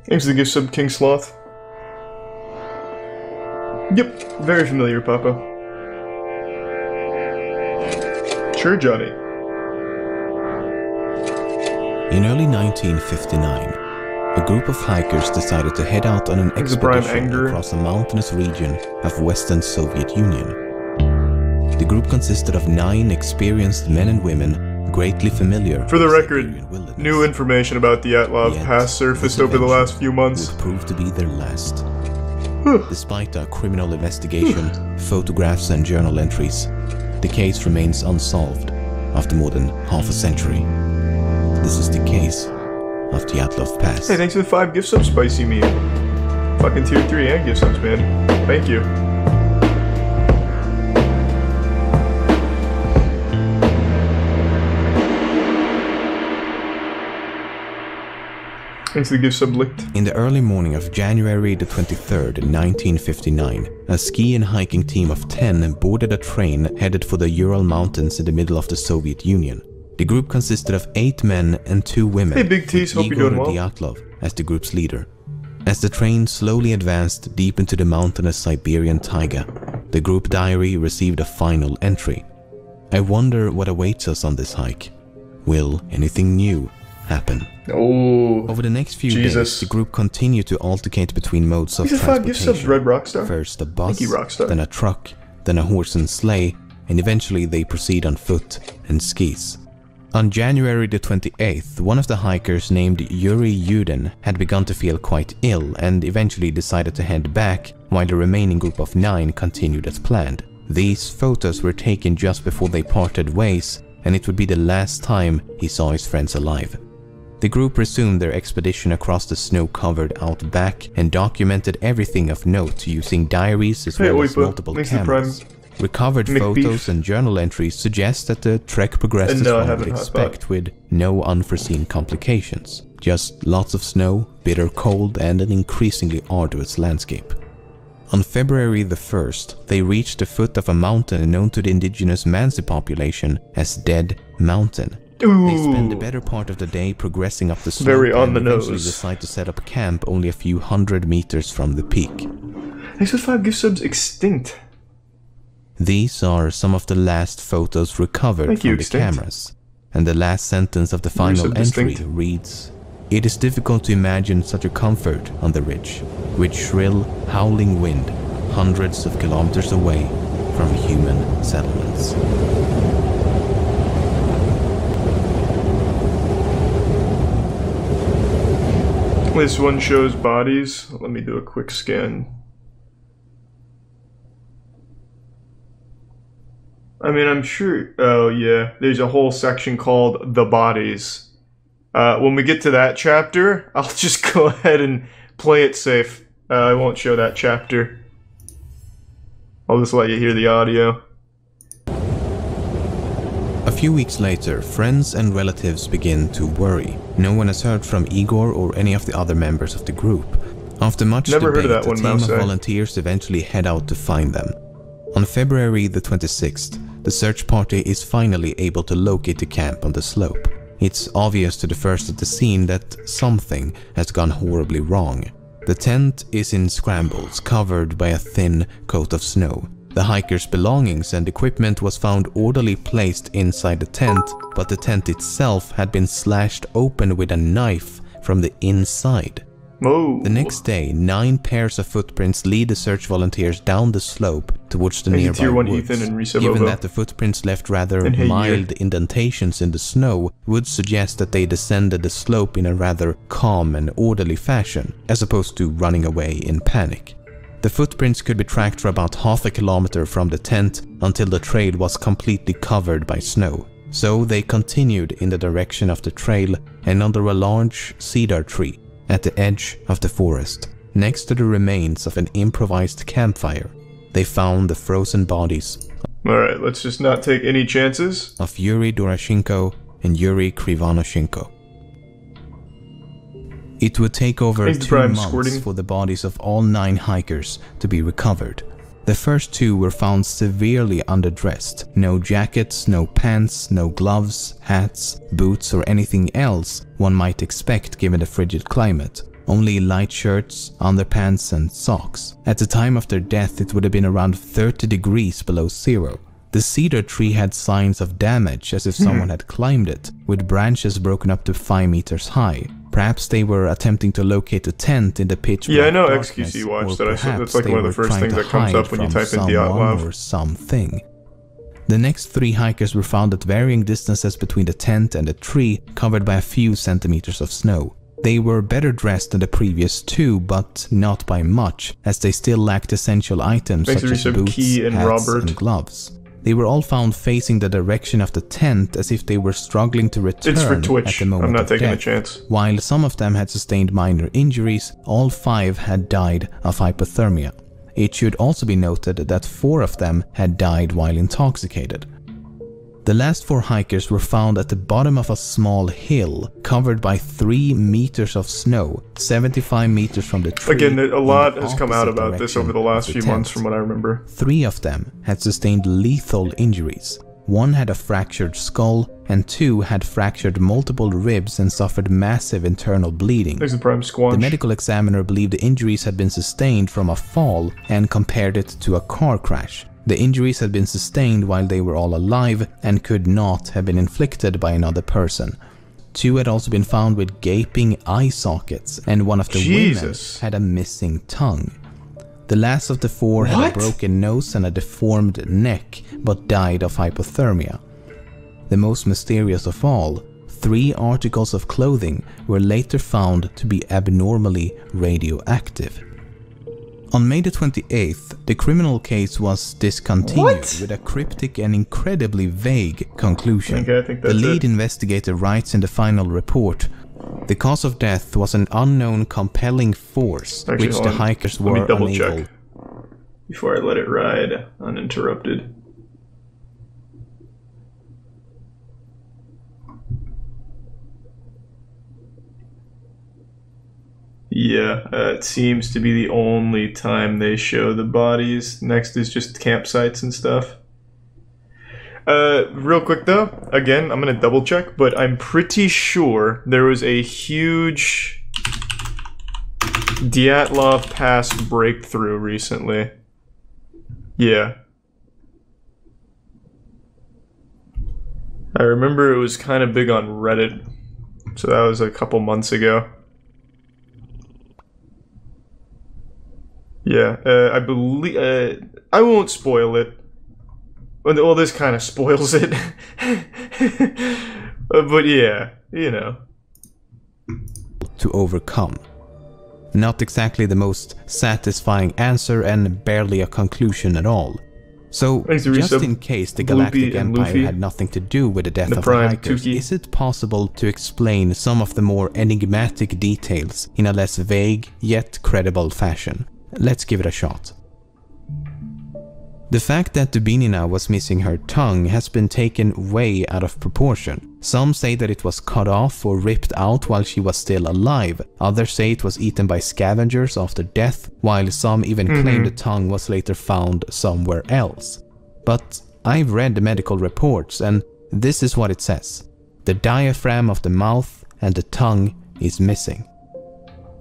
Thanks for the gift sub, King Sloth. Yep, very familiar, Papa. Sure, Johnny. In early 1959, a group of hikers decided to head out on an expedition across a mountainous region of Western Soviet Union. The group consisted of 9 experienced men and women, greatly familiar. For the record, new information about Dyatlov has surfaced over the last few months. Would prove to be their last. Despite a criminal investigation, photographs and journal entries, the case remains unsolved after more than half a century. This is the case of Dyatlov Pass. Hey, thanks for the 5 gift subs, Spicy Meat. Fucking tier 3 and gift subs, man. Thank you. Thanks for the gift sub, Licked. In the early morning of January the 23rd, 1959, a ski and hiking team of 10 boarded a train headed for the Ural Mountains in the middle of the Soviet Union. The group consisted of 8 men and 2 women, hey, Big T's, hope you're doing well. Dyatlov as the group's leader. As the train slowly advanced deep into the mountainous Siberian taiga, the group diary received a final entry. I wonder what awaits us on this hike. Will anything new happen? Oh, over the next few days, the group continued to alternate between modes of transportation. Red Rockstar. First a bus, then a truck, then a horse and sleigh, and eventually they proceed on foot and skis. On January the 28th, one of the hikers named Yuri Yudin had begun to feel quite ill and eventually decided to head back, while the remaining group of 9 continued as planned. These photos were taken just before they parted ways, and it would be the last time he saw his friends alive. The group resumed their expedition across the snow-covered outback and documented everything of note using diaries as well as multiple cameras. Recovered photos and journal entries suggest that the trek progressed as one would expect, with no unforeseen complications. Just lots of snow, bitter cold, and an increasingly arduous landscape. On February the 1st, they reached the foot of a mountain known to the indigenous Mansi population as Dead Mountain. Ooh. They spend the better part of the day progressing up the slope and eventually decide to set up camp only a few hundred meters from the peak. Thanks for 5 gift subs, Extinct. These are some of the last photos recovered from the cameras, and the last sentence of the final entry reads, "It is difficult to imagine such a comfort on the ridge, with shrill, howling wind hundreds of kilometers away from human settlements." This one shows bodies. Let me do a quick scan. I mean, I'm sure... Oh, yeah. There's a whole section called The Bodies. When we get to that chapter, I'll just go ahead and play it safe. I won't show that chapter. I'll just let you hear the audio. A few weeks later, friends and relatives begin to worry. No one has heard from Igor or any of the other members of the group. After much debate, a team of volunteers eventually head out to find them. On February the 26th, the search party is finally able to locate the camp on the slope. It's obvious to the first at the scene that something has gone horribly wrong. The tent is in scrambles, covered by a thin coat of snow. The hikers' belongings and equipment was found orderly placed inside the tent, but the tent itself had been slashed open with a knife from the inside. Whoa. The next day, 9 pairs of footprints lead the search volunteers down the slope towards the nearby woods. Given that the footprints left rather mild indentations in the snow, would suggest that they descended the slope in a rather calm and orderly fashion, as opposed to running away in panic. The footprints could be tracked for about half a kilometer from the tent until the trail was completely covered by snow. So they continued in the direction of the trail and under a large cedar tree at the edge of the forest, next to the remains of an improvised campfire, they found the frozen bodies. Alright, let's just not take any chances. Of Yuri Doroshenko and Yuri Krivonoshenko. It would take over 2 months for the bodies of all 9 hikers to be recovered. The first 2 were found severely underdressed. No jackets, no pants, no gloves, hats, boots or anything else one might expect given the frigid climate. only light shirts, underpants and socks. At the time of their death, it would have been around 30 degrees below zero. The cedar tree had signs of damage, as if someone had climbed it, with branches broken up to 5 meters high. Perhaps they were attempting to locate a tent in the pitch black darkness. Yeah, I know XQC watched that. That's like one of the first things that comes up when you type in Dyatlov. Or something. The next 3 hikers were found at varying distances between the tent and the tree, covered by a few centimeters of snow. They were better dressed than the previous 2, but not by much, as they still lacked essential items such as boots, hats, and gloves. They were all found facing the direction of the tent as if they were struggling to return at the moment I'm not of taking death. a chance. While some of them had sustained minor injuries, all 5 had died of hypothermia. It should also be noted that 4 of them had died while intoxicated. The last 4 hikers were found at the bottom of a small hill, covered by 3 meters of snow, 75 meters from the tree. Again, a lot has come out about this over the last few months from what I remember. 3 of them had sustained lethal injuries. 1 had a fractured skull, and 2 had fractured multiple ribs and suffered massive internal bleeding. There's the prime squanch. The medical examiner believed the injuries had been sustained from a fall and compared it to a car crash. The injuries had been sustained while they were all alive and could not have been inflicted by another person. 2 had also been found with gaping eye sockets, and 1 of the women had a missing tongue. The last of the 4 had a broken nose and a deformed neck, but died of hypothermia. The most mysterious of all, 3 articles of clothing were later found to be abnormally radioactive. On May the 28th, the criminal case was discontinued with a cryptic and incredibly vague conclusion. Okay, I think that's the lead investigator writes in the final report, "The cause of death was an unknown compelling force which the hikers were unable..." Check before I let it ride uninterrupted. Yeah, it seems to be the only time they show the bodies. Next is just campsites and stuff. Real quick though, again, I'm gonna double check, but I'm pretty sure there was a huge Dyatlov Pass breakthrough recently. Yeah. I remember it was kind of big on Reddit, so that was a couple months ago. Yeah, I believe, I won't spoil it. Well, this kind of spoils it. But yeah, you know. To overcome. Not exactly the most satisfying answer and barely a conclusion at all. So, just in case the Galactic Empire had nothing to do with the death of the hikers, is it possible to explain some of the more enigmatic details in a less vague yet credible fashion? Let's give it a shot. The fact that Dubinina was missing her tongue has been taken way out of proportion. Some say that it was cut off or ripped out while she was still alive. Others say it was eaten by scavengers after death, while some even claim the tongue was later found somewhere else. But I've read the medical reports, and this is what it says. The diaphragm of the mouth and the tongue is missing.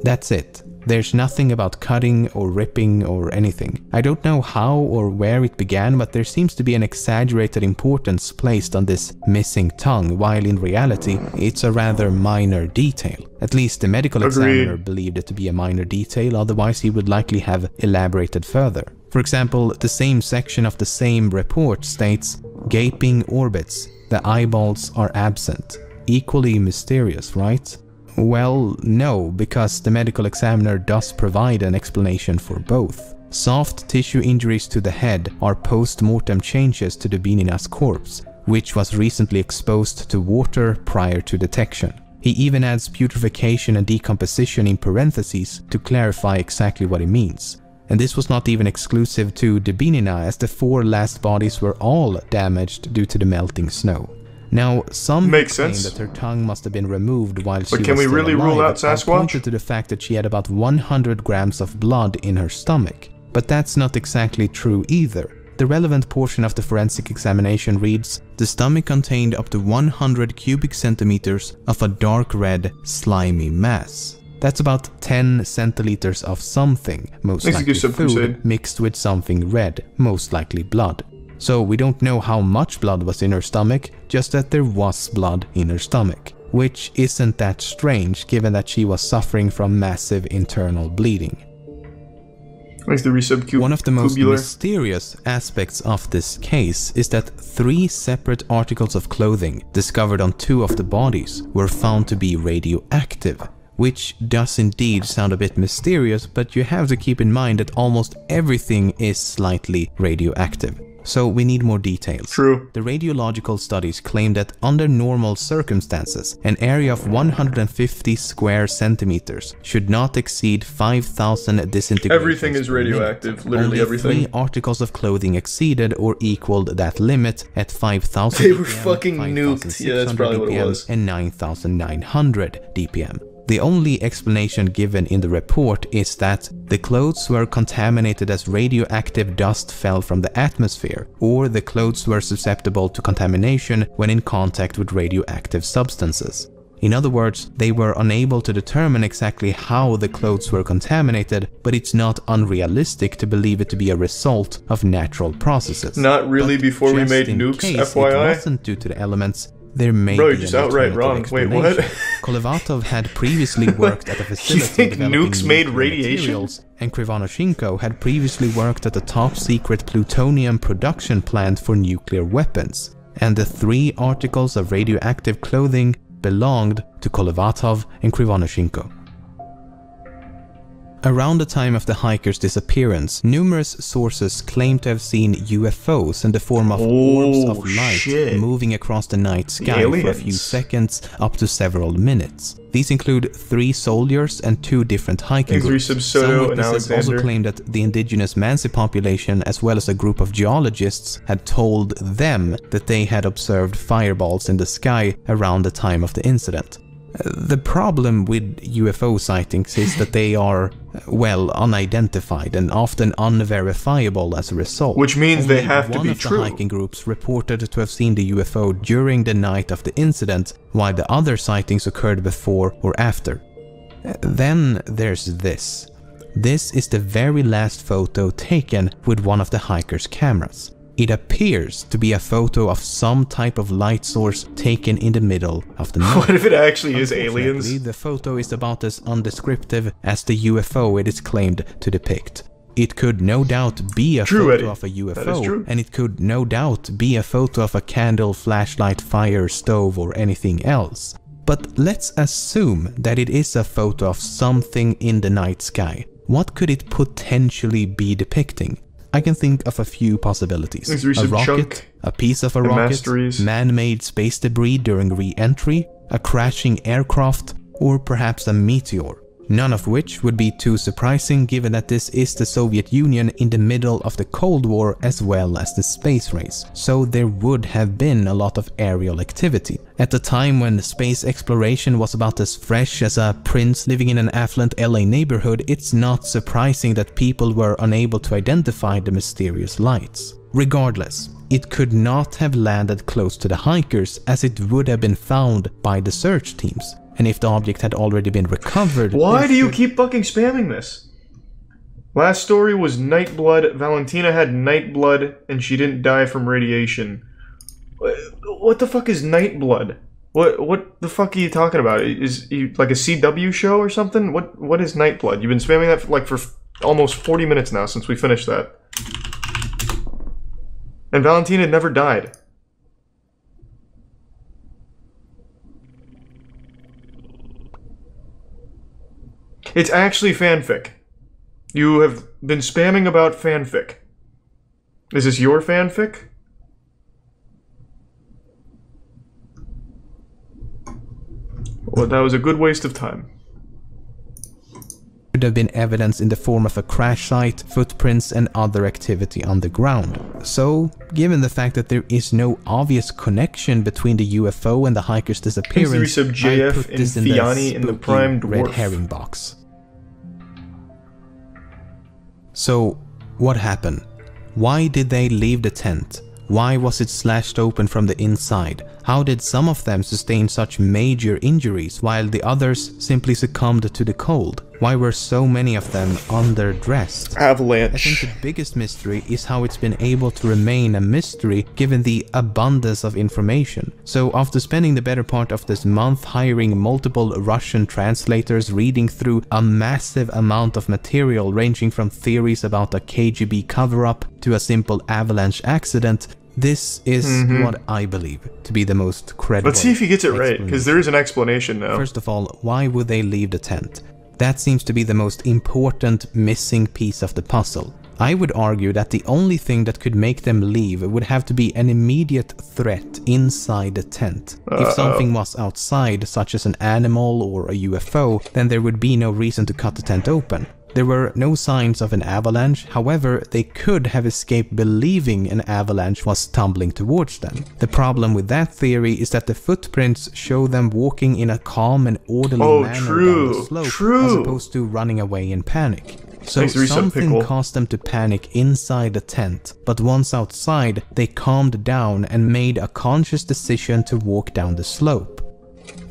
That's it. There's nothing about cutting or ripping or anything. I don't know how or where it began, but there seems to be an exaggerated importance placed on this missing tongue, while in reality, it's a rather minor detail. At least the medical examiner believed it to be a minor detail, otherwise he would likely have elaborated further. For example, the same section of the same report states, "Gaping orbits, the eyeballs are absent." Equally mysterious, right? Well, no, because the medical examiner does provide an explanation for both. Soft tissue injuries to the head are post-mortem changes to Dubinina's corpse, which was recently exposed to water prior to detection. He even adds putrefaction and decomposition in parentheses to clarify exactly what it means. And this was not even exclusive to Dubinina, as the 4 last bodies were all damaged due to the melting snow. Now, some claim that her tongue must have been removed while she was still alive. But can we really rule out Sasquatch? Pointed to the fact that she had about 100 grams of blood in her stomach. But that's not exactly true either. The relevant portion of the forensic examination reads, "The stomach contained up to 100 cubic centimeters of a dark red, slimy mass." That's about 10 centiliters of something, most likely food, mixed with something red, most likely blood. So we don't know how much blood was in her stomach, just that there was blood in her stomach. Which isn't that strange given that she was suffering from massive internal bleeding. One of the most mysterious aspects of this case is that 3 separate articles of clothing discovered on 2 of the bodies were found to be radioactive, which does indeed sound a bit mysterious, but you have to keep in mind that almost everything is slightly radioactive. So we need more details. True. The radiological studies claim that under normal circumstances, an area of 150 square centimeters should not exceed 5,000 disintegrations. Everything is radioactive, literally everything. Only 3 articles of clothing exceeded or equaled that limit at 5,000 They were fucking nuked. Yeah, that's probably what it was. And 9,900 dpm. The only explanation given in the report is that the clothes were contaminated as radioactive dust fell from the atmosphere, or the clothes were susceptible to contamination when in contact with radioactive substances. In other words, they were unable to determine exactly how the clothes were contaminated, but it's not unrealistic to believe it to be a result of natural processes. Not really before we made nukes, FYI. It wasn't due to the elements. There may Bro, be you're just outright wrong. Wait, what? Kolevatov had previously worked at a facility You think developing nukes made radiation? Materials, and Krivonoshenko had previously worked at a top-secret plutonium production plant for nuclear weapons, and the 3 articles of radioactive clothing belonged to Kolevatov and Krivonoshenko. Around the time of the hiker's disappearance, numerous sources claim to have seen UFOs in the form of orbs of light moving across the night sky for a few seconds up to several minutes. These include 3 soldiers and 2 different hiking groups. Some witnesses also claim that the indigenous Mansi population, as well as a group of geologists, had told them that they had observed fireballs in the sky around the time of the incident. The problem with UFO sightings is that they are, well, unidentified and often unverifiable as a result. Which means they have to be true. One of the hiking groups reported to have seen the UFO during the night of the incident, while the other sightings occurred before or after. Then there's this. This is the very last photo taken with one of the hiker's cameras. It appears to be a photo of some type of light source taken in the middle of the night. What if it actually is aliens? The photo is about as undescriptive as the UFO it is claimed to depict. It could no doubt be a photo of a UFO, and it could no doubt be a photo of a candle, flashlight, fire, stove, or anything else. But let's assume that it is a photo of something in the night sky. What could it potentially be depicting? I can think of a few possibilities. A rocket, a piece of a rocket, man-made space debris during re-entry, a crashing aircraft, or perhaps a meteor. None of which would be too surprising given that this is the Soviet Union in the middle of the Cold War as well as the space race, so there would have been a lot of aerial activity. At the time when space exploration was about as fresh as a prince living in an affluent LA neighborhood, it's not surprising that people were unable to identify the mysterious lights. Regardless, it could not have landed close to the hikers as it would have been found by the search teams. And if the object had already been recovered... Why do you keep fucking spamming this? Last story was Nightblood. Valentina had Nightblood and she didn't die from radiation. What the fuck is Nightblood? What the fuck are you talking about? Is it like a CW show or something? What is Nightblood? You've been spamming that for almost 40 minutes now since we finished that. And Valentina never died. It's actually fanfic. You have been spamming about fanfic. Is this your fanfic? Well, that was a good waste of time. Could have been evidence in the form of a crash site, footprints, and other activity on the ground. So, given the fact that there is no obvious connection between the UFO and the hiker's disappearance, I put this in the spooky red herring box. So, what happened? Why did they leave the tent? Why was it slashed open from the inside? How did some of them sustain such major injuries while the others simply succumbed to the cold? Why were so many of them underdressed? Avalanche. I think the biggest mystery is how it's been able to remain a mystery given the abundance of information. So after spending the better part of this month hiring multiple Russian translators reading through a massive amount of material ranging from theories about a KGB cover-up to a simple avalanche accident, this is what I believe to be the most credible. Let's see if he gets it right, because there is an explanation now. First of all, why would they leave the tent? That seems to be the most important missing piece of the puzzle. I would argue that the only thing that could make them leave would have to be an immediate threat inside the tent. If something was outside, such as an animal or a UFO, then there would be no reason to cut the tent open. There were no signs of an avalanche, however, they could have escaped believing an avalanche was tumbling towards them. The problem with that theory is that the footprints show them walking in a calm and orderly manner down the slope, as opposed to running away in panic. So something caused them to panic inside the tent, but once outside, they calmed down and made a conscious decision to walk down the slope.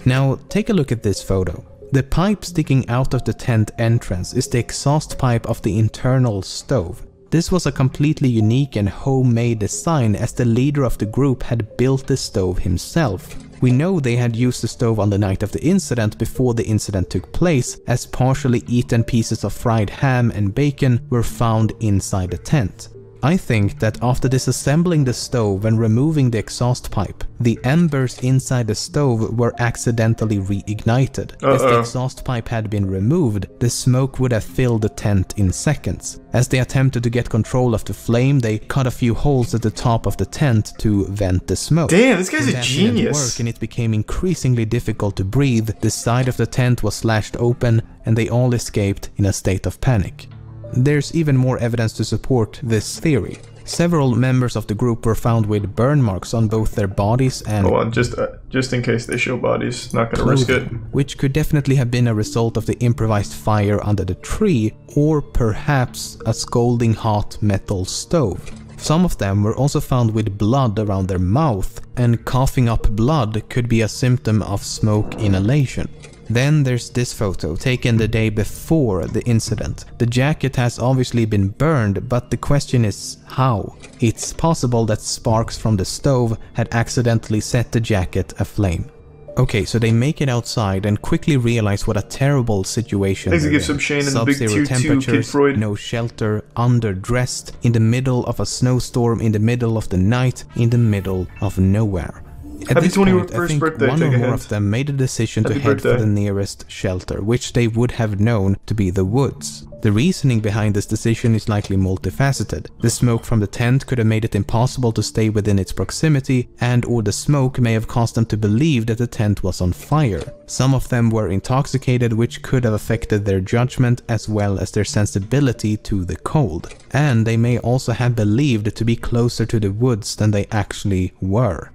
Now, take a look at this photo. The pipe sticking out of the tent entrance is the exhaust pipe of the internal stove. This was a completely unique and homemade design, as the leader of the group had built the stove himself. We know they had used the stove on the night of the incident before the incident took place, as partially eaten pieces of fried ham and bacon were found inside the tent. I think that after disassembling the stove and removing the exhaust pipe, the embers inside the stove were accidentally reignited. As the exhaust pipe had been removed, the smoke would have filled the tent in seconds. As they attempted to get control of the flame, they cut a few holes at the top of the tent to vent the smoke. Damn, this guy's a genius! Work, and it became increasingly difficult to breathe. The side of the tent was slashed open, and they all escaped in a state of panic. There's even more evidence to support this theory. Several members of the group were found with burn marks on both their bodies and just in case they show bodies, not gonna risk it. Which could definitely have been a result of the improvised fire under the tree, or perhaps a scalding hot metal stove. Some of them were also found with blood around their mouth, and coughing up blood could be a symptom of smoke inhalation. Then there's this photo, taken the day before the incident. The jacket has obviously been burned, but the question is how? It's possible that sparks from the stove had accidentally set the jacket aflame. Okay, so they make it outside and quickly realize what a terrible situation they're in. Sub-zero temperatures, no shelter, underdressed, in the middle of a snowstorm, in the middle of the night, in the middle of nowhere. At this point, I think one or more of them made a decision to head for the nearest shelter, which they would have known to be the woods. The reasoning behind this decision is likely multifaceted. The smoke from the tent could have made it impossible to stay within its proximity, and/or the smoke may have caused them to believe that the tent was on fire. Some of them were intoxicated, which could have affected their judgment as well as their sensibility to the cold. And they may also have believed to be closer to the woods than they actually were.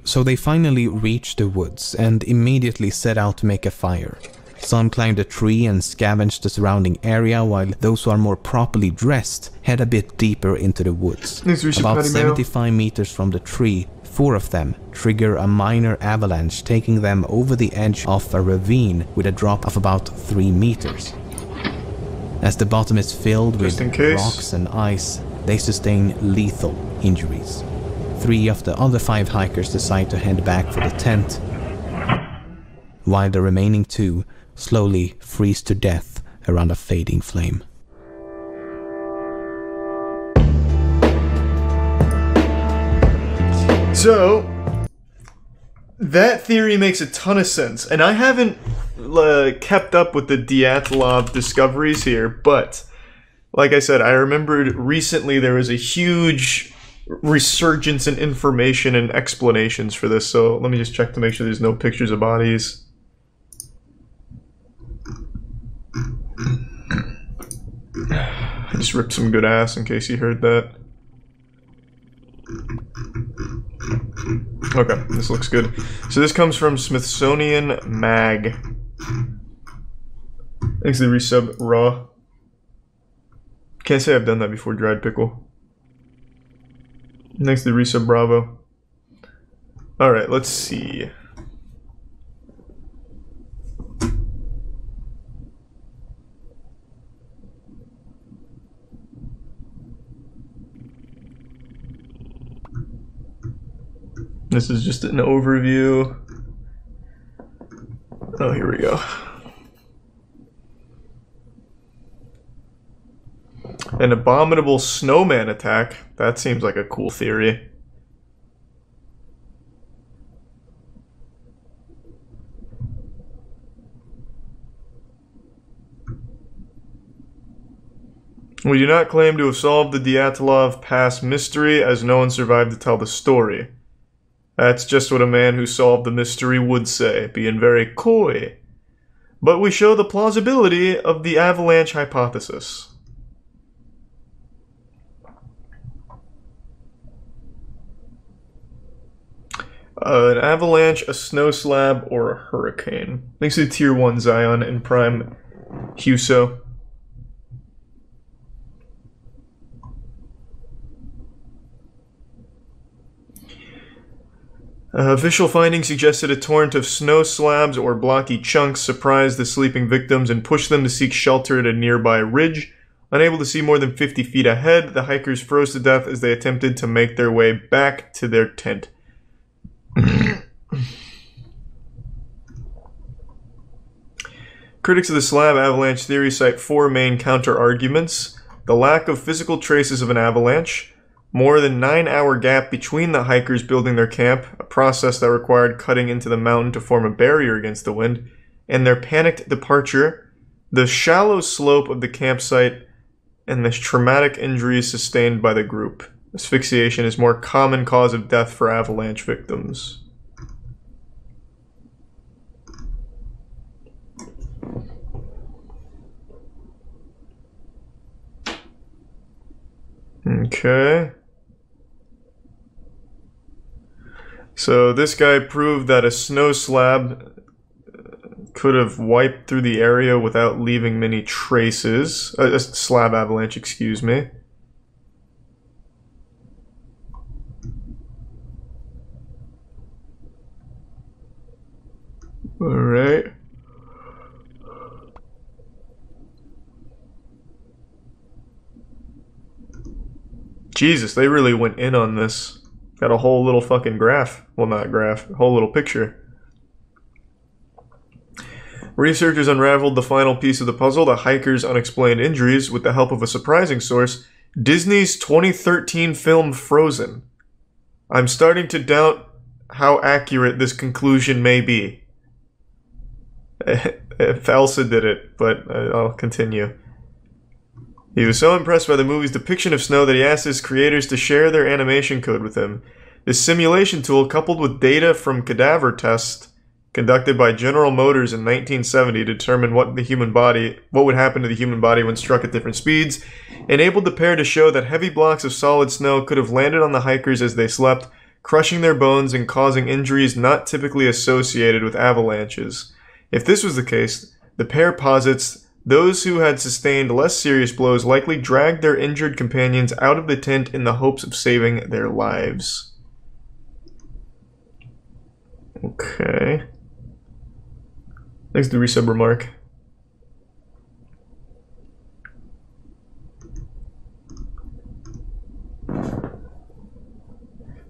So they finally reached the woods and immediately set out to make a fire. Some climbed a tree and scavenged the surrounding area, while those who are more properly dressed head a bit deeper into the woods. About 75 meters from the tree, 4 of them trigger a minor avalanche, taking them over the edge of a ravine with a drop of about 3 meters. As the bottom is filled with rocks and ice, they sustain lethal injuries. 3 of the other 5 hikers decide to head back for the tent, while the remaining 2 slowly freeze to death around a fading flame. So, that theory makes a ton of sense, and I haven't kept up with the Dyatlov discoveries here, but like I said, I remembered recently there was a huge resurgence in information and explanations for this, so let me just check to make sure there's no pictures of bodies. I just ripped some good ass in case you heard that. Okay, this looks good. So this comes from Smithsonian Mag. Thanks to the resub raw. Can't say I've done that before, dried pickle. Next to the resub bravo. Alright, let's see. This is just an overview. Oh, here we go. An abominable snowman attack. That seems like a cool theory. We do not claim to have solved the Dyatlov Pass mystery, as no one survived to tell the story. That's just what a man who solved the mystery would say, being very coy. But we show the plausibility of the avalanche hypothesis. An avalanche, a snow slab, or a hurricane. Thanks to Tier 1 Zion and Prime Huso. Official findings suggested a torrent of snow slabs or blocky chunks surprised the sleeping victims and pushed them to seek shelter at a nearby ridge. Unable to see more than 50 feet ahead, the hikers froze to death as they attempted to make their way back to their tent. Critics of the slab avalanche theory cite 4 main counter-arguments: the lack of physical traces of an avalanche, more than 9-hour gap between the hikers building their camp, a process that required cutting into the mountain to form a barrier against the wind, and their panicked departure, the shallow slope of the campsite, and the traumatic injuries sustained by the group. Asphyxiation is more common cause of death for avalanche victims. Okay. So this guy proved that a snow slab could have wiped through the area without leaving many traces. A slab avalanche, excuse me. Alright. Jesus, they really went in on this. Got a whole little fucking graph. Well, not graph, a whole little picture. Researchers unraveled the final piece of the puzzle, the hikers' unexplained injuries, with the help of a surprising source, Disney's 2013 film Frozen. I'm starting to doubt how accurate this conclusion may be. If Elsa did it, but I'll continue. He was so impressed by the movie's depiction of snow that he asked his creators to share their animation code with him. This simulation tool, coupled with data from cadaver tests conducted by General Motors in 1970 to determine what would happen to the human body when struck at different speeds, enabled the pair to show that heavy blocks of solid snow could have landed on the hikers as they slept, crushing their bones and causing injuries not typically associated with avalanches. If this was the case, the pair posits those who had sustained less serious blows likely dragged their injured companions out of the tent in the hopes of saving their lives. Okay. Thanks to the resub remark.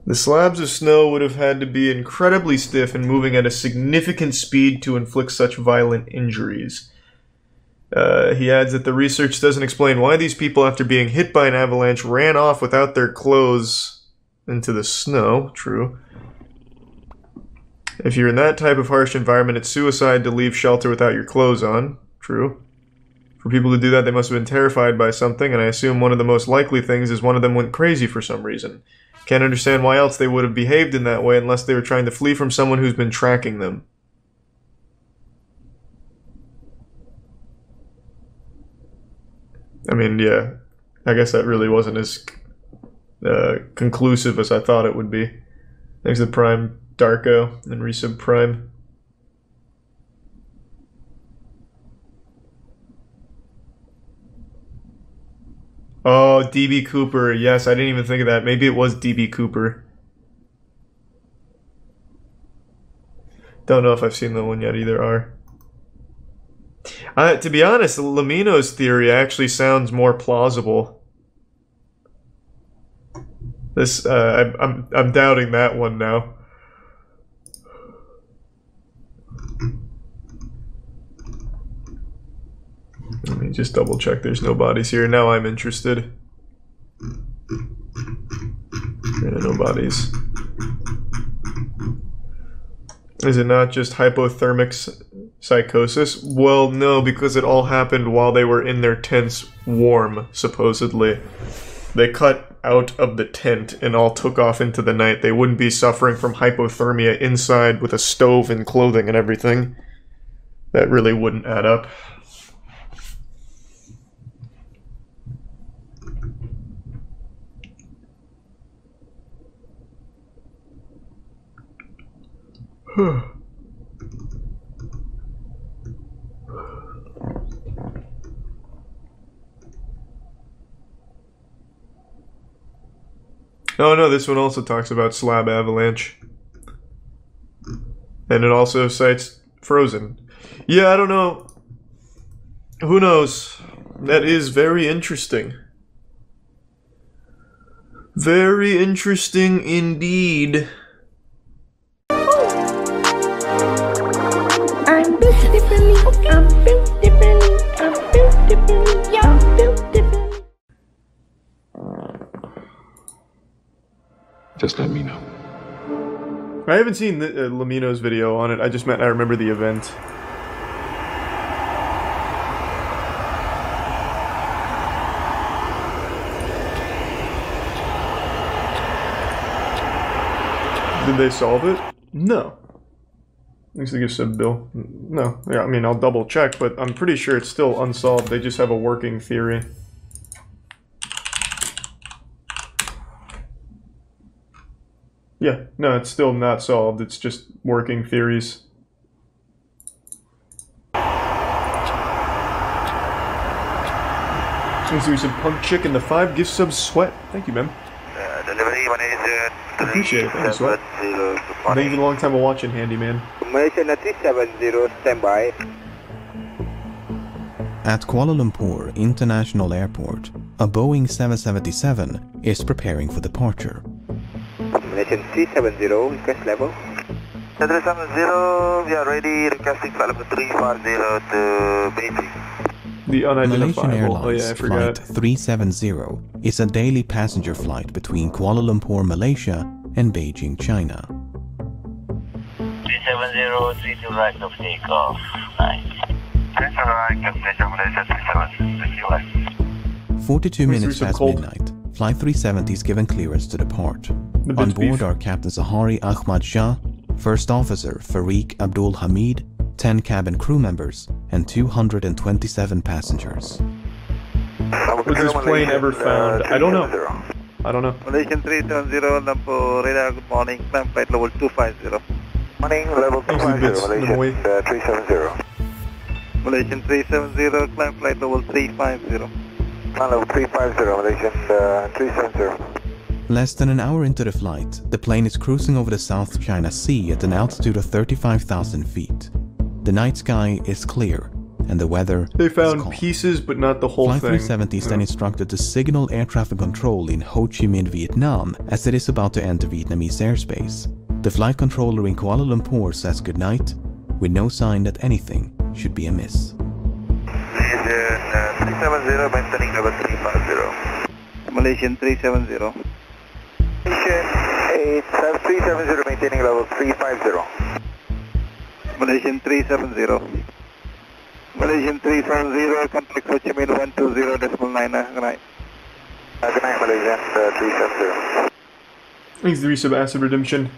The slabs of snow would have had to be incredibly stiff and moving at a significant speed to inflict such violent injuries. He adds that the research doesn't explain why these people, after being hit by an avalanche, ran off without their clothes into the snow. True. If you're in that type of harsh environment, it's suicide to leave shelter without your clothes on. True. For people to do that, they must have been terrified by something, and I assume one of the most likely things is one of them went crazy for some reason. Can't understand why else they would have behaved in that way unless they were trying to flee from someone who's been tracking them. I mean, yeah, I guess that really wasn't as conclusive as I thought it would be. Thanks to Prime Darko and Resub Prime. Oh, DB Cooper. Yes, I didn't even think of that. Maybe it was DB Cooper. Don't know if I've seen the one yet either. To be honest, LEMMiNO's theory actually sounds more plausible. This, I'm doubting that one now. Let me just double check there's no bodies here. Now I'm interested. Yeah, no bodies. Is it not just hypothermic psychosis? Well, no, because it all happened while they were in their tents warm, supposedly. They cut out of the tent and all took off into the night. They wouldn't be suffering from hypothermia inside with a stove and clothing and everything. That really wouldn't add up. Oh no, this one also talks about slab avalanche. And it also cites frozen. Yeah, I don't know. Who knows? That is very interesting. Very interesting indeed. I'm built differently, I'm built differently, I'm built differently, yeah, I'm built differently. Just let me know. I haven't seen the, LEMMiNO's video on it, I just meant I remember the event. Did they solve it? No. At least they give some bill. No. Yeah, I mean, I'll double check, but I'm pretty sure it's still unsolved. They just have a working theory. Yeah, no, it's still not solved. It's just working theories. Let's do some punk chick in the 5 gift sub sweat. Thank you, man. Delivery manager. Appreciate it. Thank you, sweat. Thank you for a long time of watching, handyman. Malaysian 370, standby. At Kuala Lumpur International Airport, a Boeing 777 is preparing for departure. Malaysian 370, request level. 370, we are ready, requesting flight level 340 to Beijing. The unidentifiable. Malaysian Airlines oh yeah, I Flight forgot. 370 is a daily passenger flight between Kuala Lumpur, Malaysia and Beijing, China. 370, 3 to right of takeoff. Nice. 42 minutes some past cold. midnight, Flight 370 is given clearance to depart. The On bitch board beef. are Captain Sahari Ahmad Shah, First Officer Farik Abdul Hamid, 10 cabin crew members, and 227 passengers. Was this plane ever found? I don't know. I don't know. Malaysian 370, Lumpur radar, good morning, climb flight level 250. Morning, level Thanks, you bits, 250, Lemoy. Malaysian 370. Malaysian 370, climb flight level 350. Climb level 350, Malaysian 370. Less than an hour into the flight, the plane is cruising over the South China Sea at an altitude of 35,000 feet. The night sky is clear, and the weather They is found calm. pieces, but not the whole Flight thing. 370 is then instructed to signal air traffic control in Ho Chi Minh, Vietnam, as it is about to enter Vietnamese airspace. The flight controller in Kuala Lumpur says goodnight, with no sign that anything should be amiss. Malaysian 370, maintaining level 350. Malaysian 370. Malaysian 370, maintaining level 350. Malaysian 370. Malaysian 370, contact Ho Chi Minh 120.9. Good night. Good night, Malaysian 370. Thanks, 3 sub acid redemption.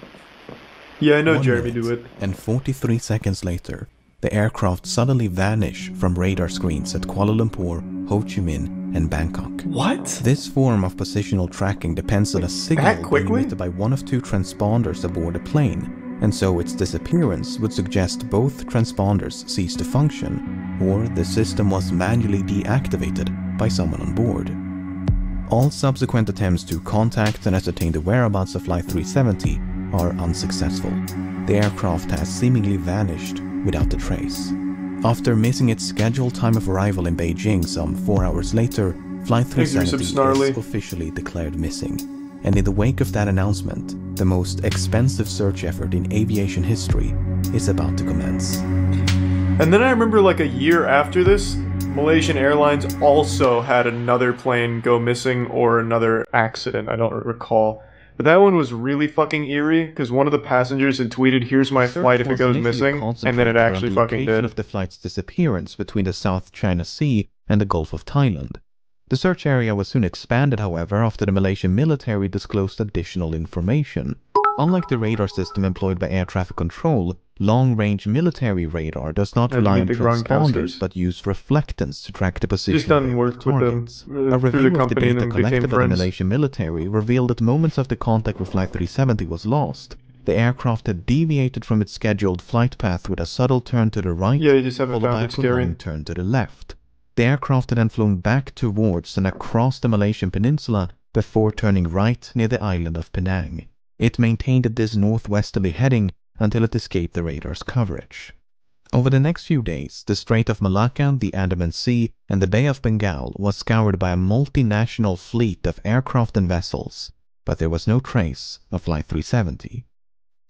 Yeah, I know 1 Jeremy minute do it. And 43 seconds later, the aircraft suddenly vanish from radar screens at Kuala Lumpur, Ho Chi Minh, and Bangkok. What? This form of positional tracking depends on a signal that being quickly? emitted by one of 2 transponders aboard a plane, and so its disappearance would suggest both transponders ceased to function, or the system was manually deactivated by someone on board. All subsequent attempts to contact and ascertain the whereabouts of Flight 370 are unsuccessful. The aircraft has seemingly vanished without a trace. After missing its scheduled time of arrival in Beijing some 4 hours later, Flight 370 is officially declared missing. And in the wake of that announcement, the most expensive search effort in aviation history is about to commence. And then I remember like a year after this, Malaysian Airlines also had another plane go missing or another accident, I don't recall. But that one was really fucking eerie because one of the passengers had tweeted, "Here's my flight if it goes missing," and then it actually fucking did. Of the flight's disappearance between the South China Sea and the Gulf of Thailand. The search area was soon expanded, however, after the Malaysian military disclosed additional information. Unlike the radar system employed by air traffic control, long-range military radar does not rely on transponders but use reflectance to track the position of targets. A review of the data collected by the Malaysian military revealed that moments after contact with Flight 370 was lost, the aircraft had deviated from its scheduled flight path with a subtle turn to the right, followed by a prolonged turn to the left. The aircraft had then flown back towards and across the Malaysian peninsula before turning right near the island of Penang. It maintained this northwesterly heading until it escaped the radar's coverage. Over the next few days, the Strait of Malacca, the Andaman Sea, and the Bay of Bengal was scoured by a multinational fleet of aircraft and vessels, but there was no trace of Flight 370.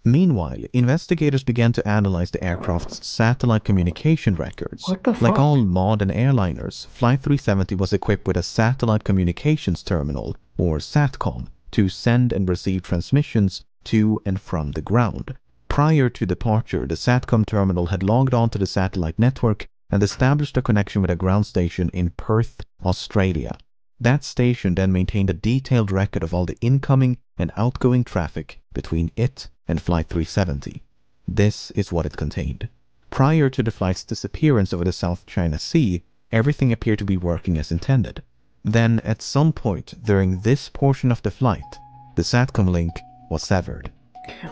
Meanwhile, investigators began to analyze the aircraft's satellite communication records. What the fuck? Like all modern airliners, Flight 370 was equipped with a satellite communications terminal, or SATCOM, to send and receive transmissions to and from the ground. Prior to departure, the SATCOM terminal had logged onto the satellite network and established a connection with a ground station in Perth, Australia. That station then maintained a detailed record of all the incoming and outgoing traffic between it and Flight 370. This is what it contained. Prior to the flight's disappearance over the South China Sea, everything appeared to be working as intended. Then, at some point during this portion of the flight, the SATCOM link was severed.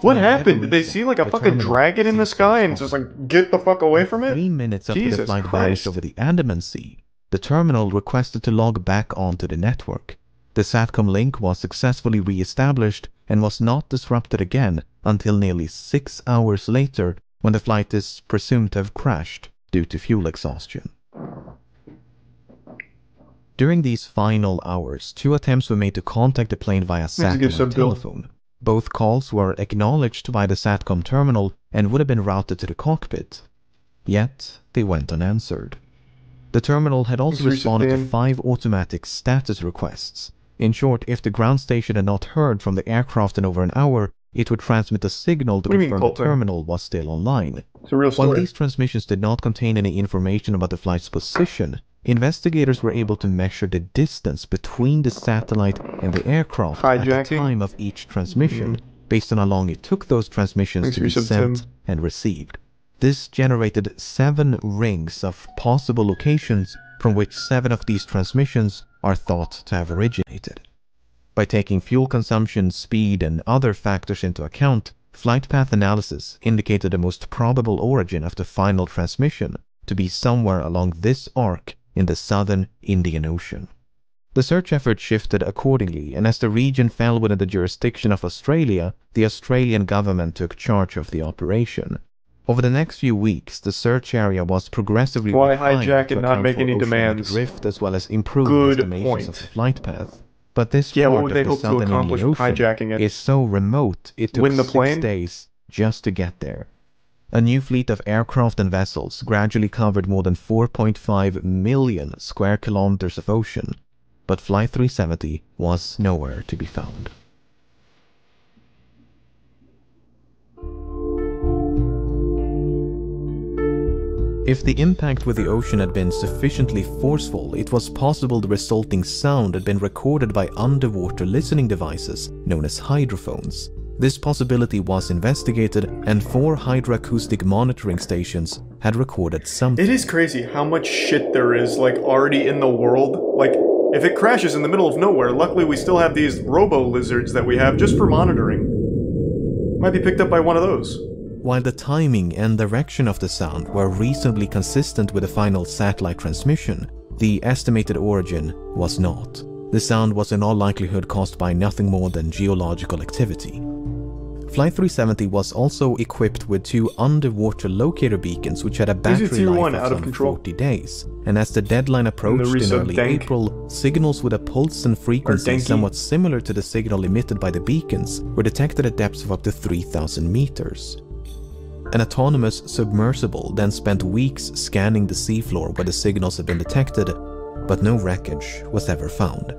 What happened? Did they see like a fucking dragon in the sky and just like get the fuck away from it? 3 minutes after the flight vanished over the Andaman Sea, the terminal requested to log back onto the network. The SATCOM link was successfully re-established and was not disrupted again until nearly 6 hours later, when the flight is presumed to have crashed due to fuel exhaustion. During these final hours, 2 attempts were made to contact the plane via satellite telephone. Both calls were acknowledged by the SATCOM terminal and would have been routed to the cockpit. Yet, they went unanswered. The terminal had also responded to 5 automatic status requests. In short, if the ground station had not heard from the aircraft in over an hour, it would transmit a signal to confirm the terminal was still online. It's a real story. While these transmissions did not contain any information about the flight's position, investigators were able to measure the distance between the satellite and the aircraft at the time of each transmission, based on how long it took those transmissions to be sent and received. This generated 7 rings of possible locations from which 7 of these transmissions are thought to have originated. By taking fuel consumption, speed, and other factors into account, flight path analysis indicated the most probable origin of the final transmission to be somewhere along this arc in the southern Indian Ocean. The search effort shifted accordingly, and as the region fell within the jurisdiction of Australia, the Australian government took charge of the operation. Over the next few weeks, the search area was progressively refined hijack and not make any demands. Drift as well as improved estimations of the flight path. But this part of the southern Indian Ocean is so remote it took 6 days just to get there. A new fleet of aircraft and vessels gradually covered more than 4.5 million square kilometers of ocean, but Flight 370 was nowhere to be found. If the impact with the ocean had been sufficiently forceful, it was possible the resulting sound had been recorded by underwater listening devices known as hydrophones. This possibility was investigated, and 4 hydroacoustic monitoring stations had recorded something. It is crazy how much shit there is, like, already in the world. Like, if it crashes in the middle of nowhere, luckily we still have these robo-lizards that we have just for monitoring. Might be picked up by one of those. While the timing and direction of the sound were reasonably consistent with the final satellite transmission, the estimated origin was not. The sound was in all likelihood caused by nothing more than geological activity. Flight 370 was also equipped with 2 underwater locator beacons which had a battery life of some 40 days. And as the deadline approached in early April, signals with a pulse and frequency somewhat similar to the signal emitted by the beacons were detected at depths of up to 3,000 meters. An autonomous submersible then spent weeks scanning the seafloor where the signals had been detected, but no wreckage was ever found.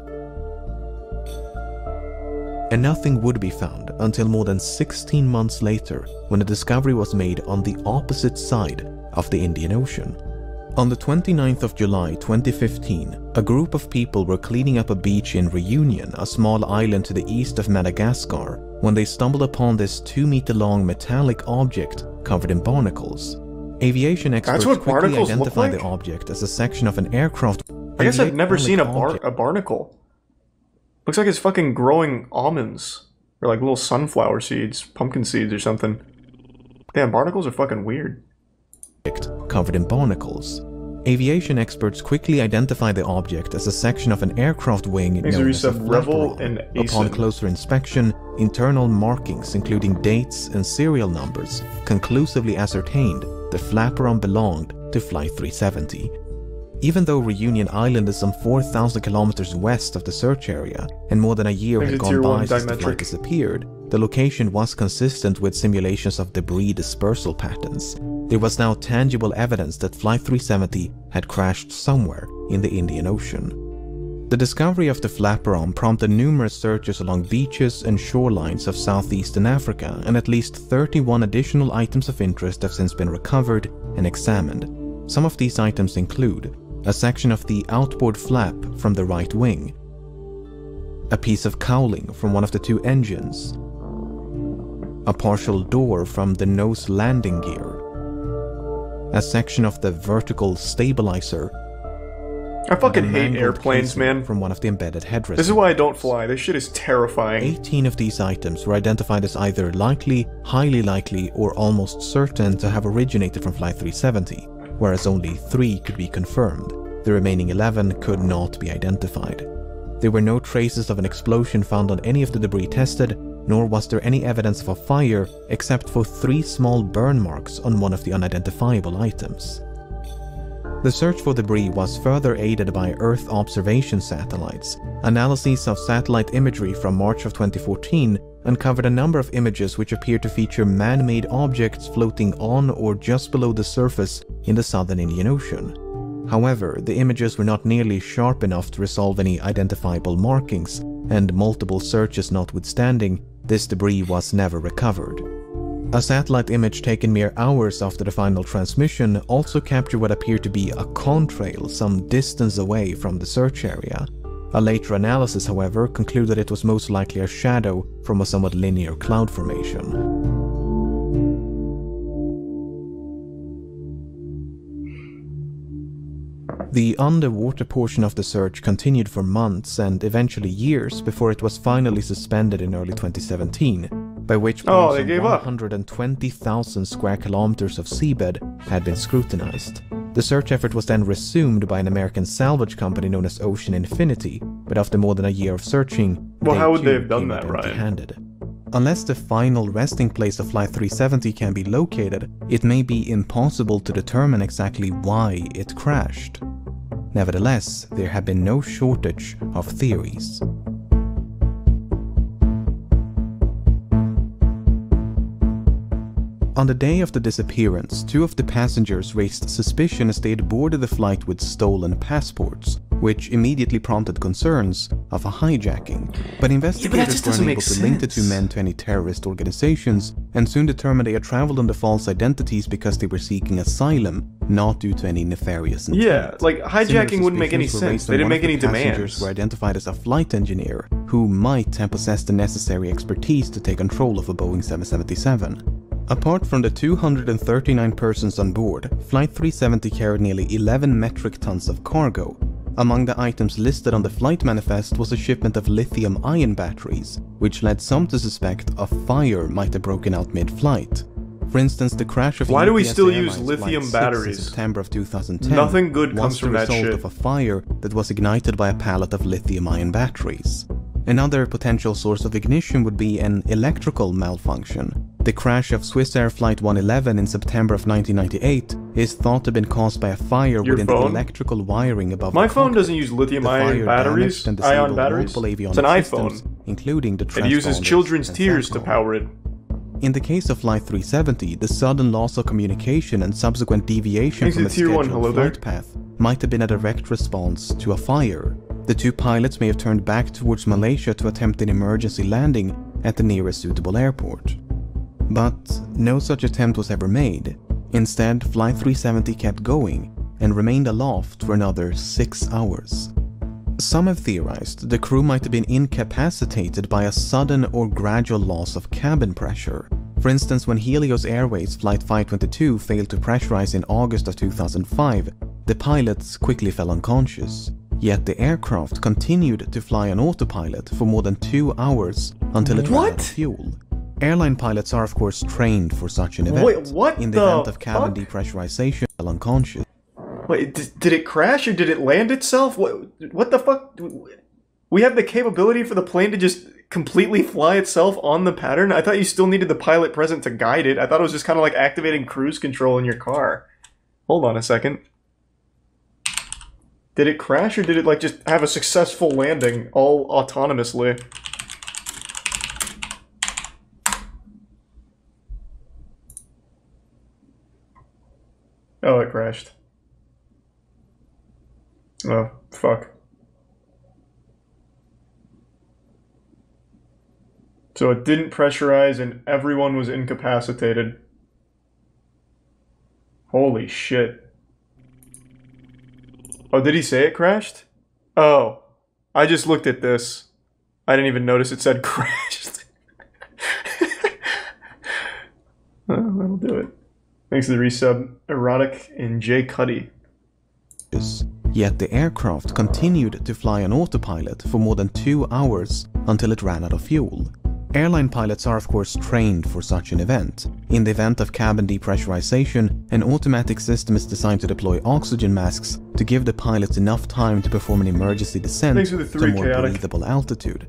And nothing would be found until more than 16 months later, when a discovery was made on the opposite side of the Indian Ocean. On the 29th of July 2015, a group of people were cleaning up a beach in Reunion, a small island to the east of Madagascar, when they stumbled upon this 2-meter-long metallic object covered in barnacles. Aviation experts quickly identified the object as a section of an aircraft. I guess I've never seen a barnacle. Looks like it's fucking growing almonds. Or like little sunflower seeds, pumpkin seeds or something. Damn, barnacles are fucking weird. Covered in barnacles. Aviation experts quickly identified the object as a section of an aircraft wing known as a flaperon. Upon closer inspection, internal markings including dates and serial numbers conclusively ascertained the flaperon belonged to Flight 370. Even though Reunion Island is some 4,000 kilometers west of the search area, and more than a year had gone by since the flight disappeared, the location was consistent with simulations of debris dispersal patterns. There was now tangible evidence that Flight 370 had crashed somewhere in the Indian Ocean. The discovery of the flaperon prompted numerous searches along beaches and shorelines of southeastern Africa, and at least 31 additional items of interest have since been recovered and examined. Some of these items include a section of the outboard flap from the right wing, a piece of cowling from one of the 2 engines, a partial door from the nose landing gear, a section of the vertical stabilizer. I fucking hate airplanes, man. From one of the embedded headrests. This is why I don't fly. This shit is terrifying. 18 of these items were identified as either likely, highly likely, or almost certain to have originated from Flight 370. Whereas only 3 could be confirmed. The remaining 11 could not be identified. There were no traces of an explosion found on any of the debris tested, nor was there any evidence of a fire except for 3 small burn marks on one of the unidentifiable items. The search for debris was further aided by Earth observation satellites. Analyses of satellite imagery from March of 2014 uncovered a number of images which appeared to feature man-made objects floating on or just below the surface in the southern Indian Ocean. However, the images were not nearly sharp enough to resolve any identifiable markings, and multiple searches notwithstanding, this debris was never recovered. A satellite image taken mere hours after the final transmission also captured what appeared to be a contrail some distance away from the search area. A later analysis, however, concluded it was most likely a shadow from a somewhat linear cloud formation. The underwater portion of the search continued for months and eventually years before it was finally suspended in early 2017, by which point some 120,000 square kilometers of seabed had been scrutinized. The search effort was then resumed by an American salvage company known as Ocean Infinity, but after more than a year of searching, how would they have done that, right? Unless the final resting place of Flight 370 can be located, it may be impossible to determine exactly why it crashed. Nevertheless, there have been no shortage of theories. On the day of the disappearance, 2 of the passengers raised suspicion as they had boarded the flight with stolen passports, which immediately prompted concerns of a hijacking. But investigators weren't able to link the 2 men to any terrorist organizations, and soon determined they had traveled under false identities because they were seeking asylum, not due to any nefarious intent. Yeah, like hijacking wouldn't make any sense. They didn't make any demands. Passengers were identified as a flight engineer who might have possessed the necessary expertise to take control of a Boeing 777. Apart from the 239 persons on board, Flight 370 carried nearly 11 metric tons of cargo. Among the items listed on the flight manifest was a shipment of lithium-ion batteries, which led some to suspect a fire might have broken out mid-flight. For instance, the crash of Why do we still use lithium batteries? In September of 2010 Nothing good comes from that shit. was the result of a fire that was ignited by a pallet of lithium-ion batteries. Another potential source of ignition would be an electrical malfunction. The crash of Swiss Air Flight 111 in September of 1998 is thought to have been caused by a fire within the electrical wiring above My the phone cockpit. doesn't use lithium-ion batteries, ion batteries. It's an iPhone. Including the It uses transponders children's and tears to SATCOM. power it. In the case of Flight 370, the sudden loss of communication and subsequent deviation Thanks from to a Tier 1, scheduled hello there. flight path might have been a direct response to a fire. The two pilots may have turned back towards Malaysia to attempt an emergency landing at the nearest suitable airport. But no such attempt was ever made. Instead, Flight 370 kept going and remained aloft for another 6 hours. Some have theorized the crew might have been incapacitated by a sudden or gradual loss of cabin pressure. For instance, when Helios Airways Flight 522 failed to pressurize in August of 2005, the pilots quickly fell unconscious. Yet the aircraft continued to fly on autopilot for more than 2 hours until it ran out of fuel. Airline pilots are of course trained for such an event. Wait, what in the event of cabin fuck? depressurization, fell unconscious. Wait, did it crash or did it land itself? What the fuck? We have the capability for the plane to just completely fly itself on the pattern? I thought you still needed the pilot present to guide it. I thought it was just kind of like activating cruise control in your car. Hold on a second. Did it crash or did it like just have a successful landing all autonomously? Oh, it crashed. Oh, fuck. So it didn't pressurize and everyone was incapacitated. Holy shit. Oh, did he say it crashed? Oh, I just looked at this. I didn't even notice it said crashed. Oh, that'll do it. Thanks to the resub, Erotic and J. Cuddy. Yet the aircraft continued to fly on autopilot for more than 2 hours until it ran out of fuel. Airline pilots are of course trained for such an event. In the event of cabin depressurization, an automatic system is designed to deploy oxygen masks to give the pilots enough time to perform an emergency descent to a more breathable altitude.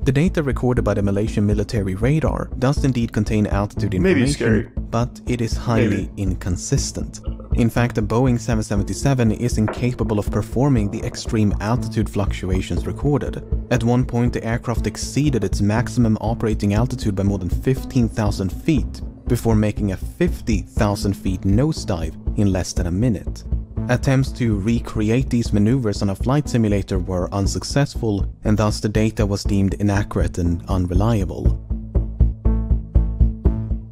The data recorded by the Malaysian military radar does indeed contain altitude information, but it is highly inconsistent. In fact, the Boeing 777 is incapable of performing the extreme altitude fluctuations recorded. At one point, the aircraft exceeded its maximum operating altitude by more than 15,000 feet, before making a 50,000 feet nosedive in less than a minute. Attempts to recreate these maneuvers on a flight simulator were unsuccessful, and thus the data was deemed inaccurate and unreliable.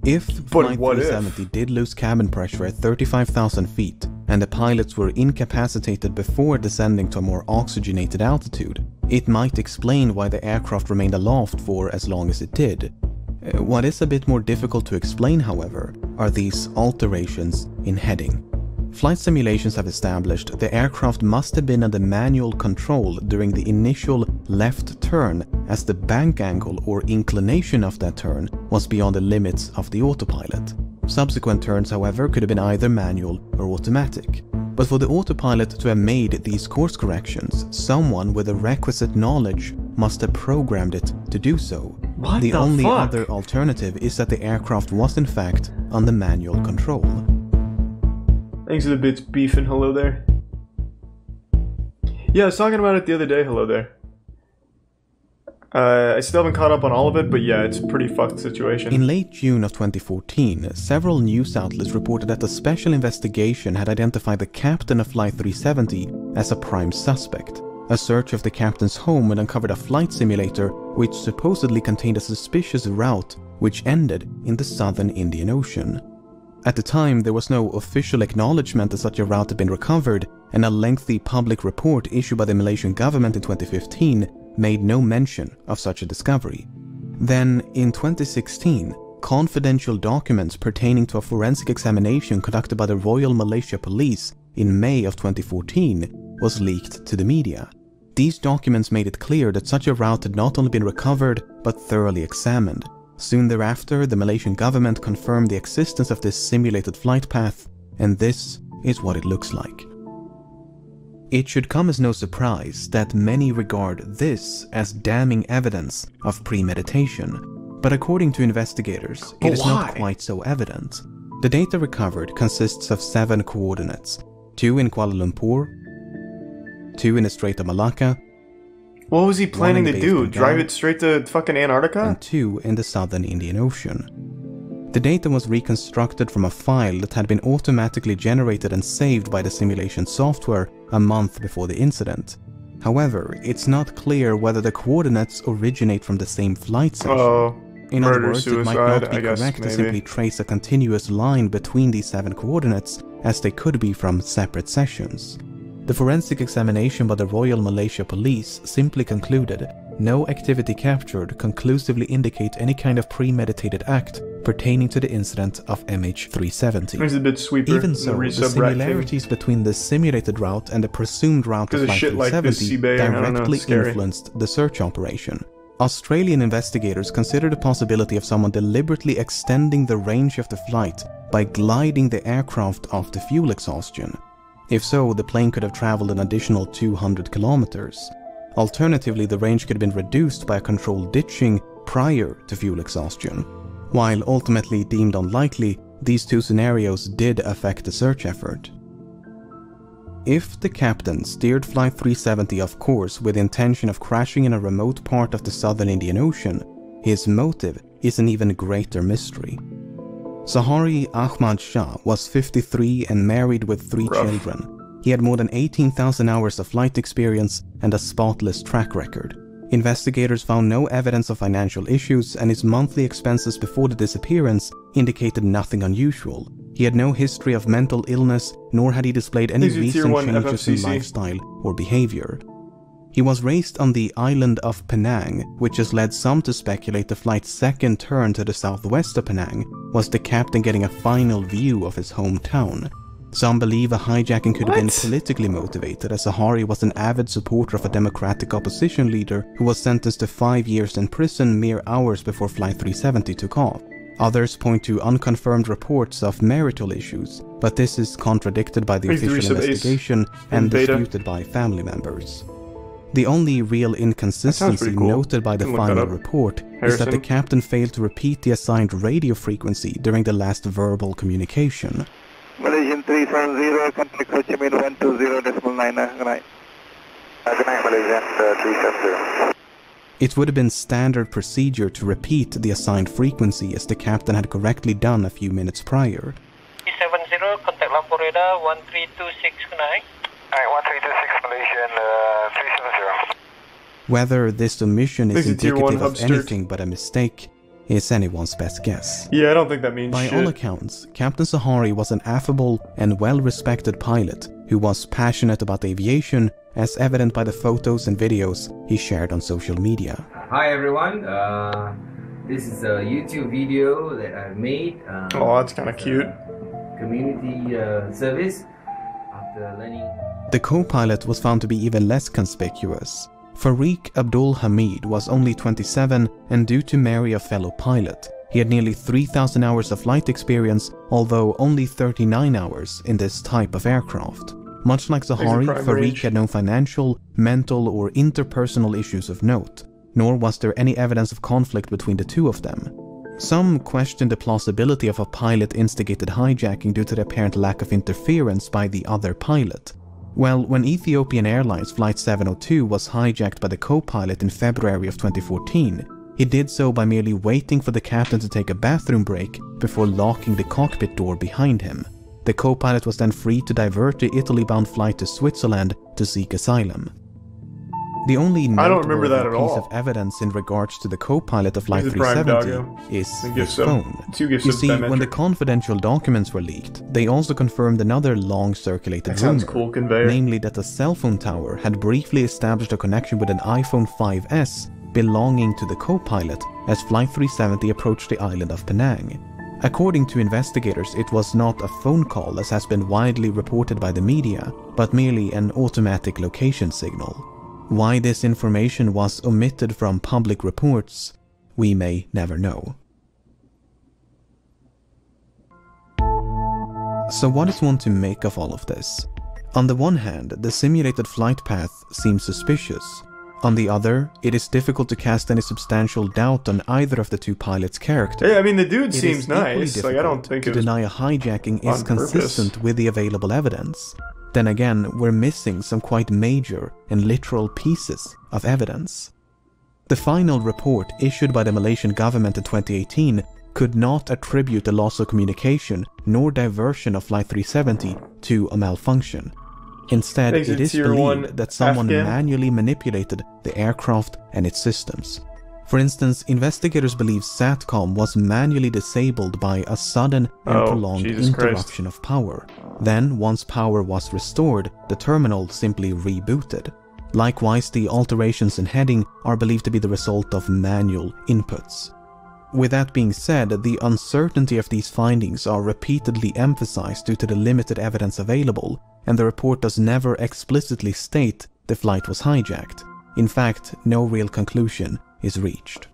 If Flight 370 did lose cabin pressure at 35,000 feet, and the pilots were incapacitated before descending to a more oxygenated altitude, it might explain why the aircraft remained aloft for as long as it did. What is a bit more difficult to explain, however, are these alterations in heading. Flight simulations have established the aircraft must have been under manual control during the initial left turn, as the bank angle or inclination of that turn was beyond the limits of the autopilot. Subsequent turns, however, could have been either manual or automatic. But for the autopilot to have made these course corrections, someone with the requisite knowledge must have programmed it to do so. The only other alternative is that the aircraft was in fact under manual control. Thanks for the bits, Beef, and hello there. Yeah, I was talking about it the other day, hello there. I still haven't caught up on all of it, but yeah, it's a pretty fucked situation. In late June of 2014, several news outlets reported that a special investigation had identified the captain of Flight 370 as a prime suspect. A search of the captain's home had uncovered a flight simulator which supposedly contained a suspicious route which ended in the southern Indian Ocean. At the time, there was no official acknowledgement that such a route had been recovered, and a lengthy public report issued by the Malaysian government in 2015 made no mention of such a discovery. Then, in 2016, confidential documents pertaining to a forensic examination conducted by the Royal Malaysia Police in May of 2014 was leaked to the media. These documents made it clear that such a route had not only been recovered, but thoroughly examined. Soon thereafter, the Malaysian government confirmed the existence of this simulated flight path, and this is what it looks like. It should come as no surprise that many regard this as damning evidence of premeditation, but according to investigators, it is not quite so evident. The data recovered consists of 7 coordinates, 2 in Kuala Lumpur, 2 in the Strait of Malacca. What was he planning to do? Drive it straight to fucking Antarctica? And 2 in the southern Indian Ocean. The data was reconstructed from a file that had been automatically generated and saved by the simulation software a month before the incident. However, it's not clear whether the coordinates originate from the same flight session. In other words, it might not be correct to simply trace a continuous line between these 7 coordinates, as they could be from separate sessions. The forensic examination by the Royal Malaysia Police simply concluded no activity captured conclusively indicate any kind of premeditated act pertaining to the incident of MH370. There's a bit sweeper. Even so, the similarities between the simulated route and the presumed route of Flight 370 directly influenced the search operation. Australian investigators considered the possibility of someone deliberately extending the range of the flight by gliding the aircraft off the fuel exhaustion. If so, the plane could have traveled an additional 200 kilometers. Alternatively, the range could have been reduced by a controlled ditching prior to fuel exhaustion. While ultimately deemed unlikely, these 2 scenarios did affect the search effort. If the captain steered Flight 370 off course with the intention of crashing in a remote part of the southern Indian Ocean, his motive is an even greater mystery. Sahari Ahmad Shah was 53 and married with 3 children. He had more than 18,000 hours of flight experience and a spotless track record. Investigators found no evidence of financial issues, and his monthly expenses before the disappearance indicated nothing unusual. He had no history of mental illness, nor had he displayed any recent changes in lifestyle or behavior. He was raised on the island of Penang, which has led some to speculate the flight's second turn to the southwest of Penang was the captain getting a final view of his hometown. Some believe a hijacking could have been politically motivated, as Sahari was an avid supporter of a democratic opposition leader who was sentenced to 5 years in prison mere hours before Flight 370 took off. Others point to unconfirmed reports of marital issues, but this is contradicted by the official investigation and disputed by family members. The only real inconsistency noted by the final report is that the captain failed to repeat the assigned radio frequency during the last verbal communication. Malaysian 370, contact Ho Chi Minh 120.9. Good night. Good night, Malaysian 370. It would have been standard procedure to repeat the assigned frequency, as the captain had correctly done a few minutes prior. 370, contact Lampur radar 1326. Good night. Alright, 1326 Malaysian 370. Whether this omission is indicative of anything but a mistake is anyone's best guess. Yeah, I don't think that means shit. By all accounts, Captain Sahari was an affable and well-respected pilot who was passionate about aviation, as evident by the photos and videos he shared on social media. Hi everyone, this is a YouTube video that I made. Oh, that's kind of cute. Community service after learning. The co-pilot was found to be even less conspicuous. Farik Abdul Hamid was only 27, and due to marry a fellow pilot, he had nearly 3,000 hours of flight experience, although only 39 hours in this type of aircraft. Much like Sahari, Farik had no financial, mental, or interpersonal issues of note, nor was there any evidence of conflict between the two of them. Some questioned the plausibility of a pilot-instigated hijacking due to the apparent lack of interference by the other pilot. Well, when Ethiopian Airlines Flight 702 was hijacked by the co-pilot in February of 2014, he did so by merely waiting for the captain to take a bathroom break before locking the cockpit door behind him. The co-pilot was then free to divert the Italy-bound flight to Switzerland to seek asylum. The only noteworthy piece of evidence in regards to the co-pilot of Flight 370 is his phone. You see, when the confidential documents were leaked, they also confirmed another long-circulated rumor, namely that a cell phone tower had briefly established a connection with an iPhone 5S belonging to the co-pilot as Flight 370 approached the island of Penang. According to investigators, it was not a phone call, as has been widely reported by the media, but merely an automatic location signal. Why this information was omitted from public reports, we may never know. So what is one to make of all of this? On the one hand, the simulated flight path seems suspicious. On the other, it is difficult to cast any substantial doubt on either of the two pilots' character. Yeah, I mean, the dude It seems is equally nice. Like, I don't difficult think to it was deny a hijacking is on consistent purpose. with the available evidence. Then again, we're missing some quite major and literal pieces of evidence. The final report issued by the Malaysian government in 2018 could not attribute the loss of communication nor diversion of Flight 370 to a malfunction. Instead, Thanks to it is Tier 1 believed that someone Afghan. manually manipulated the aircraft and its systems. For instance, investigators believe SATCOM was manually disabled by a sudden and Oh, prolonged Jesus interruption of power. Then, once power was restored, the terminal simply rebooted. Likewise, the alterations in heading are believed to be the result of manual inputs. With that being said, the uncertainty of these findings are repeatedly emphasized due to the limited evidence available, and the report does never explicitly state the flight was hijacked. In fact, no real conclusion is reached.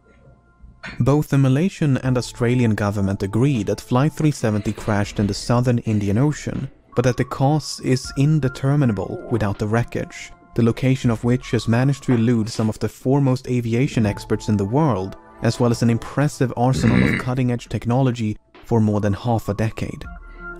Both the Malaysian and Australian government agree that Flight 370 crashed in the southern Indian Ocean, but that the cause is indeterminable without the wreckage, the location of which has managed to elude some of the foremost aviation experts in the world, as well as an impressive arsenal of cutting-edge technology for more than half a decade.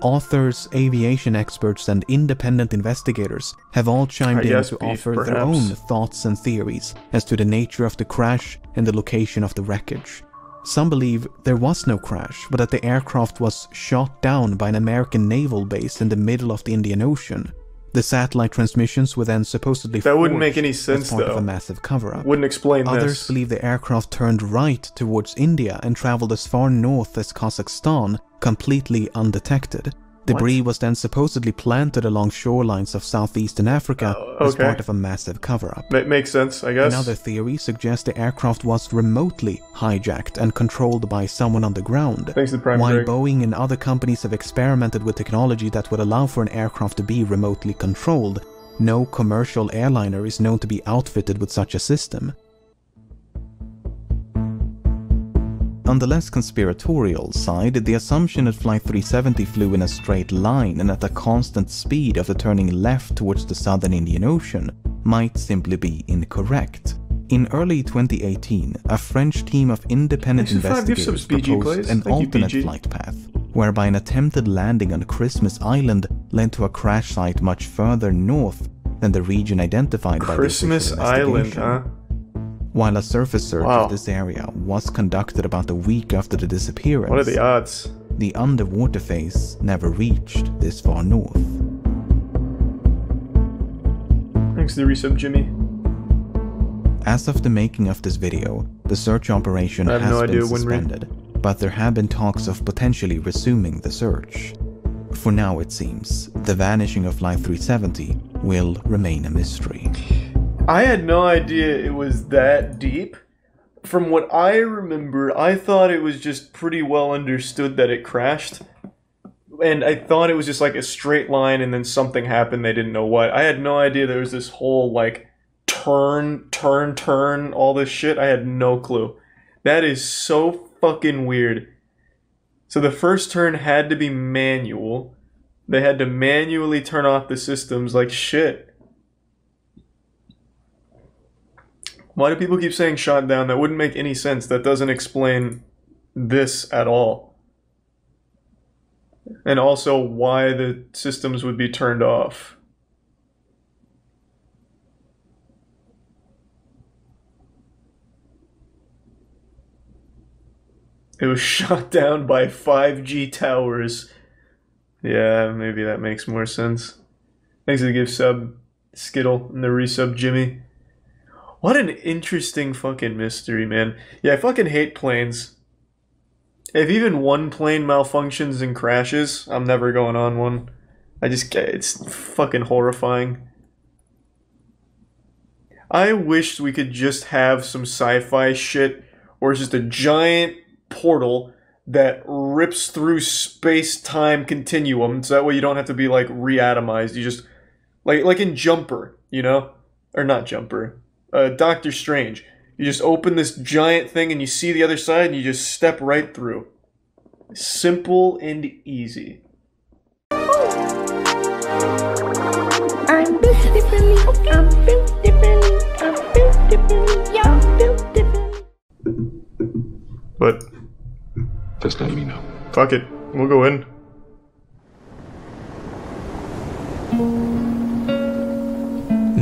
Authors, aviation experts, and independent investigators have all chimed in to offer their own thoughts and theories as to the nature of the crash and the location of the wreckage. Some believe there was no crash, but that the aircraft was shot down by an American naval base in the middle of the Indian Ocean. The satellite transmissions were then supposedly That wouldn't make forged any sense, as part of though. a massive cover-up. Wouldn't explain Others this. believe the aircraft turned right towards India and traveled as far north as Kazakhstan, completely undetected. Debris was then supposedly planted along shorelines of southeastern Africa as part of a massive cover-up. That makes sense, I guess. Another theory suggests the aircraft was remotely hijacked and controlled by someone on the ground. Thanks to Prime While Break. Boeing and other companies have experimented with technology that would allow for an aircraft to be remotely controlled, no commercial airliner is known to be outfitted with such a system. On the less conspiratorial side, the assumption that Flight 370 flew in a straight line and at a constant speed after turning left towards the southern Indian Ocean might simply be incorrect. In early 2018, a French team of independent investigators proposed an alternate flight path, whereby an attempted landing on Christmas Island led to a crash site much further north than the region identified by the Christmas Island, huh? While a surface search of this area was conducted about a week after the disappearance, what are the odds? The underwater phase never reached this far north. Thanks to the resub, Jimmy. As of the making of this video, the search operation has been suspended, but there have been talks of potentially resuming the search. For now, it seems, the vanishing of Flight 370 will remain a mystery. I had no idea it was that deep. From what I remember, I thought it was just pretty well understood that it crashed. And I thought it was just like a straight line and then something happened, they didn't know what. I had no idea there was this whole like turn, all this shit. I had no clue. That is so fucking weird. So the first turn had to be manual. They had to manually turn off the systems like shit. Why do people keep saying shot down? That wouldn't make any sense. That doesn't explain this at all. And also why the systems would be turned off. It was shot down by 5G towers. Yeah, maybe that makes more sense. Thanks for the gift sub, Skittle, and the resub, Jimmy. What an interesting fucking mystery, man. Yeah, I fucking hate planes. If even one plane malfunctions and crashes, I'm never going on one. It's fucking horrifying. I wish we could just have some sci-fi shit, or it's just a giant portal that rips through space-time continuum, so that way you don't have to be, like, reatomized. You just, like in Jumper, you know? Or not Jumper. Doctor Strange. You just open this giant thing and you see the other side and you just step right through. Simple and easy. I'm built differently. I'm built differently. Yeah, I'm built differently. But Just let me know. fuck it, we'll go in.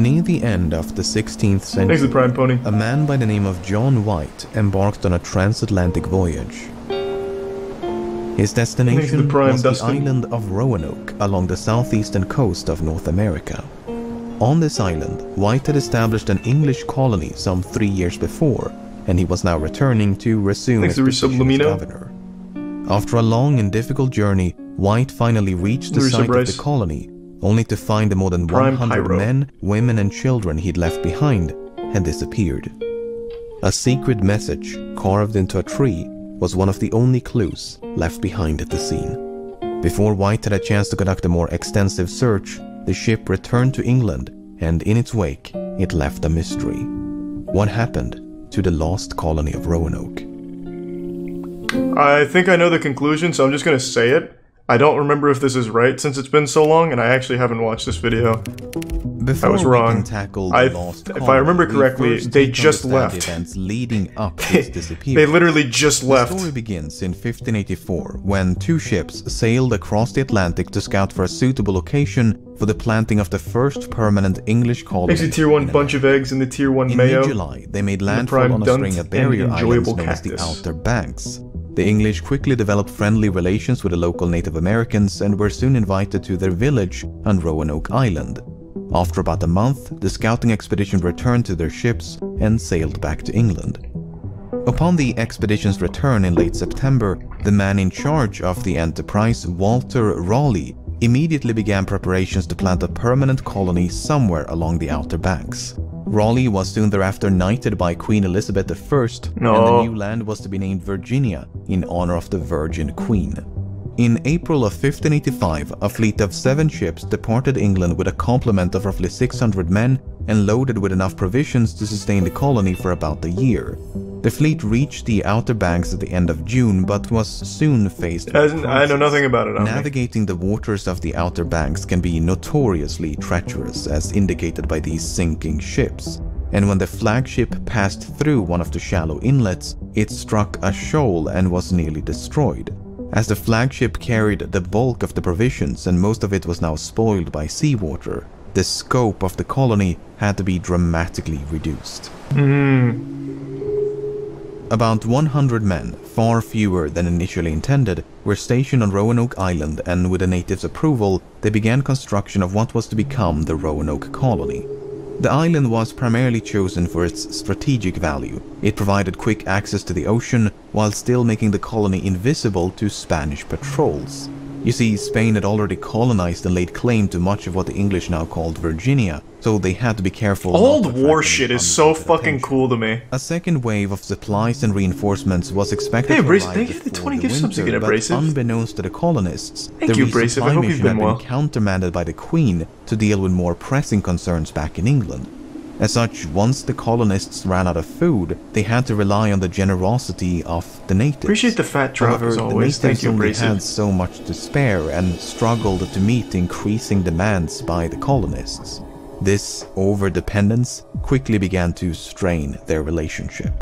Near the end of the 16th Thanks century, to Prime Pony. a man by the name of John White embarked on a transatlantic voyage. His destination Prime was Dustin. the island of Roanoke along the southeastern coast of North America. On this island, White had established an English colony some 3 years before, and he was now returning to resume Thanks his to position as LEMMiNO. governor. After a long and difficult journey, White finally reached the site of the colony, only to find the more than Prime 100 Pyro. men, women and children he'd left behind had disappeared. A secret message carved into a tree was one of the only clues left behind at the scene. Before White had a chance to conduct a more extensive search, the ship returned to England, and in its wake, it left a mystery. What happened to the lost colony of Roanoke? I think I know the conclusion, so I'm just gonna say it. I don't remember if this is right since it's been so long, and I actually haven't watched this video. Before was we wrong. can tackle the lost If I colony, remember we correctly, first they need to just understand left. the events leading up to its disappearance. They literally just The left. story begins in 1584 when 2 ships sailed across the Atlantic to scout for a suitable location for the planting of the first permanent English colony. Makes a tier 1 in bunch of America. eggs in the tier 1 In mayo. mid-July, they made landfall Prime on a Dunt string of and barrier islands enjoyable known as the cactus. Outer Banks. The English quickly developed friendly relations with the local Native Americans and were soon invited to their village on Roanoke Island. After about a month, the scouting expedition returned to their ships and sailed back to England. Upon the expedition's return in late September, the man in charge of the enterprise, Walter Raleigh, immediately began preparations to plant a permanent colony somewhere along the Outer Banks. Raleigh was soon thereafter knighted by Queen Elizabeth I, and the new land was to be named Virginia in honor of the Virgin Queen. In April of 1585, a fleet of 7 ships departed England with a complement of roughly 600 men and loaded with enough provisions to sustain the colony for about a year. The fleet reached the Outer Banks at the end of June, but was soon faced with a I know nothing about it. Navigating the waters of the Outer Banks can be notoriously treacherous, as indicated by these sinking ships. And when the flagship passed through one of the shallow inlets, it struck a shoal and was nearly destroyed. As the flagship carried the bulk of the provisions and most of it was now spoiled by seawater, the scope of the colony had to be dramatically reduced. About 100 men, far fewer than initially intended, were stationed on Roanoke Island, and with the natives' approval, they began construction of what was to become the Roanoke colony. The island was primarily chosen for its strategic value. It provided quick access to the ocean, while still making the colony invisible to Spanish patrols. You see, Spain had already colonized and laid claim to much of what the English now called Virginia, so they had to be careful. Old war shit is so fucking cool to me. A second wave of supplies and reinforcements was expected Hey, to Abrasive, arrive thank you for the before 20 the gift subs winter, again, but Abrasive. unbeknownst to the colonists, Thank the you, Abrasive. I resupply hope you've mission been had well. been countermanded by the Queen to deal with more pressing concerns back in England. As such, once the colonists ran out of food, they had to rely on the generosity of the natives. Appreciate the fat drop However, as the always. natives Thank you, only Abrasive. had so much to spare and struggled to meet increasing demands by the colonists. This overdependence quickly began to strain their relationship.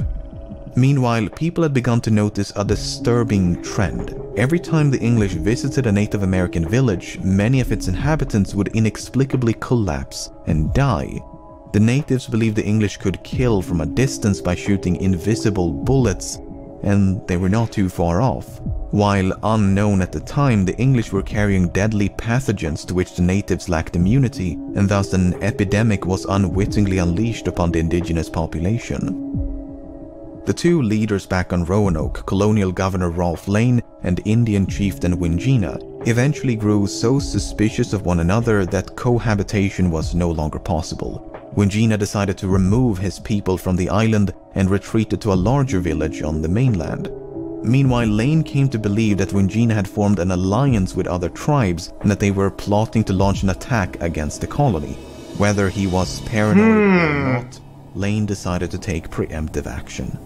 Meanwhile, people had begun to notice a disturbing trend. Every time the English visited a Native American village, many of its inhabitants would inexplicably collapse and die. The natives believed the English could kill from a distance by shooting invisible bullets, and they were not too far off. While unknown at the time, the English were carrying deadly pathogens to which the natives lacked immunity, and thus an epidemic was unwittingly unleashed upon the indigenous population. The 2 leaders back on Roanoke, Colonial Governor Ralph Lane and Indian Chieftain Wingina, eventually grew so suspicious of one another that cohabitation was no longer possible. Wingina decided to remove his people from the island and retreated to a larger village on the mainland. Meanwhile, Lane came to believe that Wingina had formed an alliance with other tribes and that they were plotting to launch an attack against the colony. Whether he was paranoid or not, Lane decided to take preemptive action.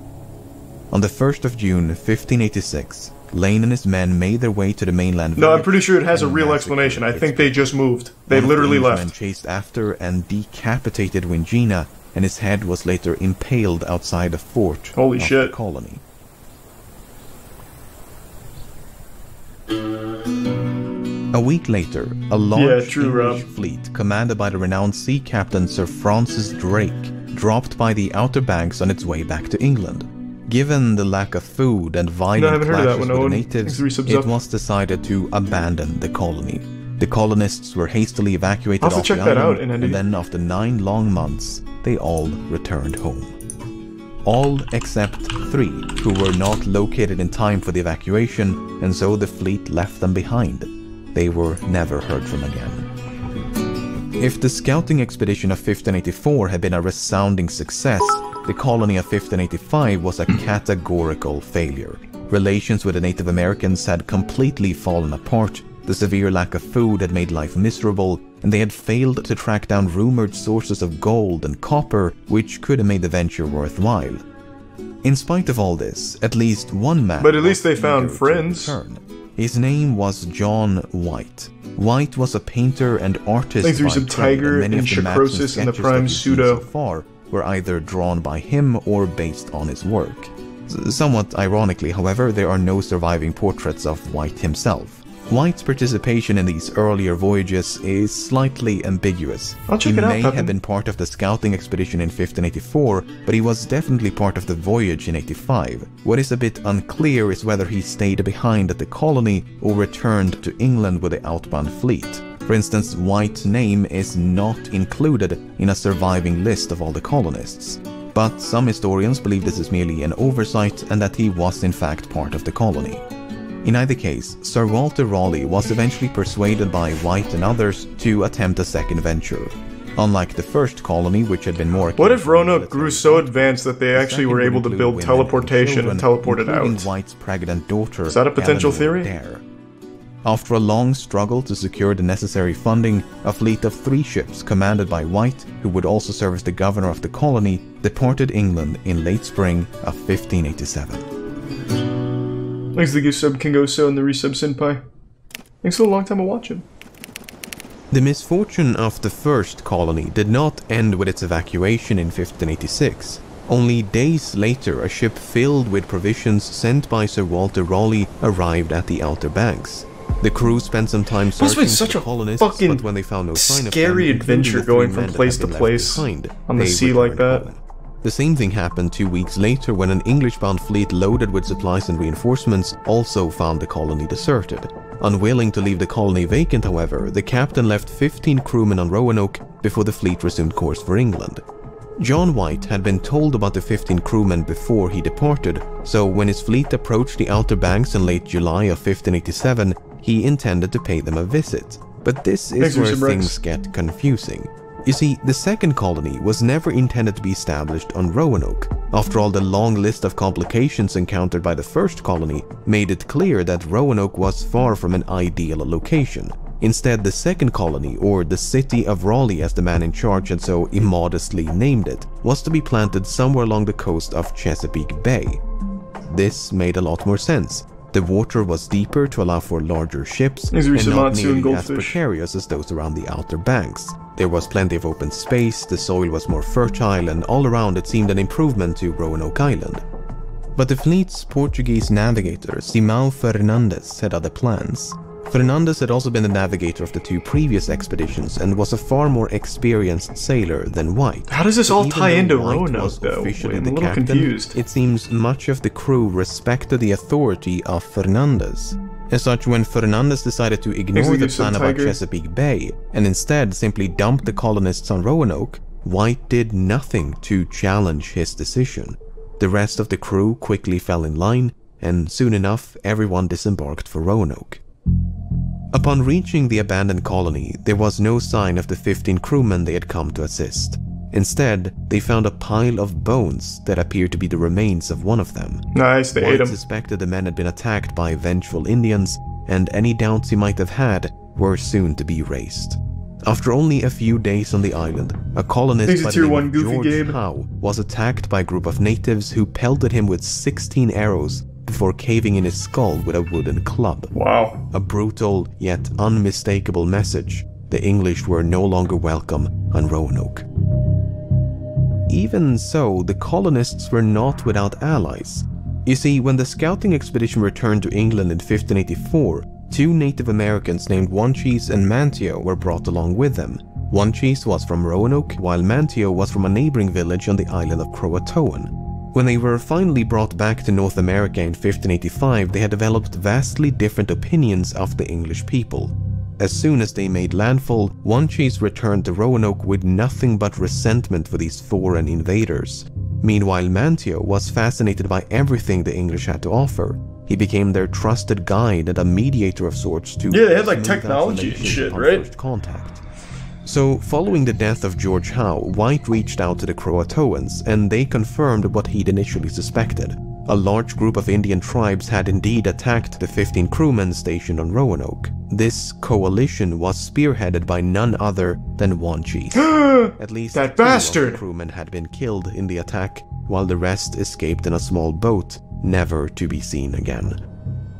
On the 1st of June 1586, Lane and his men made their way to the mainland. No, I'm pretty sure it has a real explanation. I think they just moved. They literally left. Men chased after and decapitated Wingina, and his head was later impaled outside the fort of the colony. A week later, a large English fleet commanded by the renowned sea captain Sir Francis Drake dropped by the Outer Banks on its way back to England. Given the lack of food and violent clashes with the natives, it was decided to abandon the colony. The colonists were hastily evacuated off the island, and then after 9 long months, they all returned home. All except 3, who were not located in time for the evacuation, and so the fleet left them behind. They were never heard from again. If the scouting expedition of 1584 had been a resounding success, the colony of 1585 was a categorical failure. Relations with the Native Americans had completely fallen apart, the severe lack of food had made life miserable, and they had failed to track down rumored sources of gold and copper which could have made the venture worthwhile. In spite of all this, at least one man... But at least they found friends. His name was John White. White was a painter and artist. Thanks to some tiger and Chacrosis in the prime pseudo. So far were either drawn by him or based on his work. Somewhat ironically, however, there are no surviving portraits of White himself. White's participation in these earlier voyages is slightly ambiguous. He may have been part of the scouting expedition in 1584, but he was definitely part of the voyage in 85. What is a bit unclear is whether he stayed behind at the colony or returned to England with the outbound fleet. For instance, White's name is not included in a surviving list of all the colonists. But some historians believe this is merely an oversight and that he was in fact part of the colony. In either case, Sir Walter Raleigh was eventually persuaded by White and others to attempt a second venture. Unlike the first colony, which had been more... What if Roanoke grew so advanced that they actually were able to build teleportation and teleported out? White's pregnant daughter, is that a potential theory? After a long struggle to secure the necessary funding, a fleet of 3 ships commanded by White, who would also serve as the governor of the colony, departed England in late spring of 1587. Thanks to the gift sub Kingo-so and the resub Senpai. Thanks for a long time of watching. The misfortune of the first colony did not end with its evacuation in 1586. Only days later, a ship filled with provisions sent by Sir Walter Raleigh arrived at the Outer Banks. The crew spent some time searching for the colonists, but when they found no sign of them, scary adventure going from place to place on the sea like that. Home. The same thing happened 2 weeks later when an English-bound fleet loaded with supplies and reinforcements also found the colony deserted. Unwilling to leave the colony vacant, however, the captain left 15 crewmen on Roanoke before the fleet resumed course for England. John White had been told about the 15 crewmen before he departed, so when his fleet approached the Outer Banks in late July of 1587, he intended to pay them a visit. But this is where things get confusing. You see, the second colony was never intended to be established on Roanoke. After all, the long list of complications encountered by the first colony made it clear that Roanoke was far from an ideal location. Instead, the second colony, or the city of Raleigh as the man in charge had so immodestly named it, was to be planted somewhere along the coast of Chesapeake Bay. This made a lot more sense. The water was deeper to allow for larger ships, and not nearly as precarious as those around the Outer Banks. There was plenty of open space, the soil was more fertile, and all around it seemed an improvement to Roanoke Island. But the fleet's Portuguese navigator, Simão Fernandes, had other plans. Fernandes had also been the navigator of the 2 previous expeditions and was a far more experienced sailor than White. How does this all tie into Roanoke, though? I'm a little confused. It seems much of the crew respected the authority of Fernandes. As such, when Fernandes decided to ignore the plan about Chesapeake Bay and instead simply dump the colonists on Roanoke, White did nothing to challenge his decision. The rest of the crew quickly fell in line, and soon enough everyone disembarked for Roanoke. Upon reaching the abandoned colony, there was no sign of the 15 crewmen they had come to assist. Instead, they found a pile of bones that appeared to be the remains of one of them. Nice, they ate them. White suspected the men had been attacked by vengeful Indians, and any doubts he might have had were soon to be raised. After only a few days on the island, a colonist by the name of George Howe was attacked by a group of natives who pelted him with 16 arrows, before caving in his skull with a wooden club. Wow. A brutal yet unmistakable message. The English were no longer welcome on Roanoke. Even so, the colonists were not without allies. You see, when the scouting expedition returned to England in 1584, 2 Native Americans named Wanchese and Manteo were brought along with them. Wanchese was from Roanoke, while Manteo was from a neighboring village on the island of Croatoan. When they were finally brought back to North America in 1585, they had developed vastly different opinions of the English people. As soon as they made landfall, Wanchese returned to Roanoke with nothing but resentment for these foreign invaders. Meanwhile, Manteo was fascinated by everything the English had to offer. He became their trusted guide and a mediator of sorts to... Yeah, they had like technology and shit, right? First contact. So, following the death of George Howe, White reached out to the Croatoans, and they confirmed what he'd initially suspected. A large group of Indian tribes had indeed attacked the 15 crewmen stationed on Roanoke. This coalition was spearheaded by none other than Wanchese. At least that 2 bastard! of the crewmen had been killed in the attack, while the rest escaped in a small boat, never to be seen again.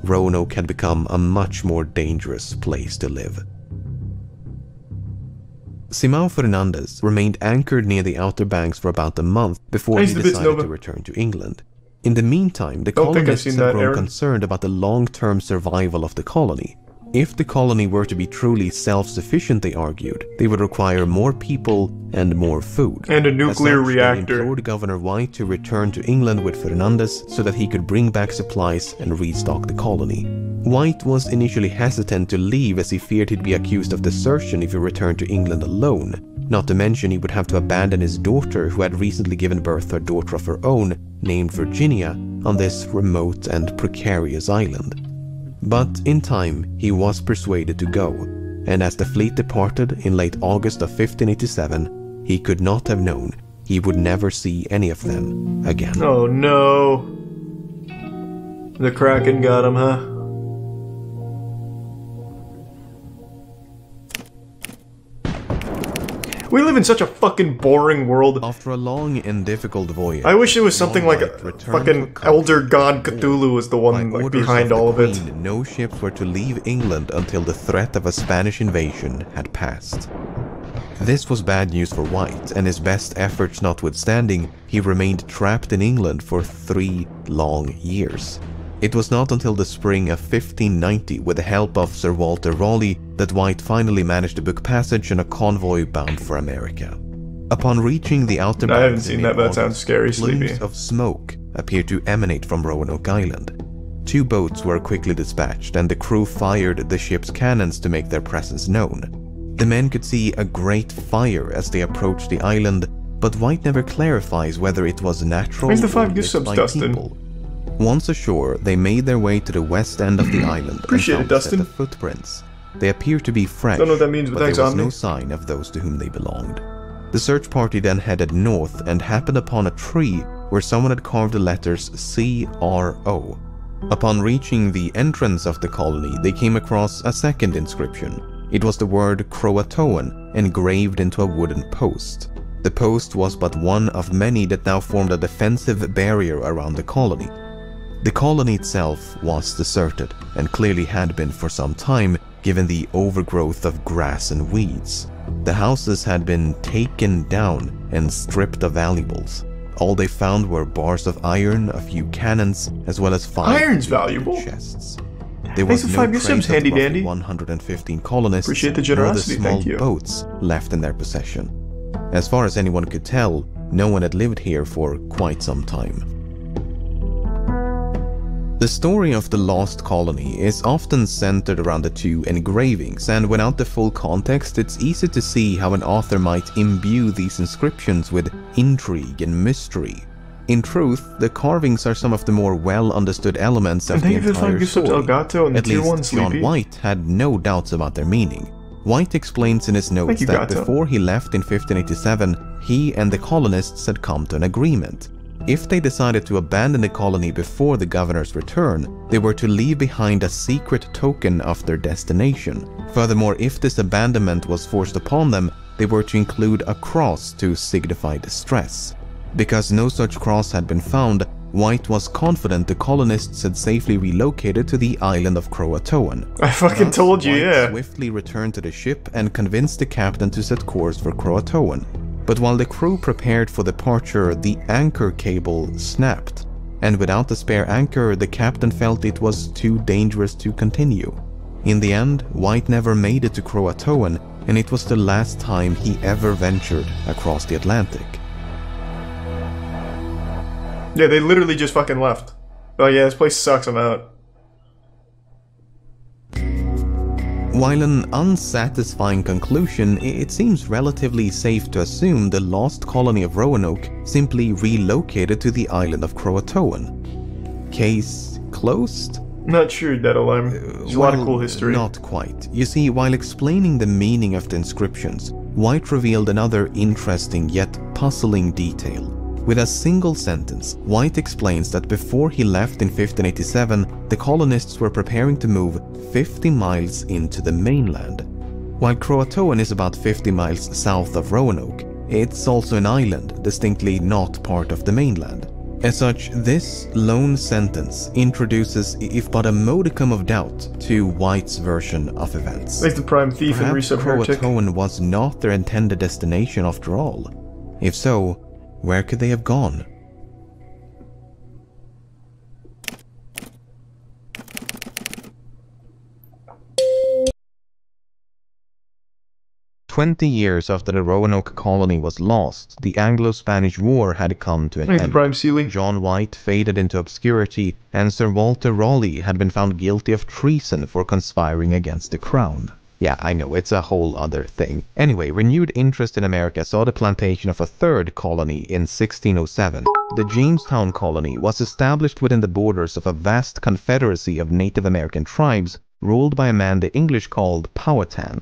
Roanoke had become a much more dangerous place to live. Simão Fernandes remained anchored near the Outer Banks for about a month before he decided to return to England. In the meantime, the colonists had grown concerned about the long-term survival of the colony. If the colony were to be truly self-sufficient, they argued, they would require more people and more food. And a nuclear reactor. They implored Governor White to return to England with Fernandes so that he could bring back supplies and restock the colony. White was initially hesitant to leave as he feared he'd be accused of desertion if he returned to England alone. Not to mention he would have to abandon his daughter, who had recently given birth to a daughter of her own, named Virginia, on this remote and precarious island. But in time, he was persuaded to go, and as the fleet departed in late August of 1587, he could not have known he would never see any of them again. Oh no. The Kraken got him, huh? We live in such a fucking boring world. After a long and difficult voyage, I wish it was something like a fucking Elder God Cthulhu was the one like behind all of it. No ships were to leave England until the threat of a Spanish invasion had passed. This was bad news for White, and his best efforts notwithstanding, he remained trapped in England for 3 long years. It was not until the spring of 1590, with the help of Sir Walter Raleigh, that White finally managed to book passage on a convoy bound for America. Upon reaching the Outer Banks, I haven't seen that, but that sounds scary, Sleepy. Plumes of smoke appeared to emanate from Roanoke Island. 2 boats were quickly dispatched, and the crew fired the ship's cannons to make their presence known. The men could see a great fire as they approached the island, but White never clarifies whether it was natural or lit by people. Once ashore, they made their way to the west end of the island and found a set of footprints. They appear to be fresh, don't know what that means, but there was no sign of those to whom they belonged. The search party then headed north and happened upon a tree where someone had carved the letters C-R-O. Upon reaching the entrance of the colony, they came across a second inscription. It was the word Croatoan engraved into a wooden post. The post was but one of many that now formed a defensive barrier around the colony. The colony itself was deserted, and clearly had been for some time, given the overgrowth of grass and weeds. The houses had been taken down and stripped of valuables. All they found were bars of iron, a few cannons, as well as 5 Iron's valuable. chests. There was no trace of the roughly 115 colonists, Appreciate the generosity, nor the small boats left in their possession. As far as anyone could tell, no one had lived here for quite some time. The story of the lost colony is often centered around the 2 engravings, and without the full context, it's easy to see how an author might imbue these inscriptions with intrigue and mystery. In truth, the carvings are some of the more well-understood elements of the entire story. At least John White had no doubts about their meaning. White explains in his notes that before he left in 1587, he and the colonists had come to an agreement. If they decided to abandon the colony before the governor's return, they were to leave behind a secret token of their destination. Furthermore, if this abandonment was forced upon them, they were to include a cross to signify distress. Because no such cross had been found, White was confident the colonists had safely relocated to the island of Croatoan. I fucking told you, White yeah. swiftly returned to the ship and convinced the captain to set course for Croatoan. But while the crew prepared for departure, the anchor cable snapped. And without the spare anchor, the captain felt it was too dangerous to continue. In the end, White never made it to Croatoan, and it was the last time he ever ventured across the Atlantic. Yeah, they literally just fucking left. Oh yeah, this place sucks, I'm out. While an unsatisfying conclusion, it seems relatively safe to assume the lost colony of Roanoke simply relocated to the island of Croatoan. Case closed? Not sure, Dyatlov. There's a lot of cool history. Not quite. You see, while explaining the meaning of the inscriptions, White revealed another interesting yet puzzling detail. With a single sentence, White explains that before he left in 1587, the colonists were preparing to move 50 miles into the mainland. While Croatoan is about 50 miles south of Roanoke, it's also an island, distinctly not part of the mainland. As such, this lone sentence introduces, if but a modicum of doubt, to White's version of events. Like the prime thief and Perhaps Reset Heretic. Croatoan was not their intended destination after all. If so, where could they have gone? "20 years after the Roanoke colony was lost, the Anglo-Spanish War had come to an Like the end. prime Sealy. John White faded into obscurity, and Sir Walter Raleigh had been found guilty of treason for conspiring against the crown. Yeah, I know, it's a whole other thing. Anyway, renewed interest in America saw the plantation of a third colony in 1607. The Jamestown colony was established within the borders of a vast confederacy of Native American tribes ruled by a man the English called Powhatan.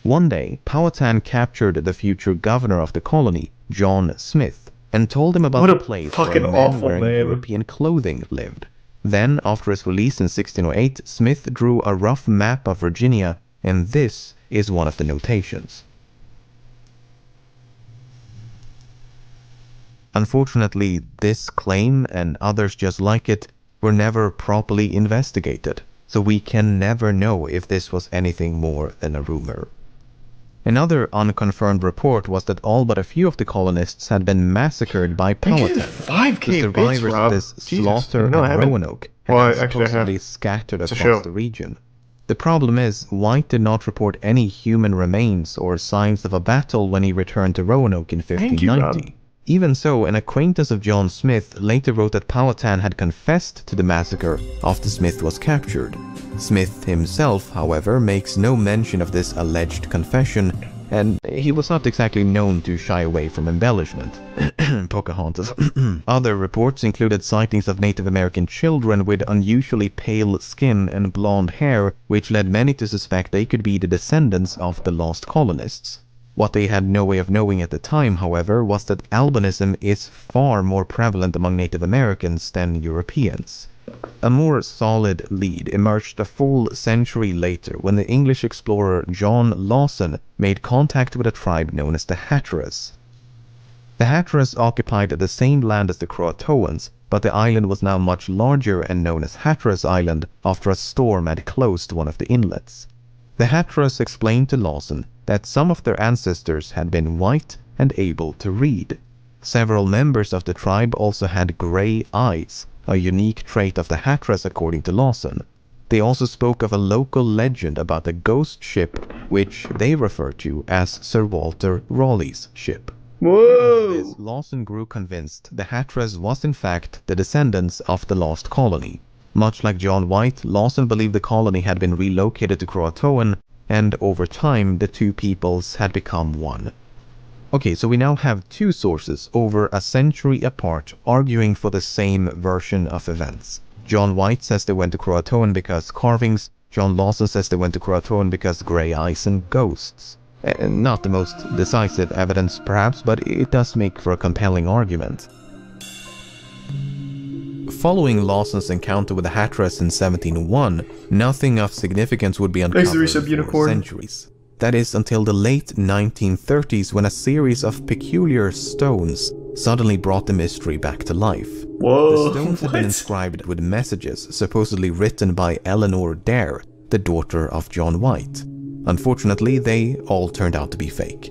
One day, Powhatan captured the future governor of the colony, John Smith, and told him about What a the place where fucking a man awful wearing name. European clothing lived. Then, after his release in 1608, Smith drew a rough map of Virginia, and this is one of the notations. Unfortunately, this claim and others just like it were never properly investigated, so we can never know if this was anything more than a rumor. Another unconfirmed report was that all but a few of the colonists had been massacred by Powhatan. 5K The survivors bits, of Rob. this Jesus. slaughter No, I at haven't. Roanoke Well, had actually, I have. supposedly scattered It's a across show. the region. The problem is, White did not report any human remains or signs of a battle when he returned to Roanoke in Thank you, Rob. 1590. Even so, an acquaintance of John Smith later wrote that Powhatan had confessed to the massacre after Smith was captured. Smith himself, however, makes no mention of this alleged confession, and he was not exactly known to shy away from embellishment. Pocahontas. Other reports included sightings of Native American children with unusually pale skin and blonde hair, which led many to suspect they could be the descendants of the lost colonists. What they had no way of knowing at the time, however, was that albinism is far more prevalent among Native Americans than Europeans. A more solid lead emerged a full century later when the English explorer John Lawson made contact with a tribe known as the Hatteras. The Hatteras occupied the same land as the Croatoans, but the island was now much larger and known as Hatteras Island after a storm had closed one of the inlets. The Hatteras explained to Lawson that some of their ancestors had been white and able to read. Several members of the tribe also had grey eyes, a unique trait of the Hatteras according to Lawson. They also spoke of a local legend about a ghost ship which they referred to as Sir Walter Raleigh's ship. Whoa! This, Lawson grew convinced the Hatteras was in fact the descendants of the lost colony. Much like John White, Lawson believed the colony had been relocated to Croatoan, and over time the two peoples had become one. Okay, so we now have two sources over a century apart arguing for the same version of events. John White says they went to Croatoan because carvings, John Lawson says they went to Croatoan because grey eyes and ghosts. Not the most decisive evidence perhaps, but it does make for a compelling argument. Following Lawson's encounter with the Hatteras in 1701, nothing of significance would be uncovered for Unicorn. centuries. That is until the late 1930s, when a series of peculiar stones suddenly brought the mystery back to life. Whoa, The stones had been inscribed with messages supposedly written by Eleanor Dare, the daughter of John White. Unfortunately, they all turned out to be fake.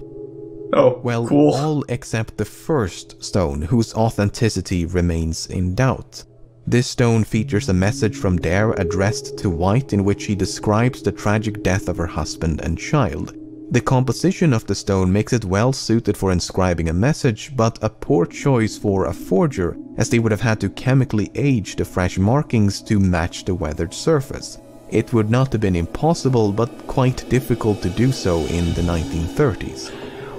Oh, Well, cool. all except the first stone, whose authenticity remains in doubt. This stone features a message from Dare addressed to White in which she describes the tragic death of her husband and child. The composition of the stone makes it well suited for inscribing a message, but a poor choice for a forger, as they would have had to chemically age the fresh markings to match the weathered surface. It would not have been impossible, but quite difficult to do so in the 1930s.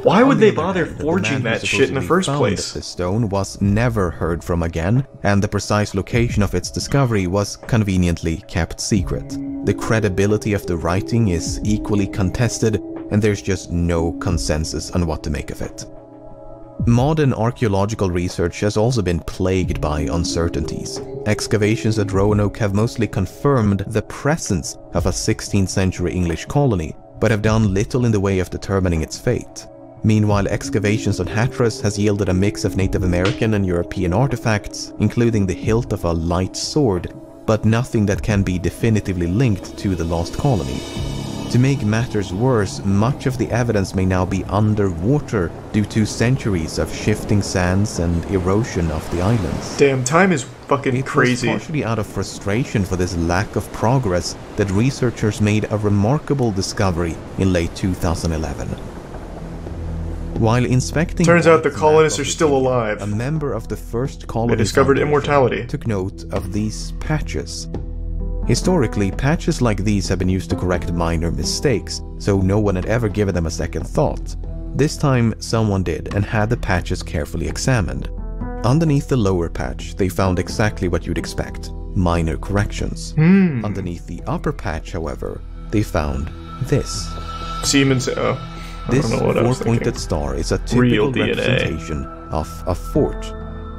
Why would they On the other bother hand, forging the man who that shit in the supposedly first found place? The stone was never heard from again, and the precise location of its discovery was conveniently kept secret. The credibility of the writing is equally contested, and there's just no consensus on what to make of it. Modern archaeological research has also been plagued by uncertainties. Excavations at Roanoke have mostly confirmed the presence of a 16th century English colony, but have done little in the way of determining its fate. Meanwhile, excavations on Hatteras has yielded a mix of Native American and European artifacts, including the hilt of a light sword, but nothing that can be definitively linked to the lost colony. To make matters worse, much of the evidence may now be underwater due to centuries of shifting sands and erosion of the islands. Damn, time is fucking It crazy. was partially out of frustration for this lack of progress that researchers made a remarkable discovery in late 2011. While inspecting... Turns out the White's colonists map are of still Virginia, alive. A member of the first colony They discovered immortality. took note of these patches. Historically, patches like these have been used to correct minor mistakes, so no one had ever given them a second thought. This time, someone did and had the patches carefully examined. Underneath the lower patch, they found exactly what you'd expect: minor corrections. Underneath the upper patch, however, they found this. Siemens. Oh, I This don't know what I was four-pointed thinking. star is a Real typical DNA. representation of a fort.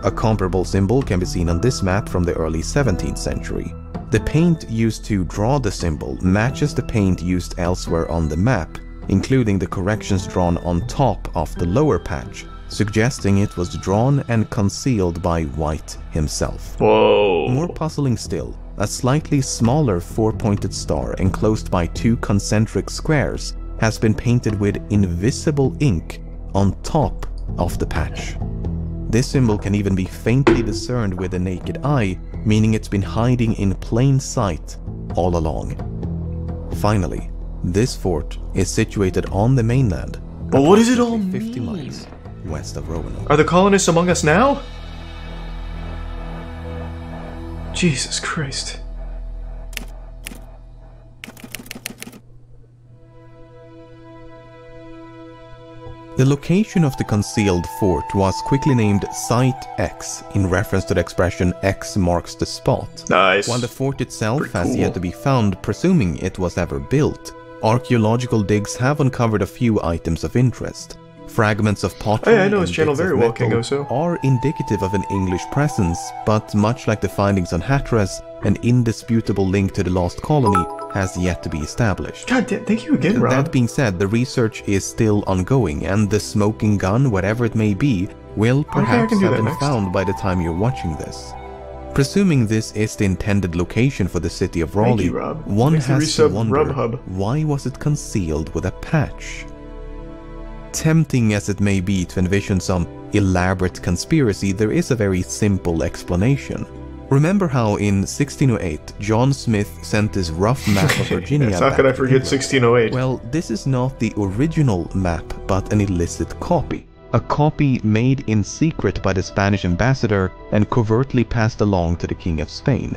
A comparable symbol can be seen on this map from the early 17th century. The paint used to draw the symbol matches the paint used elsewhere on the map, including the corrections drawn on top of the lower patch, suggesting it was drawn and concealed by White himself. Whoa. More puzzling still, a slightly smaller four-pointed star enclosed by two concentric squares has been painted with invisible ink on top of the patch. This symbol can even be faintly discerned with the naked eye, meaning it's been hiding in plain sight all along. Finally, this fort is situated on the mainland, But what does it all approximately 50 mean? miles west of Roanoke. Are the colonists among us now? Jesus Christ. The location of the concealed fort was quickly named Site X in reference to the expression X marks the spot. Nice. While the fort itself Pretty has cool. yet to be found, presuming it was ever built, archaeological digs have uncovered a few items of interest. Fragments of pottery Hey, I know and his channel bits of very well, metal King Oso. are indicative of an English presence, but much like the findings on Hatteras, an indisputable link to the lost colony has yet to be established. God damn, thank you again, Rob. That being said, the research is still ongoing, and the smoking gun, whatever it may be, will I perhaps can do have that been next. found by the time you're watching this. Presuming this is the intended location for the city of Thank Raleigh, you, Rob. one Thanks to has to resub wonder, Rubhub. why was it concealed with a patch? Tempting as it may be to envision some elaborate conspiracy, there is a very simple explanation. Remember how in 1608 John Smith sent his rough map of Virginia Yes, how back could I to forget England? 1608? Well, this is not the original map, but an illicit copy. A copy made in secret by the Spanish ambassador and covertly passed along to the King of Spain.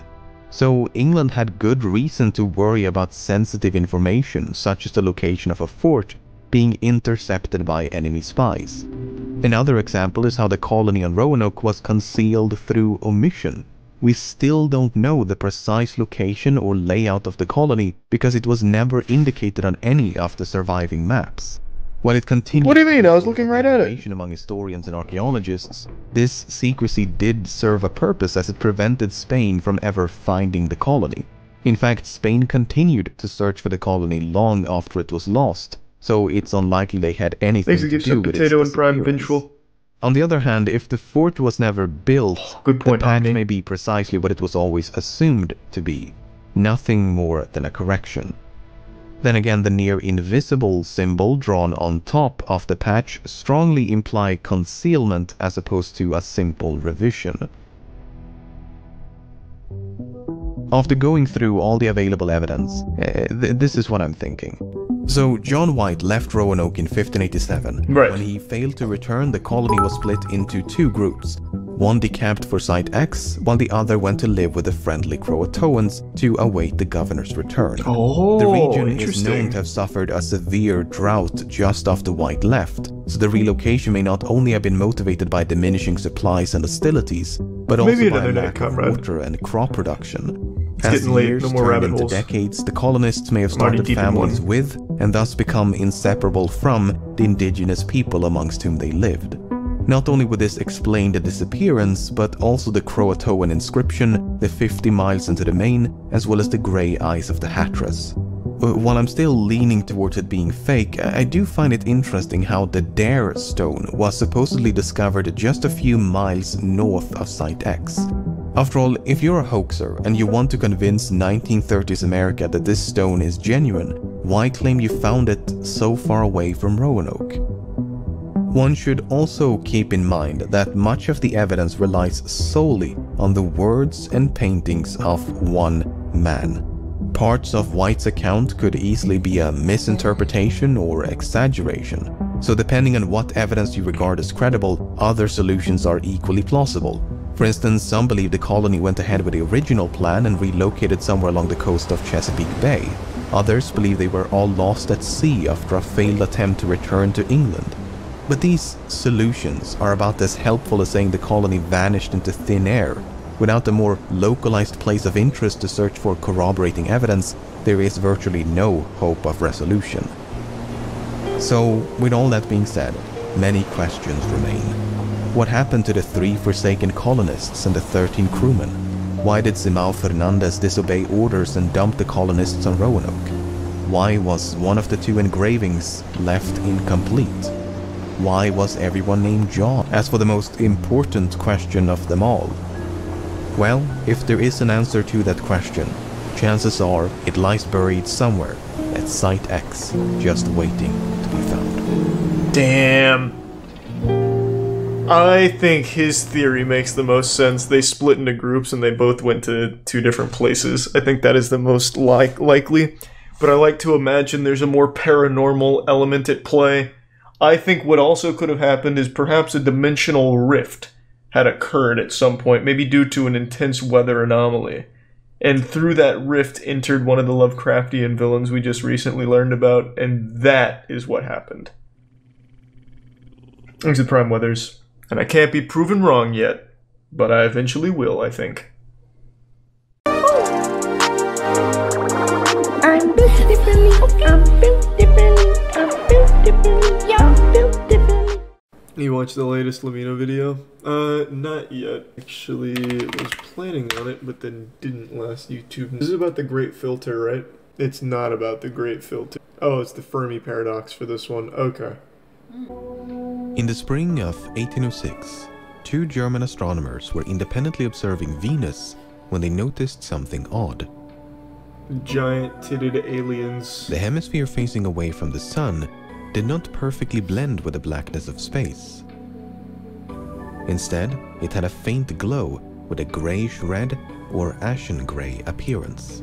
So England had good reason to worry about sensitive information, such as the location of a fort, being intercepted by enemy spies. Another example is how the colony on Roanoke was concealed through omission. We still don't know the precise location or layout of the colony because it was never indicated on any of the surviving maps. While it continues What do you mean? I was looking right at it. speculation among historians and archaeologists, this secrecy did serve a purpose as it prevented Spain from ever finding the colony. In fact, Spain continued to search for the colony long after it was lost, so it's unlikely they had anything Thanks, to it gives do a with its potato and prime disappearance. vengeful. On the other hand, if the fort was never built, Good point, the patch Andy. may be precisely what it was always assumed to be, nothing more than a correction. Then again, the near invisible symbol drawn on top of the patch strongly imply concealment as opposed to a simple revision. After going through all the available evidence, this is what I'm thinking. So John White left Roanoke in 1587. Right. When he failed to return, the colony was split into two groups. One decamped for Site X, while the other went to live with the friendly Croatoans to await the governor's return. Oh, The region is interesting. known to have suffered a severe drought just after White left, so the relocation may not only have been motivated by diminishing supplies and hostilities, but also Maybe by a another night, lack of comrade. water and crop production. It's As getting late, years no more turned rabbit into holes. decades, the colonists may have I'm already started deep in families one. with, and thus become inseparable from, the indigenous people amongst whom they lived. Not only would this explain the disappearance, but also the Croatoan inscription, the 50 miles into the main, as well as the grey eyes of the Hatteras. While I'm still leaning towards it being fake, I do find it interesting how the Dare stone was supposedly discovered just a few miles north of Site X. After all, if you're a hoaxer and you want to convince 1930s America that this stone is genuine, why claim you found it so far away from Roanoke? One should also keep in mind that much of the evidence relies solely on the words and paintings of one man. Parts of White's account could easily be a misinterpretation or exaggeration, so depending on what evidence you regard as credible, other solutions are equally plausible. For instance, some believe the colony went ahead with the original plan and relocated somewhere along the coast of Chesapeake Bay. Others believe they were all lost at sea after a failed attempt to return to England. But these solutions are about as helpful as saying the colony vanished into thin air. Without a more localized place of interest to search for corroborating evidence, there is virtually no hope of resolution. So, with all that being said, many questions remain. What happened to the 3 forsaken colonists and the 13 crewmen? Why did Simão Fernandes disobey orders and dump the colonists on Roanoke? Why was one of the 2 engravings left incomplete? Why was everyone named John? As for the most important question of them all, well, if there is an answer to that question, chances are it lies buried somewhere at Site X, just waiting to be found. Damn. I think his theory makes the most sense. They split into groups and they both went to 2 different places. I think that is the most likely. But I like to imagine there's a more paranormal element at play. I think what also could have happened is perhaps a dimensional rift had occurred at some point, maybe due to an intense weather anomaly. And through that rift entered one of the Lovecraftian villains we just recently learned about, and that is what happened. Thanks to Prime Weathers. And I can't be proven wrong yet, but I eventually will, I think. I'm built differently. I'm built differently. I'm built differently. Yeah, I'm built differently. You watched the latest LEMMiNO video? Not yet. Actually, was planning on it, but then didn't last YouTube. This is about the Great Filter, right? It's not about the Great Filter. Oh, it's the Fermi Paradox for this one. Okay. In the spring of 1806, 2 German astronomers were independently observing Venus when they noticed something odd. Giant-titted aliens. The hemisphere facing away from the sun did not perfectly blend with the blackness of space. Instead, it had a faint glow with a grayish-red or ashen-gray appearance.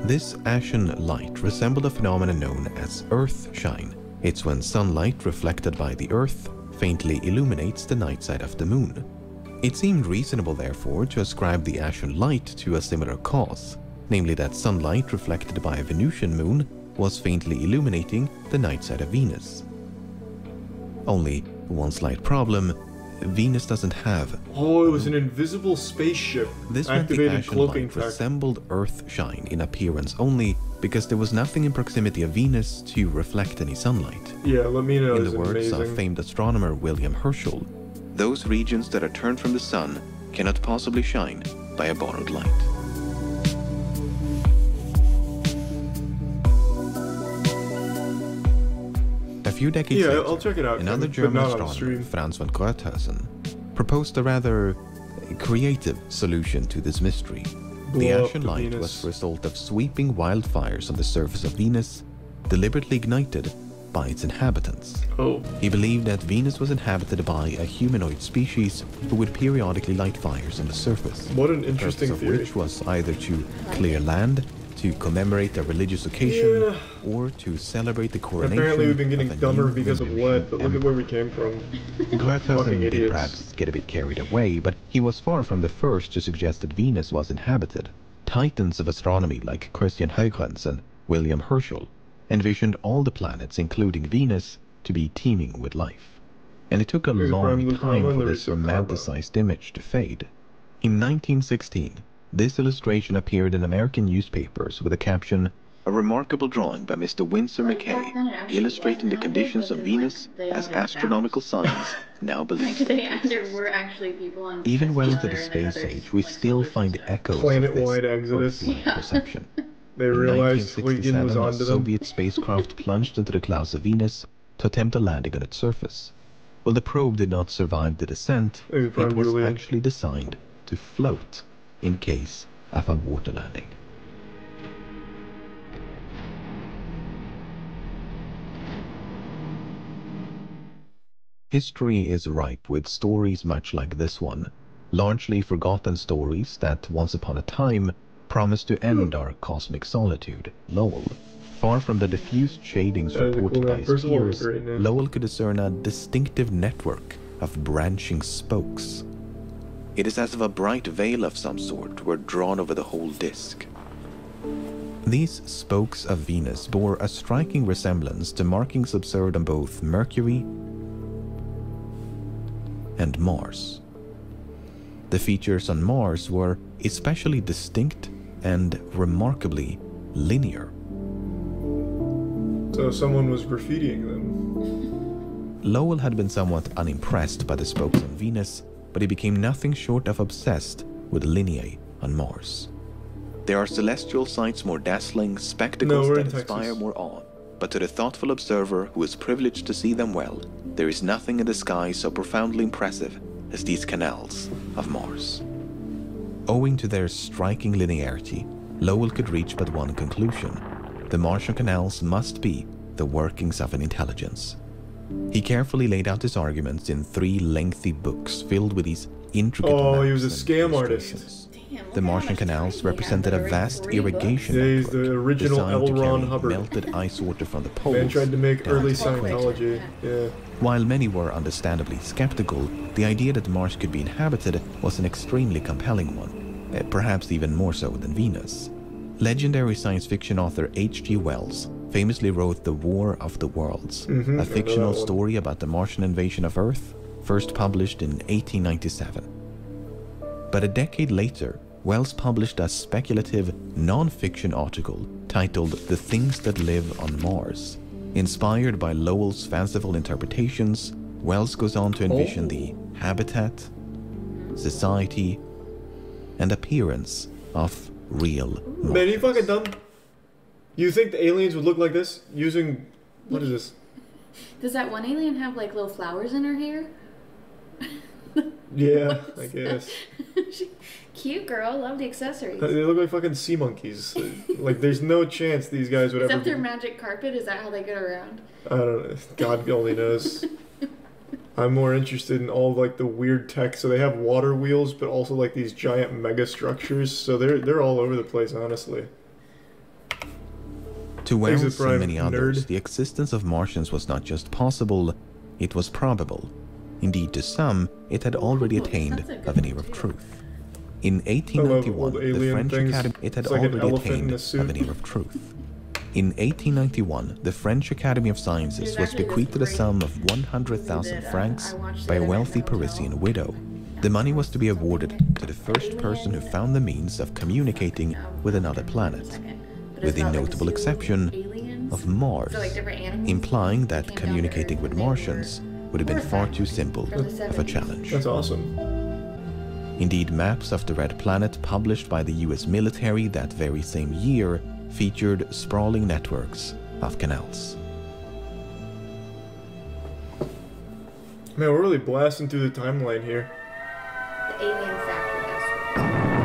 This ashen light resembled a phenomenon known as earth shine. It's when sunlight reflected by the earth faintly illuminates the night side of the moon. It seemed reasonable, therefore, to ascribe the ashen light to a similar cause, namely that sunlight reflected by a Venusian moon was faintly illuminating the night side of Venus. Only one slight problem: Venus doesn't have. Oh, it was an invisible spaceship. This meant the Activated ashen cloaking light tech. resembled earth shine in appearance only because there was nothing in proximity of Venus to reflect any sunlight. Yeah, LEMMiNO In is the words amazing. of famed astronomer William Herschel, those regions that are turned from the sun cannot possibly shine by a borrowed light. few decades Yeah, later, I'll check it out. another but German not on astronomer, stream. Franz von Gröthausen, proposed a rather creative solution to this mystery. The Blow up ashen the light Venus. was the result of sweeping wildfires on the surface of Venus, deliberately ignited by its inhabitants. Oh. He believed that Venus was inhabited by a humanoid species who would periodically light fires on the surface. What an The interesting purpose of theory. which was either to clear land, to commemorate a religious occasion, Yeah. or to celebrate the coronation. Apparently we've been getting of a dumber new because of revolution what, but look at where we came from. Fucking Gröthausen did idiots. perhaps get a bit carried away, but he was far from the first to suggest that Venus was inhabited. Titans of astronomy like Christian Huygens and William Herschel envisioned all the planets, including Venus, to be teeming with life. And it took a There's a prime long blue time comma, for there this is a comma. romanticized image to fade. In 1916, this illustration appeared in American newspapers with the caption, "A remarkable drawing by Mr. Winsor McKay, illustrating the conditions of Venus as astronomical science now believes." There were actually people on. Even well into the space age, we still find echoes Planet-wide of exodus. this earthly perception. They In realized Huygens was 1967, a onto them. Soviet spacecraft plunged into the clouds of Venus to attempt a landing on its surface. While the probe did not survive the descent, It was it probably was Julian. actually designed to float in case of a water landing. History is ripe with stories much like this one, largely forgotten stories that once upon a time promised to end our cosmic solitude. Lowell, far from the diffused shadings That is a reported cool by name. his First of all, peers, great name. Lowell could discern a distinctive network of branching spokes. It is as if a bright veil of some sort were drawn over the whole disk. These spokes of Venus bore a striking resemblance to markings observed on both Mercury and Mars. The features on Mars were especially distinct and remarkably linear. So someone was graffitiing them. Lowell had been somewhat unimpressed by the spokes on Venus, but he became nothing short of obsessed with lineae on Mars. There are celestial sights more dazzling, spectacles No, we're that in inspire Texas. more awe, but to the thoughtful observer who is privileged to see them well, there is nothing in the sky so profoundly impressive as these canals of Mars. Owing to their striking linearity, Lowell could reach but one conclusion: the Martian canals must be the workings of an intelligence. He carefully laid out his arguments in 3 lengthy books filled with these intricate Oh, he maps was a and scam illustrations. artist. The Martian canals represented a vast irrigation Yeah, he's network the original designed L. to Ron carry Hubbard. melted ice water from the poles Man tried to make down early to the equator. Scientology. Yeah. While many were understandably skeptical, the idea that Mars could be inhabited was an extremely compelling one, perhaps even more so than Venus. Legendary science fiction author H.G. Wells famously wrote The War of the Worlds, I know a fictional that one. story about the Martian invasion of Earth, first published in 1897. But a decade later, Wells published a speculative non-fiction article titled The Things That Live on Mars. Inspired by Lowell's fanciful interpretations, Wells goes on to envision the habitat, society, and appearance of real Mars. Man, you fucking dumb. You think the aliens would look like this using... What is this? Does that one alien have like little flowers in her hair? Yeah, I guess. Cute girl, love the accessories. They look like fucking sea monkeys. Like, there's no chance these guys would Is ever... that their magic carpet? Is that how they get around? I don't know. God only knows. I'm more interested in all like the weird tech. So they have water wheels, but also like these giant mega structures. So they're all over the place, honestly. To Wells Exit and Prime, many others, nerd. the existence of Martians was not just possible, it was probable. Indeed, to some, it had already attained that's a good a veneer one, of too. truth. In I love 1891, old the alien French things. Academy it had It's like an already elephant in attained a a suit. veneer of truth. In 1891, the French Academy of Sciences There's was actually this bequeathed a great sum of movie 100,000 that, francs I watched by a the other wealthy night in a hotel. Parisian widow. The money was to be awarded to the first person who found the means of communicating with another planet, with the notable exception of Mars, So, like, different animals implying that came down to communicating Earth with and they were Martians would have been far too simple from the of a 70s. challenge. That's awesome. Indeed, maps of the Red Planet published by the US military that very same year featured sprawling networks of canals. Man, we're really blasting through the timeline here. The alien factor asteroids.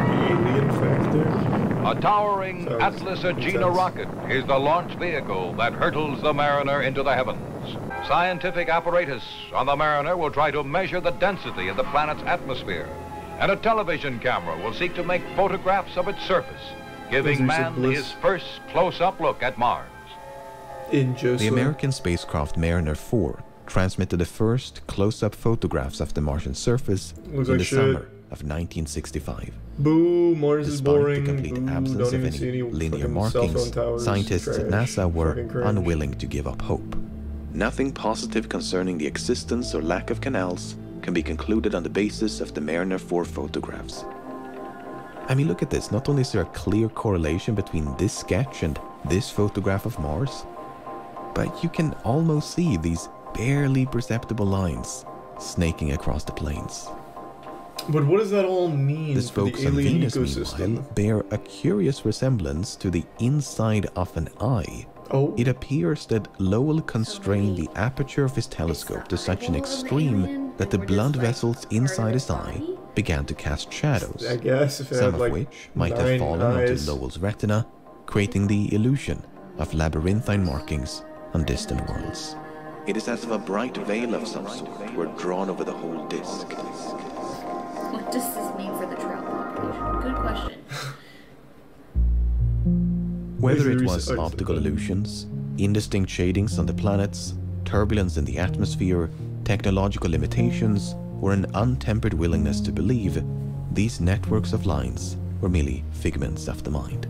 The alien factor. A towering Atlas Agena rocket is the launch vehicle that hurtles the Mariner into the heavens. Scientific apparatus on the Mariner will try to measure the density of the planet's atmosphere, and a television camera will seek to make photographs of its surface, giving man his first close-up look at Mars. The American spacecraft Mariner 4 transmitted the first close-up photographs of the Martian surface in the summer of 1965. Boo, Mars is boring. Despite the complete absence of any linear markings, scientists at NASA were unwilling to give up hope. Nothing positive concerning the existence or lack of canals can be concluded on the basis of the Mariner 4 photographs. I mean, look at this. Not only is there a clear correlation between this sketch and this photograph of Mars, but you can almost see these barely perceptible lines snaking across the plains. But what does that all mean? The spokes on Venus, meanwhile, bear a curious resemblance to the inside of an eye. Oh. It appears that Lowell constrained the aperture of his telescope to such an extreme that the blood vessels inside his eye began to cast shadows, I guess, if some of which might have fallen onto Lowell's retina, creating the illusion of labyrinthine markings on distant worlds. It is as if a bright veil of some sort were drawn over the whole disk. What does this mean for the trout population? Good question. Whether it was optical illusions, indistinct shadings on the planets, turbulence in the atmosphere, technological limitations, or an untempered willingness to believe, these networks of lines were merely figments of the mind.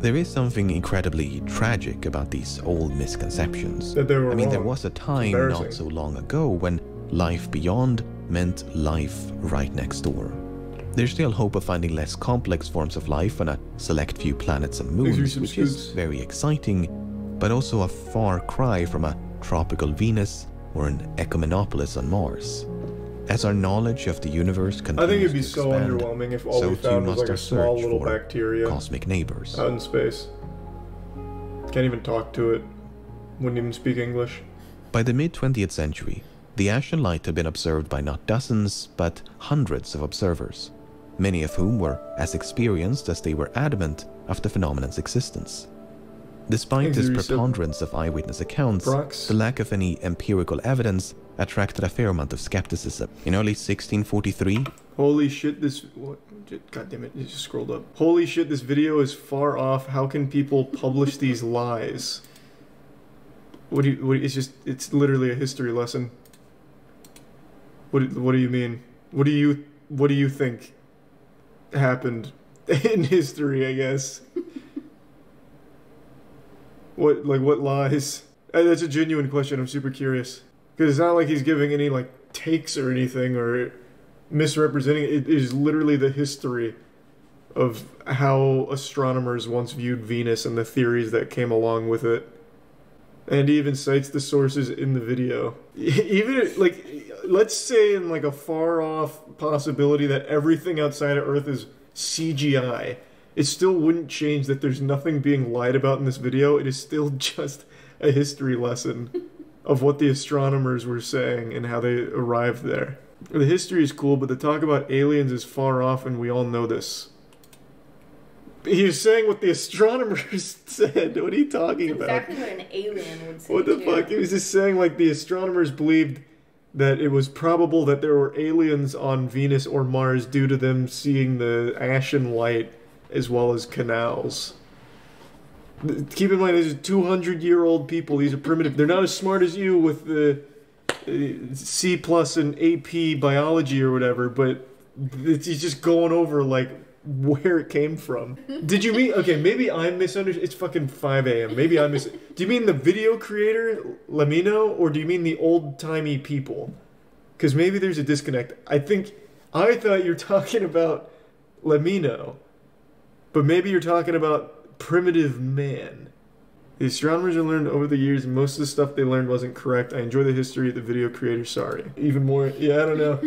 There is something incredibly tragic about these old misconceptions. I mean, there was a time not so long ago when life beyond meant life right next door. There's still hope of finding less complex forms of life on a select few planets and moons, which is very exciting, but also a far cry from a tropical Venus or an Ecumenopolis on Mars. As our knowledge of the universe continues I think it'd be to so expand, underwhelming if all so we too found was must like a our small search little for bacteria cosmic neighbors. out in space. Can't even talk to it. Wouldn't even speak English. By the mid-20th century, the Asian light had been observed by not dozens, but hundreds of observers, many of whom were as experienced as they were adamant of the phenomenon's existence. Despite this preponderance of eyewitness accounts, the lack of any empirical evidence attracted a fair amount of skepticism. In early 1643... Holy shit, this... What? God damn it, it just scrolled up. Holy shit, this video is far off. How can people publish these lies? It's literally a history lesson. What do you mean? What do you think happened in history, I guess? What lies? That's a genuine question. I'm super curious. Because it's not like he's giving any, like, takes or anything, or misrepresenting it. It is literally the history of how astronomers once viewed Venus and the theories that came along with it. And he even cites the sources in the video. Even, like, let's say in, like, a far-off possibility that everything outside of Earth is CGI, it still wouldn't change that there's nothing being lied about in this video. It is still just a history lesson of what the astronomers were saying and how they arrived there. The history is cool, but the talk about aliens is far off, and we all know this. He was saying what the astronomers said. What are you talking about? Exactly what an alien would say. What the fuck? He was just saying, like, the astronomers believed that it was probable that there were aliens on Venus or Mars due to them seeing the ashen light as well as canals. Keep in mind, these are 200-year-old people. These are primitive. They're not as smart as you with the C+ and AP biology or whatever, but he's just going over, like, where it came from. Did you mean... Okay, maybe I misunderstood. It's fucking 5 a.m. Maybe I Do you mean the video creator, LEMMiNO, or do you mean the old-timey people? Because maybe there's a disconnect. I thought you're talking about LEMMiNO, but maybe you're talking about primitive man. The astronomers have learned over the years most of the stuff they learned wasn't correct. I enjoy the history of the video creator. Sorry. Even more... Yeah, I don't know.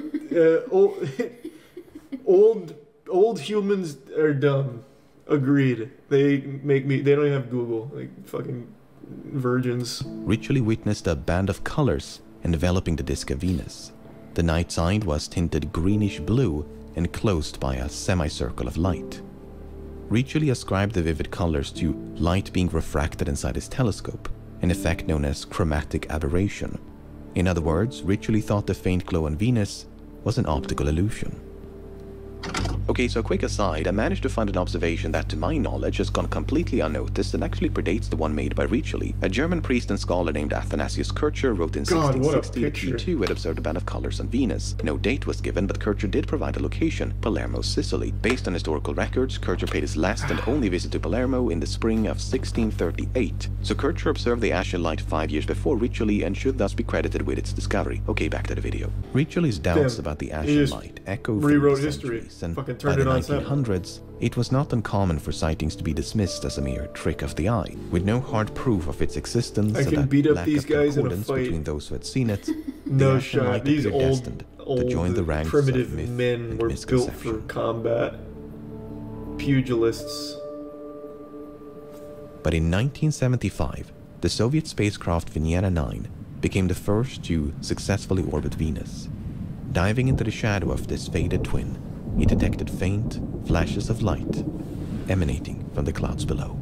Old humans are dumb. Agreed. They don't even have Google. Like fucking virgins. Ritually witnessed a band of colors enveloping the disk of Venus. The night side was tinted greenish blue, enclosed by a semicircle of light. Riccioli ascribed the vivid colors to light being refracted inside his telescope, an effect known as chromatic aberration. In other words, Riccioli thought the faint glow on Venus was an optical illusion. Okay, so a quick aside, I managed to find an observation that to my knowledge has gone completely unnoticed and actually predates the one made by Riccioli. A German priest and scholar named Athanasius Kircher wrote in 1660 that he too had observed a band of colors on Venus. No date was given, but Kircher did provide a location, Palermo, Sicily. Based on historical records, Kircher paid his last and only visit to Palermo in the spring of 1638. So Kircher observed the ashen light 5 years before Riccioli and should thus be credited with its discovery. Okay, back to the video. Riccioli's doubts about the ashen light echo through the centuries, and by the 1900s, it was not uncommon for sightings to be dismissed as a mere trick of the eye, with no hard proof of its existence I can beat up these guys in a fight. Between those who had seen it. No shot. These old to join the ranks primitive of myth men were built for combat. Pugilists. But in 1975, the Soviet spacecraft Venera 9 became the first to successfully orbit Venus. Diving into the shadow of this faded twin, it detected faint flashes of light emanating from the clouds below.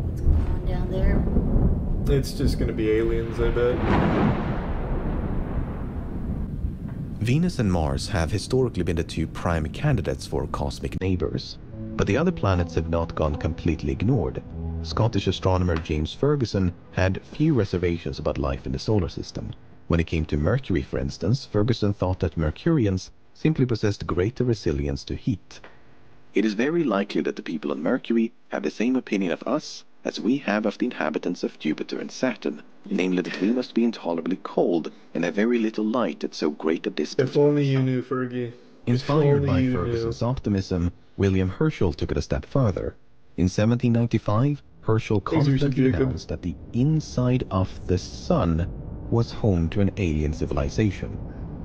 What's going on down there? It's just gonna be aliens, I bet. Venus and Mars have historically been the two prime candidates for cosmic neighbors, but the other planets have not gone completely ignored. Scottish astronomer James Ferguson had few reservations about life in the solar system. When it came to Mercury, for instance, Ferguson thought that Mercurians simply possessed greater resilience to heat. It is very likely that the people on Mercury have the same opinion of us as we have of the inhabitants of Jupiter and Saturn, namely that we must be intolerably cold and have very little light at so great a distance. If only you knew, Fergie. Inspired by Ferguson's optimism, William Herschel took it a step further. In 1795, Herschel confidently announced that the inside of the sun was home to an alien civilization.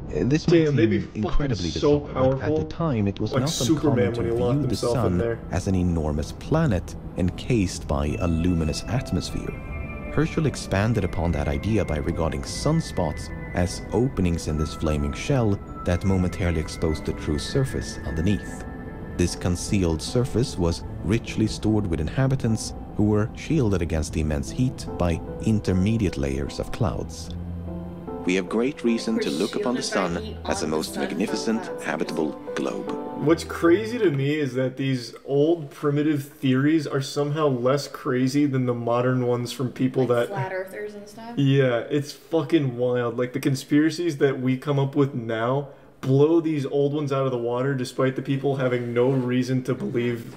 This may seem incredibly so bizarre, but at the time it was like not Superman uncommon to when he locked view the himself in sun there. as an enormous planet encased by a luminous atmosphere. Herschel expanded upon that idea by regarding sunspots as openings in this flaming shell that momentarily exposed the true surface underneath. This concealed surface was richly stored with inhabitants who were shielded against the immense heat by intermediate layers of clouds. We have great reason to look upon the sun as a most magnificent, habitable globe. What's crazy to me is that these old primitive theories are somehow less crazy than the modern ones from people like that... flat earthers and stuff? Yeah, it's fucking wild. Like, the conspiracies that we come up with now blow these old ones out of the water, despite the people having no reason to believe,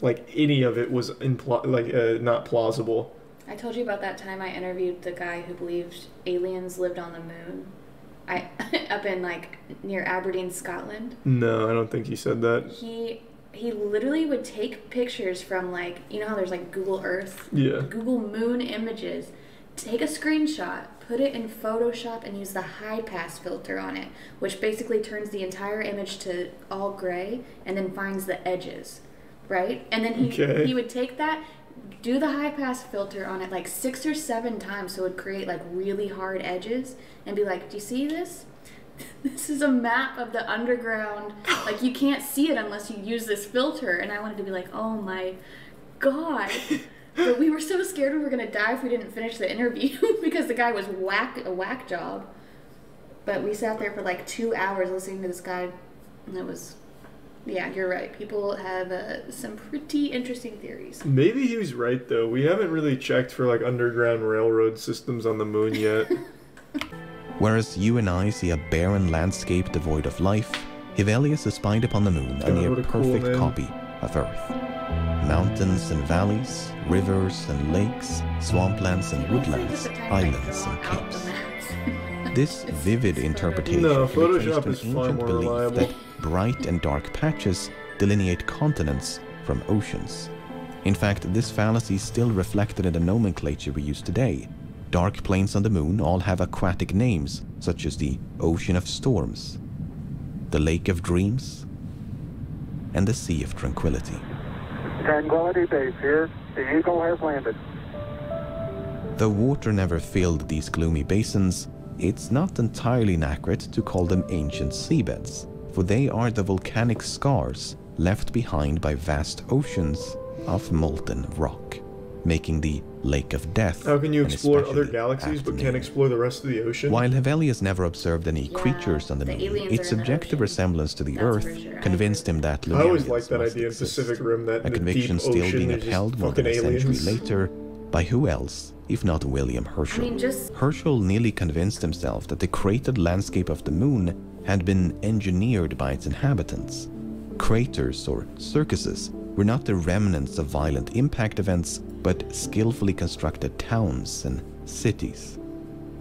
like, any of it was not plausible. I told you about that time I interviewed the guy who believed aliens lived on the moon. Up in, like, near Aberdeen, Scotland. No, I don't think he said that. He literally would take pictures from, like, you know how there's, like, Google Earth? Yeah. Google Moon images. Take a screenshot, put it in Photoshop, and use the high-pass filter on it, which basically turns the entire image to all gray, and then finds the edges, right? And then he would take that, do the high-pass filter on it like 6 or 7 times so it would create like really hard edges and be like, do you see this? This is a map of the underground. Like, you can't see it unless you use this filter. And I wanted to be like, oh my God. But we were so scared we were going to die if we didn't finish the interview because the guy was a whack job. But we sat there for like 2 hours listening to this guy, and it was... Yeah, you're right. People have some pretty interesting theories. Maybe he was right, though. We haven't really checked for, like, underground railroad systems on the moon yet. Whereas you and I see a barren landscape devoid of life, Hevelius espied upon the moon a near perfect copy of Earth. Mountains and valleys, rivers and lakes, swamplands and woodlands, islands and capes. This vivid interpretation Photoshop is far more reliable. That bright and dark patches delineate continents from oceans. In fact, this fallacy is still reflected in the nomenclature we use today. Dark plains on the moon all have aquatic names, such as the Ocean of Storms, the Lake of Dreams, and the Sea of Tranquility. Tranquility Base here. The Eagle has landed. Though water never filled these gloomy basins, it's not entirely inaccurate to call them ancient seabeds, for they are the volcanic scars left behind by vast oceans of molten rock, making the Lake of Death. How can you an explore other especially galaxies apt but name. can't explore the rest of the ocean? While Hevelius never observed any creatures on the the moon, aliens its are in the subjective ocean. resemblance to the That's Earth for sure. convinced him that I always Lemurians liked that must idea in exist, Pacific Rim, that a in the conviction deep still ocean being there's just upheld more than a fucking century aliens. later by who else if not William Herschel. I mean, just Herschel nearly convinced himself that the cratered landscape of the moon had been engineered by its inhabitants. Craters or circuses were not the remnants of violent impact events, but skillfully constructed towns and cities.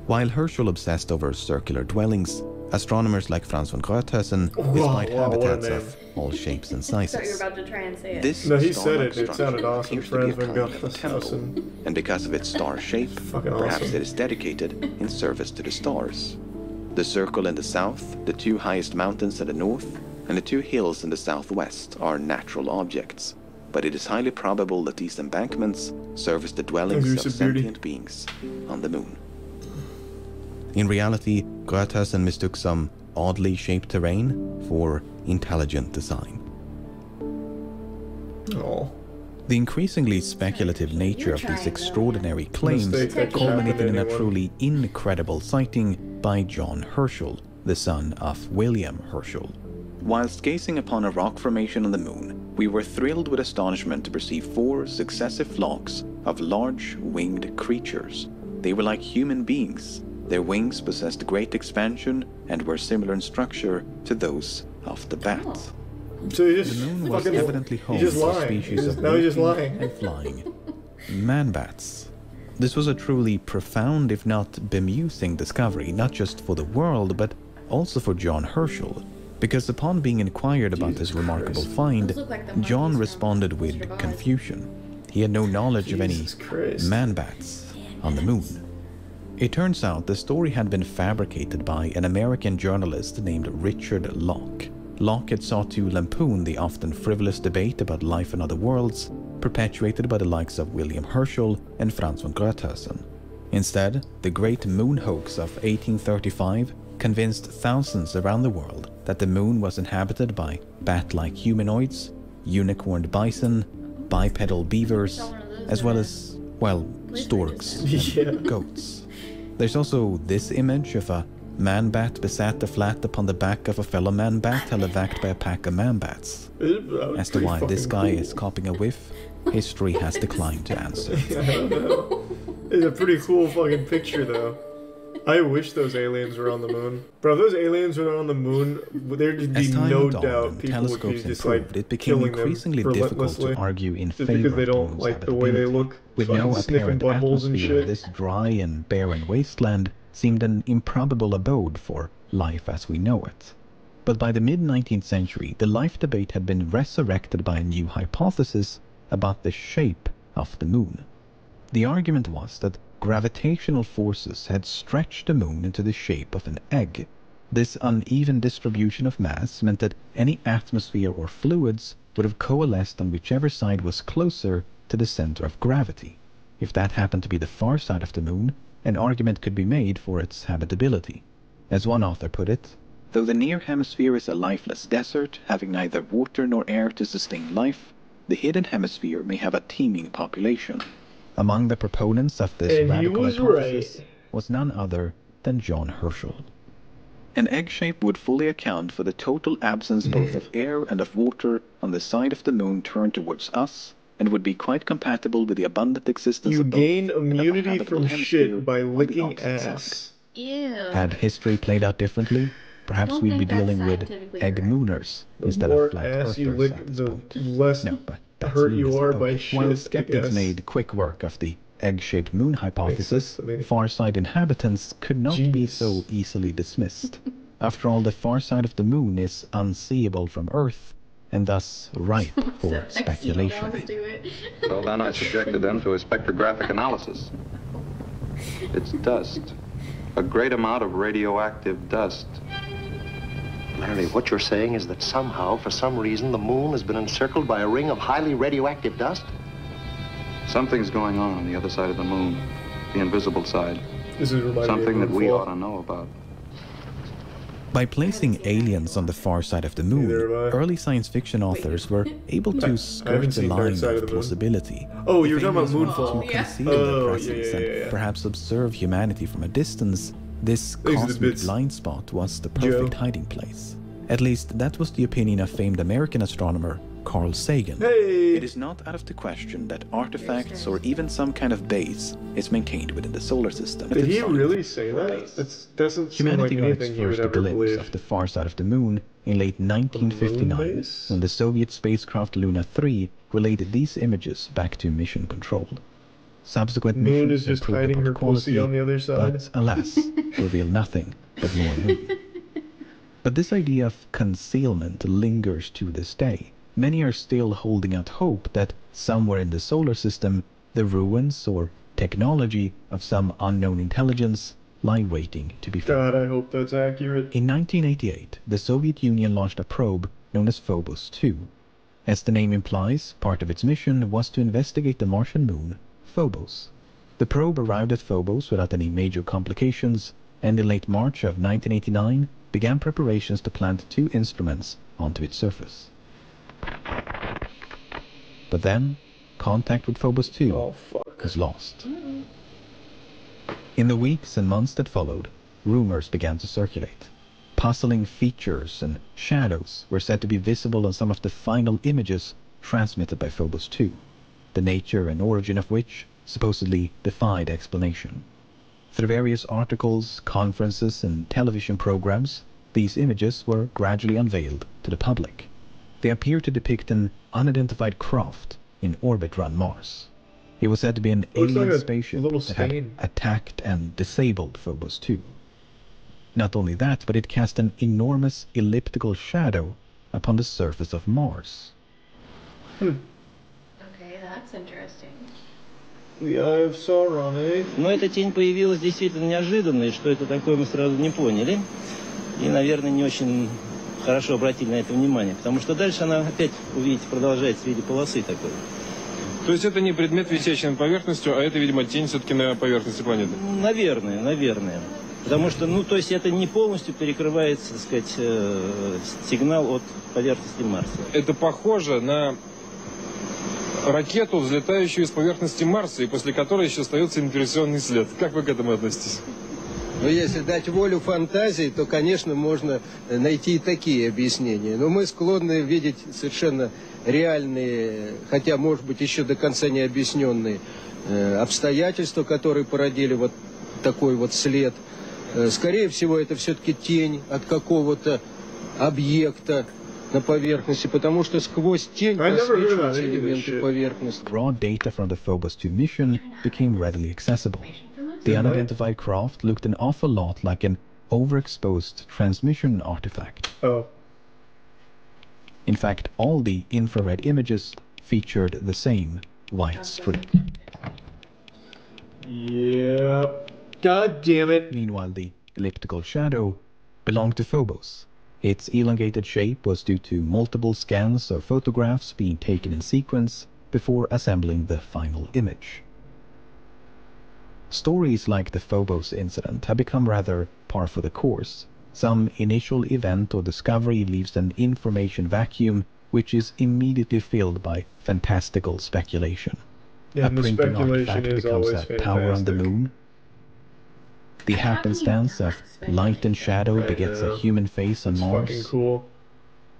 While Herschel obsessed over circular dwellings, astronomers like Franz von Gröthesen espied habitats of all shapes and I thought you were sizes. about to try and say it. This No, he star-like said it. It structure sounded awesome. appears to be a Franz von kind of a Gröthesen. temple, and because of its star shape, Fucking perhaps awesome. it is dedicated in service to the stars. The circle in the south, the two highest mountains in the north, and the two hills in the southwest are natural objects, but it is highly probable that these embankments serve as the dwellings There's of some beauty. sentient beings on the moon. In reality, Gröthesen mistook some oddly shaped terrain for intelligent design. Oh. The increasingly speculative nature of these extraordinary claims Mistake that could culminated happen in to a anyone. truly incredible sighting by John Herschel, the son of William Herschel. Whilst gazing upon a rock formation on the moon, we were thrilled with astonishment to perceive 4 successive flocks of large winged creatures. They were like human beings. Their wings possessed great expansion and were similar in structure to those of the bat. So he The just moon was fucking evidently home he's just to lying. species of Now he's just walking lying. and flying man-bats. This was a truly profound, if not bemusing, discovery, not just for the world, but also for John Herschel, because upon being inquired about this remarkable find, Those look like the monkeys John from responded Mr. with Boz. confusion. He had no knowledge of any Jesus Christ. man-bats on the moon. It turns out the story had been fabricated by an American journalist named Richard Locke. Locke had sought to lampoon the often frivolous debate about life in other worlds, perpetuated by the likes of William Herschel and Franz von Gröthesen. Instead, the great moon hoax of 1835 convinced thousands around the world that the moon was inhabited by bat-like humanoids, unicorned bison, bipedal beavers, as well as, well, storks and goats. There's also this image of a man-bat besat flat upon the back of a fellow man-bat televacked by a pack of man-bats. As to why this guy is copping a whiff, history has declined to answer. I don't know. It's a pretty cool fucking picture, though. I wish those aliens were on the moon. Bro, if those aliens were on the moon, there'd be As time no went on doubt and people would be telescopes just improved, like it became killing them increasingly difficult relentlessly. to argue in Just favor because they of don't moon's like the way they habitability. look. With fucking no sniffing apparent buttholes and atmosphere, shit. this dry and barren wasteland seemed an improbable abode for life as we know it. But by the mid-19th century, the life debate had been resurrected by a new hypothesis about the shape of the moon. The argument was that gravitational forces had stretched the moon into the shape of an egg. This uneven distribution of mass meant that any atmosphere or fluids would have coalesced on whichever side was closer to the center of gravity. If that happened to be the far side of the moon, an argument could be made for its habitability. As one author put it, though the near hemisphere is a lifeless desert, having neither water nor air to sustain life, the hidden hemisphere may have a teeming population. Among the proponents of this And he radical was hypothesis right. was none other than John Herschel. An egg shape would fully account for the total absence both of air and of water on the side of the moon turned towards us, and would be quite compatible with the abundant existence You of both gain and of a immunity habitable from hemisphere shit by on the licking opposite side. ass. Ew. Had history played out differently, perhaps Don't we'd be think that's dealing with scientifically egg correct. mooners The instead more of flat ass you earthers lick, at this the point. less No, but that's hurt you lunacy. are by Okay. shit, While I skeptics guess. made quick work of the egg-shaped moon hypothesis, sense to me. far-side inhabitants could not be Jeez. so easily dismissed. After all, the far side of the moon is unseeable from Earth, and thus ripe for speculation. Let's do it. Well, then I subjected them to a spectrographic analysis. It's dust. A great amount of radioactive dust. Larry, what you're saying is that somehow, for some reason, the moon has been encircled by a ring of highly radioactive dust? Something's going on the other side of the moon. the invisible side. This is Something that we ought to know about. By placing aliens on the far side of the moon, early science fiction authors were able to skirt the line of plausibility. Oh, you're talking about Moonfall. To conceal their presence and perhaps observe humanity from a distance, this cosmic blind spot was the perfect hiding place. At least that was the opinion of famed American astronomer Carl Sagan. It is not out of the question that artifacts or even some kind of base is maintained within the solar system. Did he really say that? That doesn't seem like anything he would ever believe. Of the far side of the moon in late 1959, when the Soviet spacecraft Luna 3 relayed these images back to mission control. Subsequent Moon missions is just improved hiding her quality, pussy on the other side. but alas, reveal nothing but more moon. But this idea of concealment lingers to this day. Many are still holding out hope that somewhere in the solar system, the ruins or technology of some unknown intelligence lie waiting to be found. God, I hope that's accurate. In 1988, the Soviet Union launched a probe known as Phobos 2. As the name implies, part of its mission was to investigate the Martian moon, Phobos. The probe arrived at Phobos without any major complications, and in late March of 1989 began preparations to plant 2 instruments onto its surface. But then, contact with Phobos 2 was lost. In the weeks and months that followed, rumors began to circulate. Puzzling features and shadows were said to be visible on some of the final images transmitted by Phobos 2, the nature and origin of which supposedly defied explanation. Through various articles, conferences, and television programs, these images were gradually unveiled to the public. They appear to depict an unidentified craft in orbit around Mars. It was said to be an alien spaceship that had attacked and disabled Phobos 2. Not only that, but it cast an enormous elliptical shadow upon the surface of Mars. Okay, that's interesting. The Eye of Sauron, eh? Но эта тень появилась действительно неожиданно, и что это такое, мы сразу не поняли. И, наверное, не очень хорошо обратили на это внимание, потому что дальше она опять, увидите, продолжается в виде полосы такой. То есть это не предмет, висящий над поверхностью, а это, видимо, тень все-таки на поверхности планеты? Наверное. Потому что, то есть это не полностью перекрывается, так сказать, сигнал от поверхности Марса. Это похоже на ракету, взлетающую с поверхности Марса, и после которой еще остается инверсионный след. Как вы к этому относитесь? Но если дать волю фантазии, то, конечно, можно найти и такие объяснения. Но мы склонны видеть совершенно реальные, хотя, может быть, еще до конца не объясненные обстоятельства, которые породили вот такой вот след. Скорее всего, это все-таки тень от какого-то объекта на поверхности, потому что сквозь тень просвечиваются элементы поверхности. Raw data from the Phobos 2 mission became readily accessible. The unidentified craft looked an awful lot like an overexposed transmission artifact. In fact, all the infrared images featured the same white streak. Yep. God damn it. Meanwhile, the elliptical shadow belonged to Phobos. Its elongated shape was due to multiple scans or photographs being taken in sequence before assembling the final image. Stories like the Phobos incident have become rather par for the course. Some initial event or discovery leaves an information vacuum which is immediately filled by fantastical speculation. Yeah, a printing artifact becomes a tower on the moon. The happenstance of light and shadow begets a human face on Mars. Fucking cool.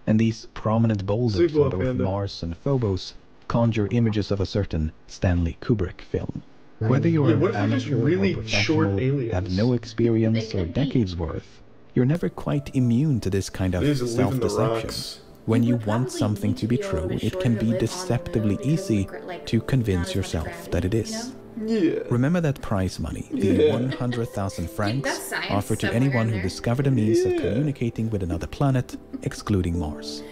And these prominent boulders on both Mars and Phobos conjure images of a certain Stanley Kubrick film. Whether you're an amateur or professional, have no experience or decades worth, you're never quite immune to this kind of self-deception. When you want something to be true, it can be deceptively easy to convince yourself that it is. Remember that prize money, the 100,000 francs, offered to anyone who discovered a means of communicating with another planet, excluding Mars.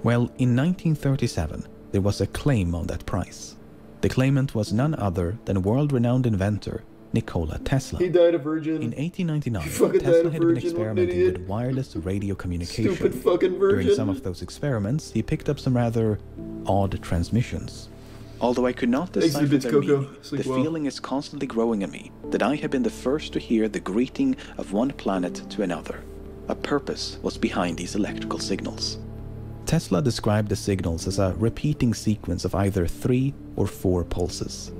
Well, in 1937, there was a claim on that prize. The claimant was none other than world-renowned inventor Nikola Tesla. He died a virgin. In 1899, Tesla had been experimenting with wireless radio communication. Stupid fucking virgin. During some of those experiments, he picked up some rather odd transmissions. Although I could not decipher Exhibits, their Coco. meaning, Sleep the well. feeling is constantly growing in me that I have been the first to hear the greeting of one planet to another. A purpose was behind these electrical signals. Tesla described the signals as a repeating sequence of either 3 or 4 pulses.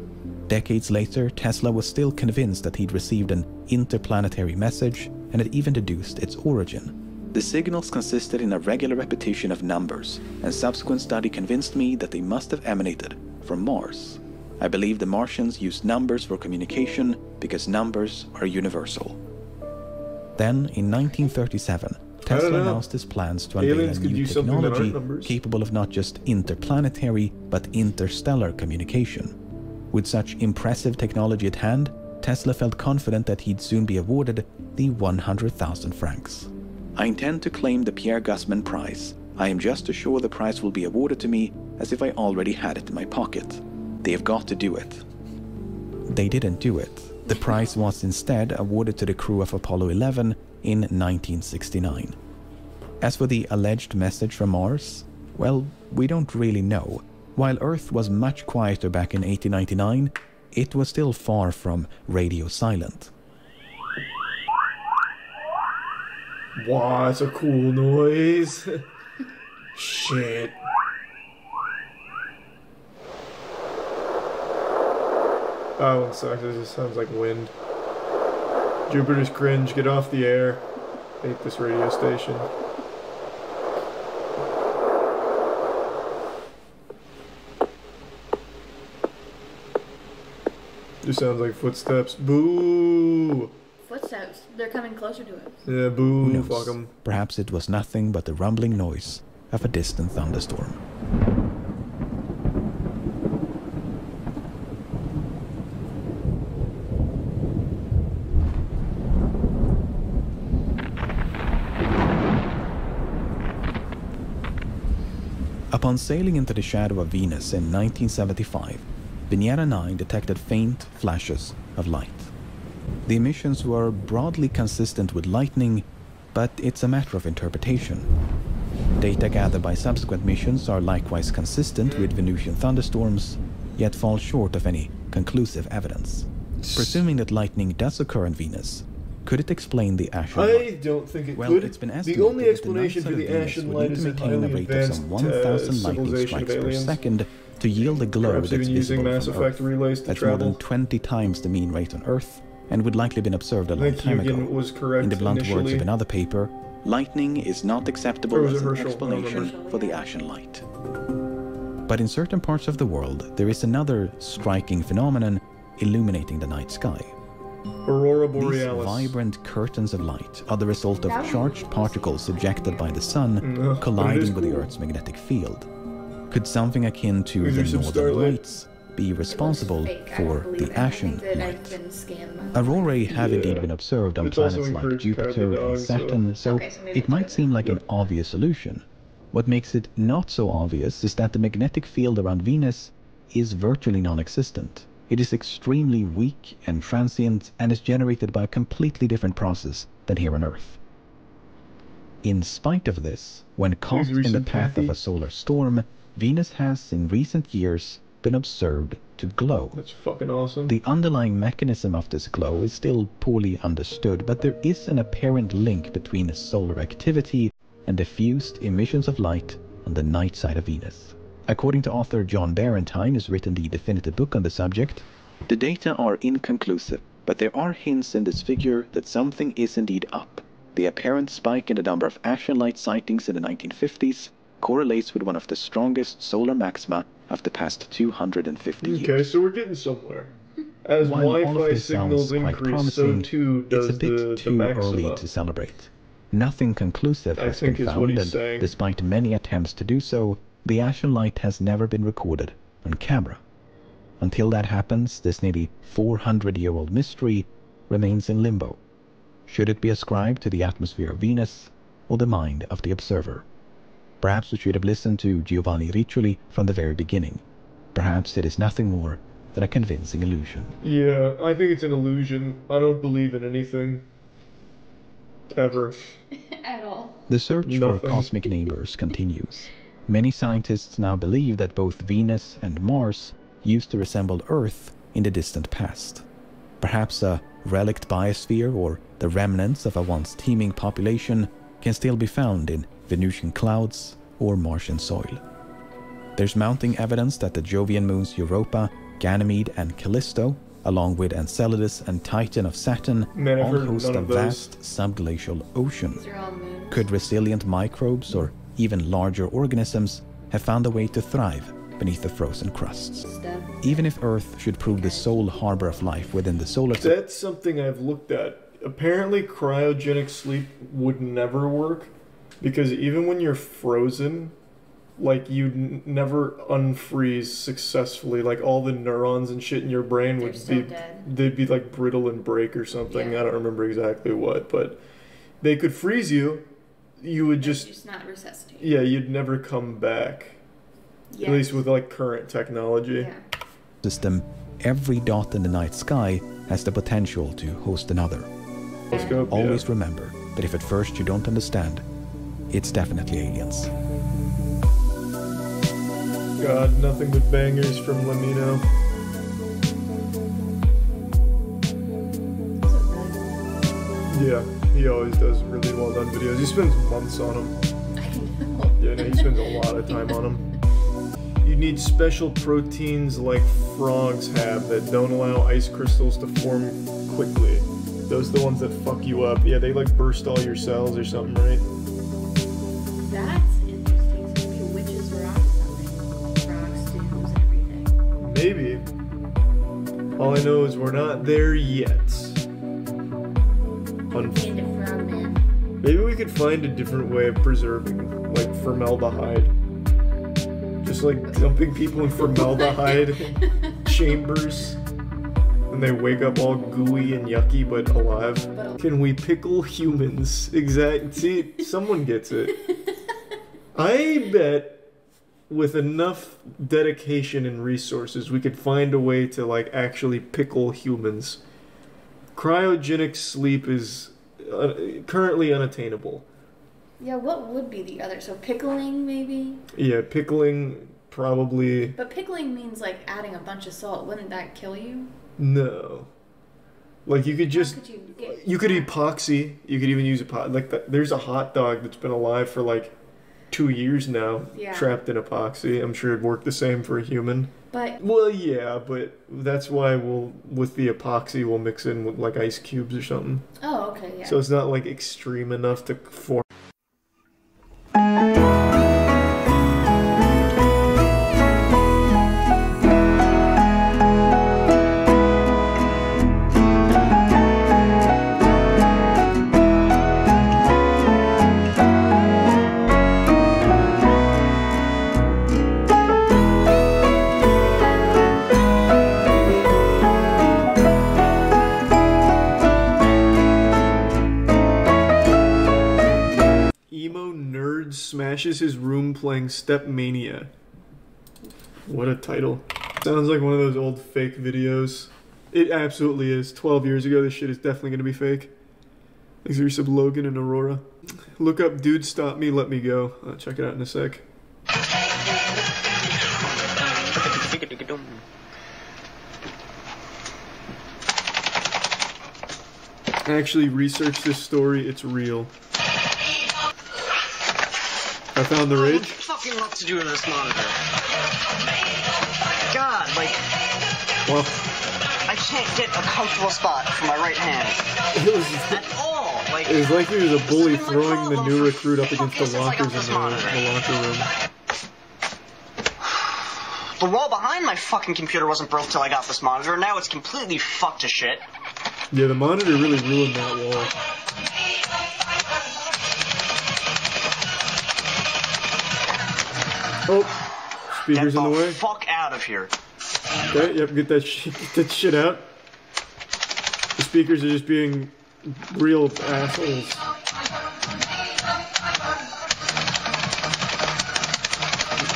Decades later, Tesla was still convinced that he'd received an interplanetary message and had even deduced its origin. The signals consisted in a regular repetition of numbers, and subsequent study convinced me that they must have emanated from Mars. I believe the Martians used numbers for communication because numbers are universal. Then, in 1937, Tesla announced his plans to unveil a new technology capable of not just interplanetary but interstellar communication. With such impressive technology at hand, Tesla felt confident that he'd soon be awarded the 100,000 francs. I intend to claim the Pierre Gussman Prize. I am just as sure the prize will be awarded to me as if I already had it in my pocket. They have got to do it. They didn't do it. The prize was instead awarded to the crew of Apollo 11 in 1969. As for the alleged message from Mars, well, we don't really know. While Earth was much quieter back in 1899, it was still far from radio silent. Wow, that's a cool noise. Shit. Oh, one sucks. It just sounds like wind. Jupiter's cringe. Get off the air. Hate this radio station. Just sounds like footsteps. Boo! Footsteps. They're coming closer to us. Yeah, boo. Fuck them. Perhaps it was nothing but the rumbling noise of a distant thunderstorm. Upon sailing into the shadow of Venus in 1975, Venera 9 detected faint flashes of light. The emissions were broadly consistent with lightning, but it's a matter of interpretation. Data gathered by subsequent missions are likewise consistent with Venusian thunderstorms, yet fall short of any conclusive evidence. Presuming that lightning does occur on Venus, could it explain the ashen light? I don't think it well, could. It's been the only explanation for the ashen light is a highly advanced civilization of aliens. Per second to yield a glow Perhaps that's even using visible Mass from Effect Earth. relays to That's travel. more than 20 times the mean rate on Earth, and would likely been observed a long time ago. Was correct In the blunt words initially. of another paper, lightning is not Or acceptable was as it an Herschel? explanation for the ashen light. But in certain parts of the world, there is another striking phenomenon illuminating the night sky. Aurora These Borealis. vibrant curtains of light are the result of That would charged particles ejected by the sun but it colliding is with the cool. Earth's magnetic field. Could something akin to These the are some northern starlight. lights be responsible Fake. I for don't believe the it. ashen I think that light? I've been scammed. Aurorae have indeed been observed on It's also planets like encouraged Jupiter cowardly and dogs, Saturn, so Okay, so maybe it might seem like an obvious solution. What makes it not so obvious is that the magnetic field around Venus is virtually non-existent. It is extremely weak and transient and is generated by a completely different process than here on Earth. In spite of this, when caught in the path of a solar storm, Venus has in recent years been observed to glow. That's fucking awesome. The underlying mechanism of this glow is still poorly understood, but there is an apparent link between solar activity and diffused emissions of light on the night side of Venus. According to author John Barentine, who's written the definitive book on the subject, the data are inconclusive, but there are hints in this figure that something is indeed up. The apparent spike in the number of ashen light sightings in the 1950s correlates with one of the strongest solar maxima of the past 250 years. Okay, so we're getting somewhere. As While all of Wi-Fi this signals sounds quite increase, so promising, too it's does a bit the too maxima. early to celebrate. Nothing conclusive I has been think is what found, he's and saying. despite many attempts to do so, the ashen light has never been recorded on camera. Until that happens, this nearly 400-year-old mystery remains in limbo. Should it be ascribed to the atmosphere of Venus or the mind of the observer? Perhaps we should have listened to Giovanni Riccioli from the very beginning. Perhaps it is nothing more than a convincing illusion. Yeah, I think it's an illusion. I don't believe in anything. Ever. At all. The search Nothing. for cosmic neighbors continues. Many scientists now believe that both Venus and Mars used to resemble Earth in the distant past. Perhaps a relict biosphere or the remnants of a once teeming population can still be found in Venusian clouds or Martian soil. There's mounting evidence that the Jovian moons Europa, Ganymede and Callisto, along with Enceladus and Titan of Saturn, all host a vast subglacial ocean. Could resilient microbes or even larger organisms have found a way to thrive beneath the frozen crusts? Even if Earth should prove the sole harbor of life within the solar system. That's something I've looked at. Apparently cryogenic sleep would never work, because even when you're frozen, like, you'd never unfreeze successfully. Like, all the neurons and shit in your brain would be dead. They'd be like brittle and break or something. Yeah. I don't remember exactly what, but they could freeze you. You would just not resuscitate. Yeah, you'd never come back. Yes. At least with like current technology. Yeah. System, every dot in the night sky has the potential to host another. Always remember that if at first you don't understand, it's definitely aliens. God, nothing but bangers from LEMMiNO. Yeah, he always does really well done videos. He spends months on them. I know. Yeah, no, he spends a lot of time on them. You need special proteins like frogs have that don't allow ice crystals to form quickly. Those are the ones that fuck you up. Yeah, they like burst all your cells or something, right? That's interesting. So maybe witches were on something. Frog stews, everything. Maybe. All I know is we're not there yet. Maybe we could find a different way of preserving, like formaldehyde. Just like dumping people in formaldehyde chambers, and they wake up all gooey and yucky but alive. Can we pickle humans? See, someone gets it. I bet with enough dedication and resources, we could find a way to like actually pickle humans. Cryogenic sleep is currently unattainable. Yeah, what would be the other? So pickling, maybe? Yeah, pickling, probably. But pickling means like adding a bunch of salt. Wouldn't that kill you? No. Like, you could just... You could epoxy. You could even use there's a hot dog that's been alive for like 2 years now, trapped in epoxy. I'm sure it'd work the same for a human. But... Well, yeah, but that's why with the epoxy, we'll mix in with like ice cubes or something. Oh, okay, yeah. So it's not like extreme enough to form... Smashes his room playing Step Mania. What a title. Sounds like one of those old fake videos. It absolutely is. 12 years ago, this shit is definitely going to be fake. Thanks for your sub, Logan and Aurora. Look up Dude Stop Me, Let Me Go. I'll check it out in a sec. I actually researched this story. It's real. I found the ridge. Fucking what to do to this monitor. God, like... Well... I can't get a comfortable spot for my right hand. It was... At all! Like... It was like he was a bully throwing the new recruit up against the lockers in the locker room. The wall behind my fucking computer wasn't broke till I got this monitor, and now it's completely fucked to shit. Yeah, the monitor really ruined that wall. Oh, speaker's in the way. Fuck out of here. Okay, yep, get that shit out. The speakers are just being real assholes.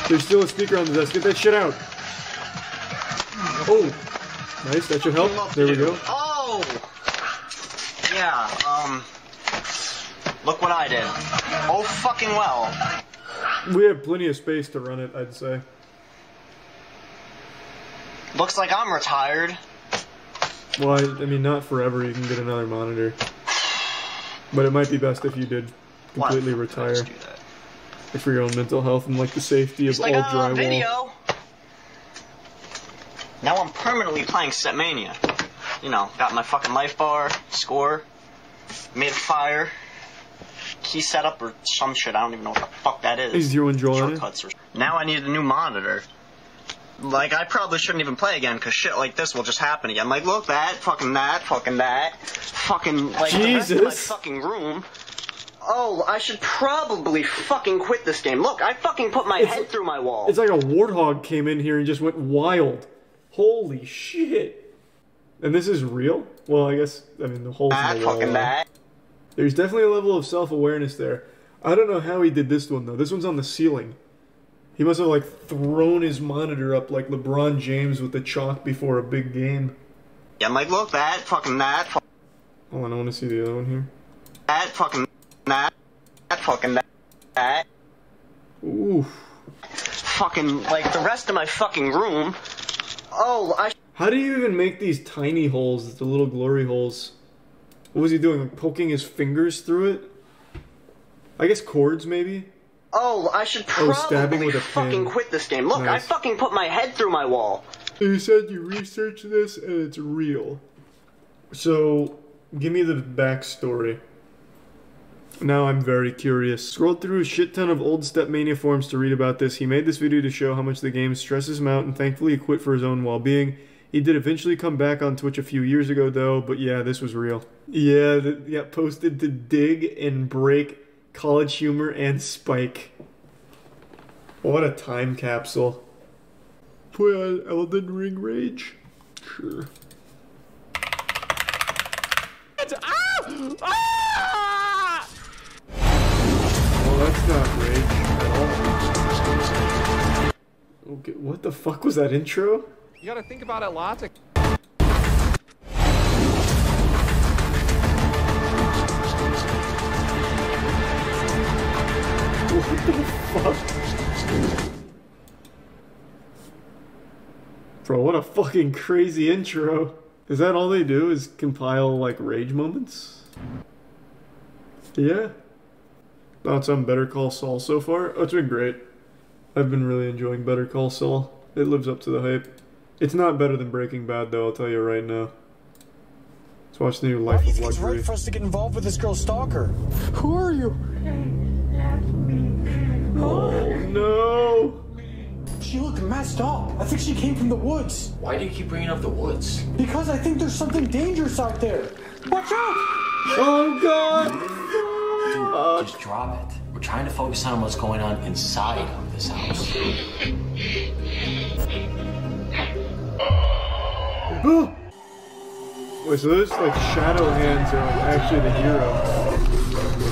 There's still a speaker on the desk. Get that shit out. Oh, nice. That should help. There we go. Oh, yeah. Look what I did. Oh, fucking well. We have plenty of space to run it, I'd say. Looks like I'm retired. Well, I mean, not forever. You can get another monitor. But it might be best if you did completely retire. For your own mental health and like the safety of all drywall. Video. Now I'm permanently playing Setmania. You know, got my fucking life bar, score, made a fire, key setup or some shit. I don't even know what the fuck that is. Is you enjoying Shortcuts it? Now I need a new monitor. Like, I probably shouldn't even play again, because shit like this will just happen again. Like, look, fucking that, fucking, like, Jesus. the rest of my fucking room. Oh, I should probably fucking quit this game. Look, I fucking put my head through my wall. It's like a warthog came in here and just went wild. Holy shit. And this is real? Well, I guess, I mean, the holes in the wall. Fucking that. There's definitely a level of self-awareness there. I don't know how he did this one, though. This one's on the ceiling. He must have, like, thrown his monitor up like LeBron James with the chalk before a big game. Yeah, I'm like, look, fucking that. Hold on, I want to see the other one here. Fucking that. Ooh. Fucking, like, the rest of my fucking room. Oh, How do you even make these tiny holes, the little glory holes? What was he doing, like poking his fingers through it? I guess cords, maybe? Oh, I should probably with a fucking pin. quit this game. Look, Nice. I fucking put my head through my wall. You said you researched this and it's real. So, give me the backstory. Now I'm very curious. Scrolled through a shit ton of old Stepmania forums to read about this. He made this video to show how much the game stresses him out and thankfully he quit for his own well-being. He did eventually come back on Twitch a few years ago though, but yeah, this was real. Yeah, posted to dig and break College Humor and Spike. What a time capsule. Play on Elden Ring Rage? Sure. Well, that's not Rage at all. Okay, what the fuck was that intro? You gotta think about it lots. What the fuck? Bro, what a fucking crazy intro. Is that all they do, is compile, like, rage moments? Yeah. Thoughts on Better Call Saul so far? Oh, it's been great. I've been really enjoying Better Call Saul. It lives up to the hype. It's not better than Breaking Bad, though, I'll tell you right now. Let's watch the new Life of Luxury. It's right for us to get involved with this girl's stalker. Who are you? Oh, no. She looked messed up. I think she came from the woods. Why do you keep bringing up the woods? Because I think there's something dangerous out there. Watch out! Oh, God! Dude, just drop it. We're trying to focus on what's going on inside of this house. Wait, so those, like, shadow hands are, like, actually the hero.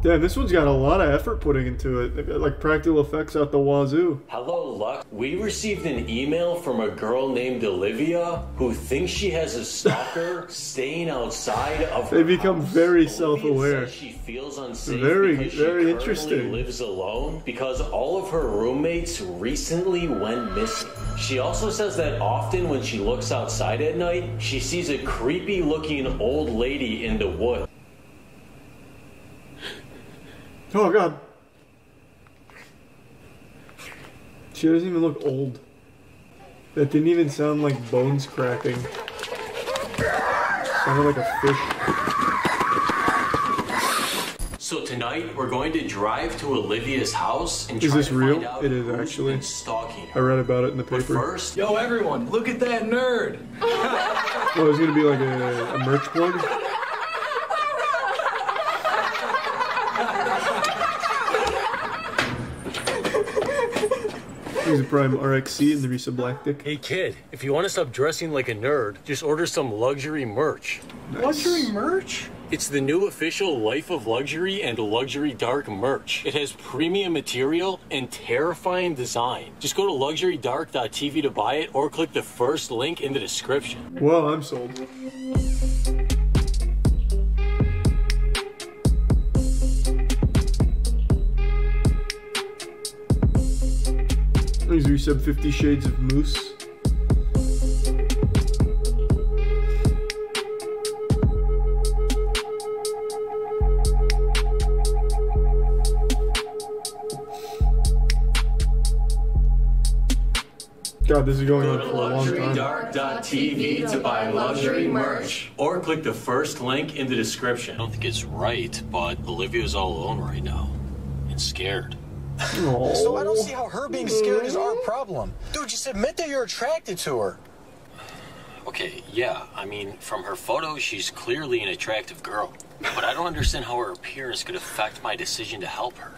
Damn, this one's got a lot of effort putting into it. They've got, like, practical effects out the wazoo. Hello, Lux. We received an email from a girl named Olivia who thinks she has a stalker staying outside of her They become house. very self-aware. She feels unsafe Very because she currently interesting. lives alone because all of her roommates recently went missing. She also says that often when she looks outside at night, she sees a creepy looking old lady in the woods. Oh, God. She doesn't even look old. That didn't even sound like bones cracking. Sounded like a fish. So tonight we're going to drive to Olivia's house and Is try this to real? find out It is who's actually. been stalking her. I read about it in the paper. First, Yo, everyone, look at that nerd. Oh, it's gonna be like a merch plug? He's a Prime RXC and the Risa Black Dick. Hey kid, if you want to stop dressing like a nerd, just order some luxury merch. Nice. Luxury merch? It's the new official Life of Luxury and Luxury Dark merch. It has premium material and terrifying design. Just go to luxurydark.tv to buy it or click the first link in the description. Well, I'm sold. resub 50 Shades of Moose. God, this is going on for a long time. LuxuryDark.tv to buy luxury merch. Or click the first link in the description. I don't think it's right, but Olivia's all alone right now. And scared. So I don't see how her being scared is our problem. Dude, just admit that you're attracted to her. Okay, yeah, I mean, from her photos, she's clearly an attractive girl. But I don't understand how her appearance could affect my decision to help her.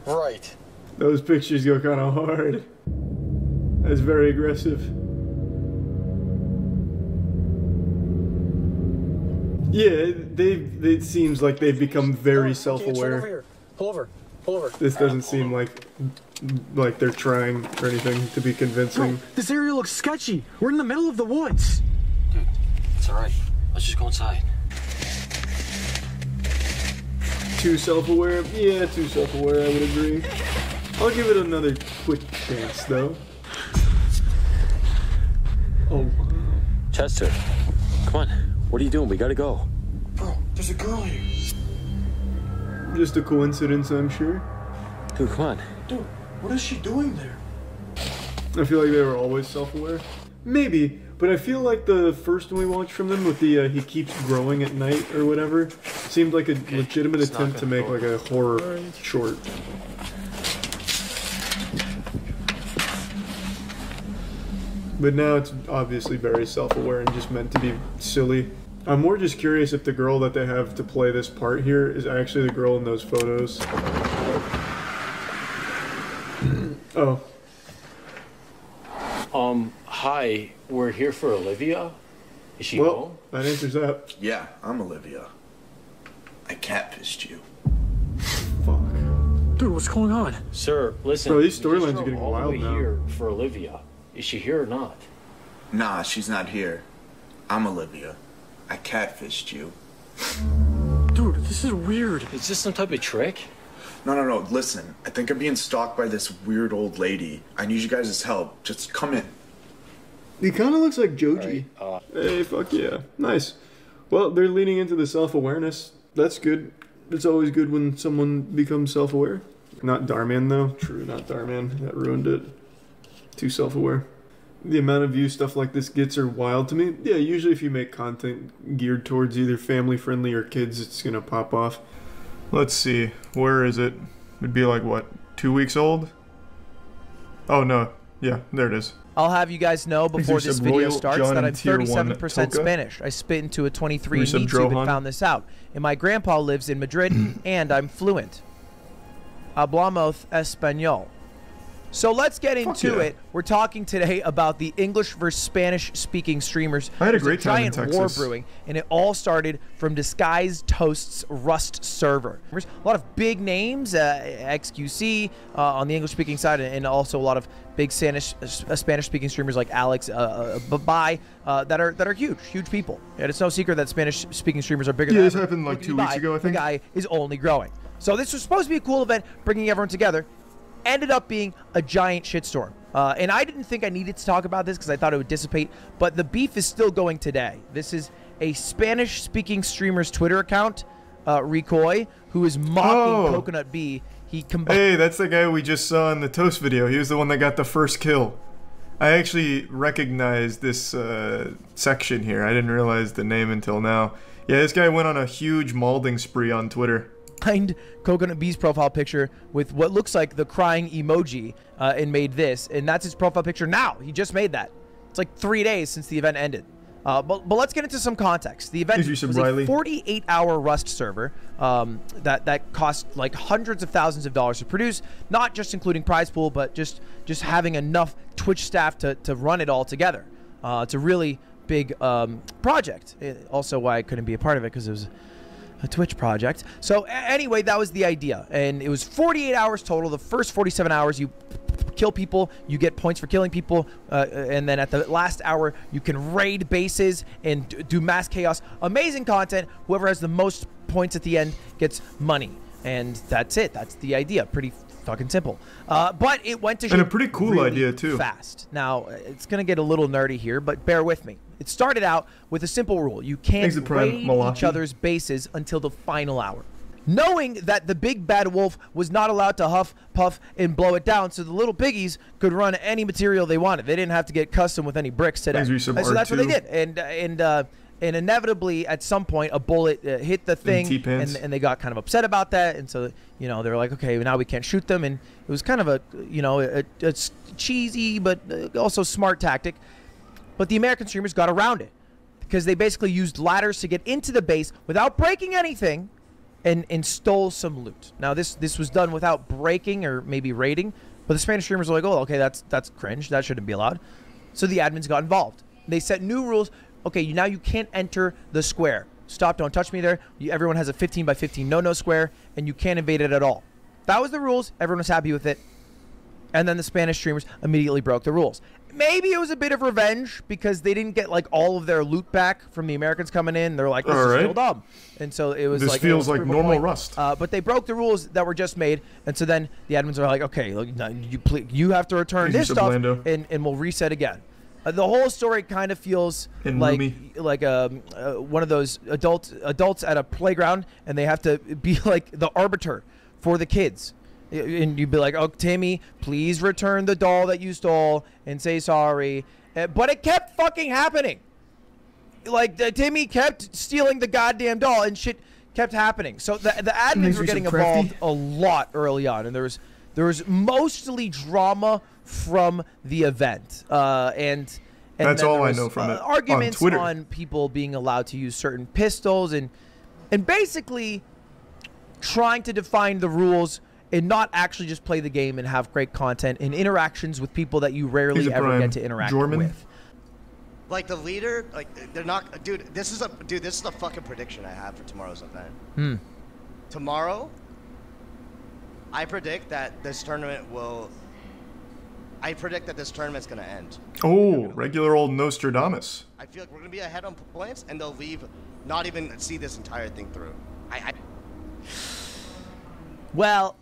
Right. Those pictures go kind of hard. That's very aggressive. Yeah, it seems like they've become very self-aware. Pull over. Pull over. This doesn't seem like they're trying or anything to be convincing. Bro, this area looks sketchy. We're in the middle of the woods. Dude, it's alright. Let's just go inside. Too self-aware? Yeah, too self-aware, I would agree. I'll give it another quick chance, though. Oh, wow. Chester, come on. What are you doing? We gotta go. Bro, there's a girl here. Just a coincidence, I'm sure. Dude, come on. Dude, what is she doing there? I feel like they were always self-aware. Maybe, but I feel like the first one we watched from them with the he keeps growing at night or whatever seemed like a legitimate attempt to make like a horror short. But now it's obviously very self-aware and just meant to be silly. I'm more just curious if the girl that they have to play this part here is actually the girl in those photos. Oh. Hi, we're here for Olivia. Is she home? That answers that. Yeah, I'm Olivia. I catfished you. Dude, what's going on? Sir, listen. Bro, these storylines are getting all wild the way now. Here for Olivia. Is she here or not? Nah, she's not here. I'm Olivia. I catfished you. Dude, this is weird. Is this some type of trick? No. Listen, I think I'm being stalked by this weird old lady. I need you guys' help. Just come in. He kind of looks like Joji. Hey, fuck yeah. Nice. Well, they're leaning into the self-awareness. That's good. It's always good when someone becomes self-aware. Not Darman, though. True, not Darman. That ruined it. Too self-aware. The amount of views stuff like this gets are wild to me. Yeah, usually if you make content geared towards either family-friendly or kids, it's going to pop off. Let's see. Where is it? It'd be like, what, 2 weeks old? Oh, no. Yeah, there it is. I'll have you guys know before this video starts John that I'm Tier 37% 1 Spanish. I spit into a 23 Resub YouTube and Drohan. found this out. And my grandpa lives in Madrid, and I'm fluent. Hablamos español. So let's get into it. We're talking today about the English versus Spanish-speaking streamers. I had a There's great time in giant war Texas. brewing, and it all started from Disguised Toast's Rust server. There's a lot of big names, XQC on the English-speaking side, and also a lot of big Spanish-speaking streamers like Alex, Babai, that are huge people. And it's no secret that Spanish-speaking streamers are bigger than Yeah, this ever. happened like Look at 2 weeks Babai, ago, I think. The guy is only growing. So this was supposed to be a cool event, bringing everyone together. Ended up being a giant shitstorm. And I didn't think I needed to talk about this because I thought it would dissipate, but the beef is still going today. This is a Spanish-speaking streamer's Twitter account, Recoy, who is mocking Coconut B. He combined. Hey, that's the guy we just saw in the Toast video. He was the one that got the first kill. I actually recognized this section here. I didn't realize the name until now. Yeah, this guy went on a huge malding spree on Twitter. Coconut B's profile picture with what looks like the crying emoji and made this, and that's his profile picture now. He just made that. It's like 3 days since the event ended. But let's get into some context. The event was a 48-hour Rust server that cost like hundreds of thousands of dollars to produce, not just including prize pool, but just having enough Twitch staff to run it all together. It's a really big project. Also why I couldn't be a part of it, because it was a Twitch project. So anyway, that was the idea, and it was 48 hours total. The first 47 hours you kill people, you get points for killing people, and then at the last hour you can raid bases and do mass chaos. Amazing content. Whoever has the most points at the end gets money, and that's it. That's the idea. Pretty fucking simple. But it went to shit and a pretty cool really idea too. Fast. Now it's gonna get a little nerdy here, but bear with me. It started out with a simple rule: you can't raid each other's bases until the final hour. Knowing that the big bad wolf was not allowed to huff, puff, and blow it down, so the little piggies could run any material they wanted. They didn't have to get custom with any bricks today. So that's what they did. And inevitably, at some point, a bullet hit the thing, and they got kind of upset about that. And so, you know, they were like, okay, now we can't shoot them. And it was kind of a, you know, a cheesy but also smart tactic. But the American streamers got around it because they basically used ladders to get into the base without breaking anything. And stole some loot. Now this was done without breaking or maybe raiding, but the Spanish streamers were like, oh, okay, that's cringe. That shouldn't be allowed. So the admins got involved. They set new rules. Okay, now you can't enter the square. Stop, don't touch me there. Everyone has a 15 by 15 no square, and you can't invade it at all. That was the rules. Everyone was happy with it. And then the Spanish streamers immediately broke the rules. Maybe it was a bit of revenge because they didn't get like all of their loot back from the Americans coming in. They're like, this is still dumb. And so it was this feels like normal Rust. But they broke the rules that were just made. And so then the admins are like, okay, look, you have to return this stuff and we'll reset again. The whole story kind of feels like one of those adults at a playground, and they have to be like the arbiter for the kids. And you'd be like, oh, Timmy, please return the doll that you stole and say sorry. But it kept fucking happening. Like, Timmy kept stealing the goddamn doll, and shit kept happening. So the admins were getting involved a lot early on, and there was mostly drama from the event. And that's all I know from it. Arguments on Twitter. On people being allowed to use certain pistols and basically trying to define the rules and not actually just play the game and have great content and interactions with people that you rarely ever get to interact with. Like the leader, like they're not, dude. This is the fucking prediction I have for tomorrow's event. Tomorrow, I predict that this tournament gonna end. Oh, regular old Nostradamus. I feel like we're gonna be ahead on points, and they'll leave, not even see this entire thing through. Well,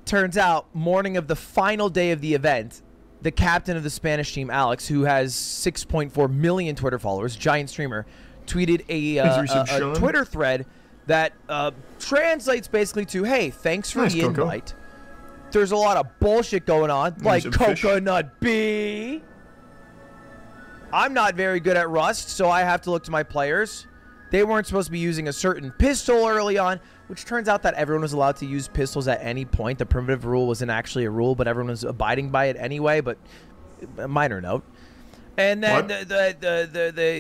turns out, morning of the final day of the event, the captain of the Spanish team, Alex, who has 6.4 million Twitter followers, giant streamer, tweeted a Twitter thread that translates basically to, hey, thanks for the invite. There's a lot of bullshit going on, like Coconut B. I'm not very good at Rust, so I have to look to my players. They weren't supposed to be using a certain pistol early on, which turns out that everyone was allowed to use pistols at any point. The primitive rule wasn't actually a rule, but everyone was abiding by it anyway, but a minor note. And then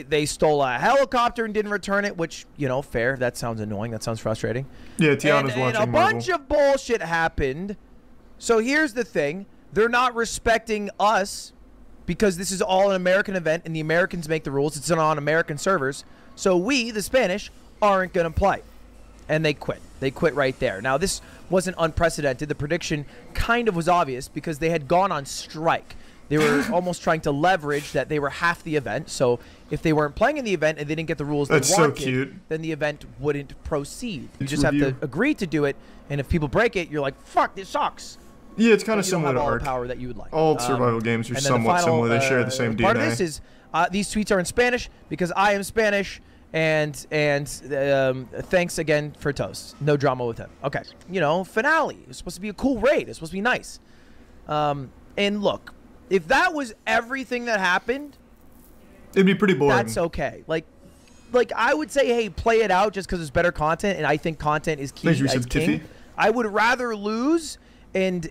they stole a helicopter and didn't return it, which, you know, fair. That sounds annoying. That sounds frustrating. Yeah, Tiana's watching and a bunch of bullshit happened. So here's the thing. They're not respecting us because this is all an American event and the Americans make the rules. It's on American servers. So we, the Spanish, aren't going to play. And they quit. They quit right there. Now, this wasn't unprecedented. The prediction kind of was obvious because they had gone on strike. They were almost trying to leverage that they were half the event. So if they weren't playing in the event and they didn't get the rules they wanted, then the event wouldn't proceed. You just have to agree to do it. And if people break it, you're like, fuck, this sucks. Yeah, it's kind of similar to Ark. Power that you would like. All survival games are somewhat similar. They share the same DNA. Part of this is these tweets are in Spanish because I am Spanish. And thanks again for toast. No drama with him. Okay. You know, finale. It's supposed to be a cool raid. It's supposed to be nice. And look, if that was everything that happened, it'd be pretty boring. That's okay. Like I would say, hey, play it out just because it's better content, and I think content is key. As king. I would rather lose and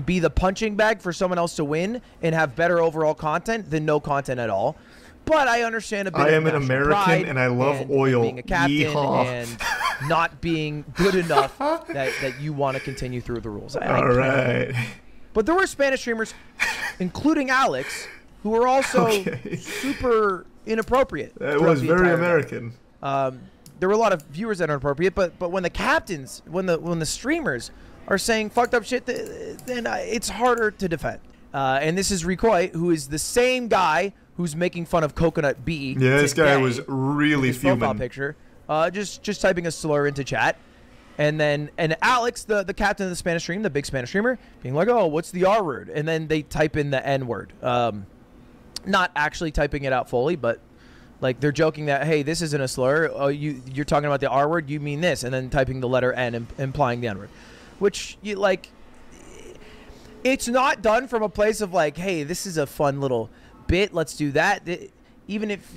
be the punching bag for someone else to win and have better overall content than no content at all. But I understand a bit. I am an American and I love oil. Being a captain and not being good enough that you want to continue through the rules. All right. But there were Spanish streamers, including Alex, who were also super inappropriate. That was very American. There were a lot of viewers that are inappropriate, but when the captains, when the streamers are saying fucked up shit, then it's harder to defend. And this is Recoy, who is the same guy who's making fun of Coconut B. Yeah, this guy was really fuming. Profile picture, just typing a slur into chat, And Alex, the captain of the Spanish stream, the big Spanish streamer, being like, oh, what's the R word? And then they type in the N word. Not actually typing it out fully, but like they're joking that, hey, this isn't a slur. Oh, you're talking about the R word, you mean this, and then typing the letter N, implying the N word, which you like. It's not done from a place of like, hey, this is a fun little bit, let's do that. Even if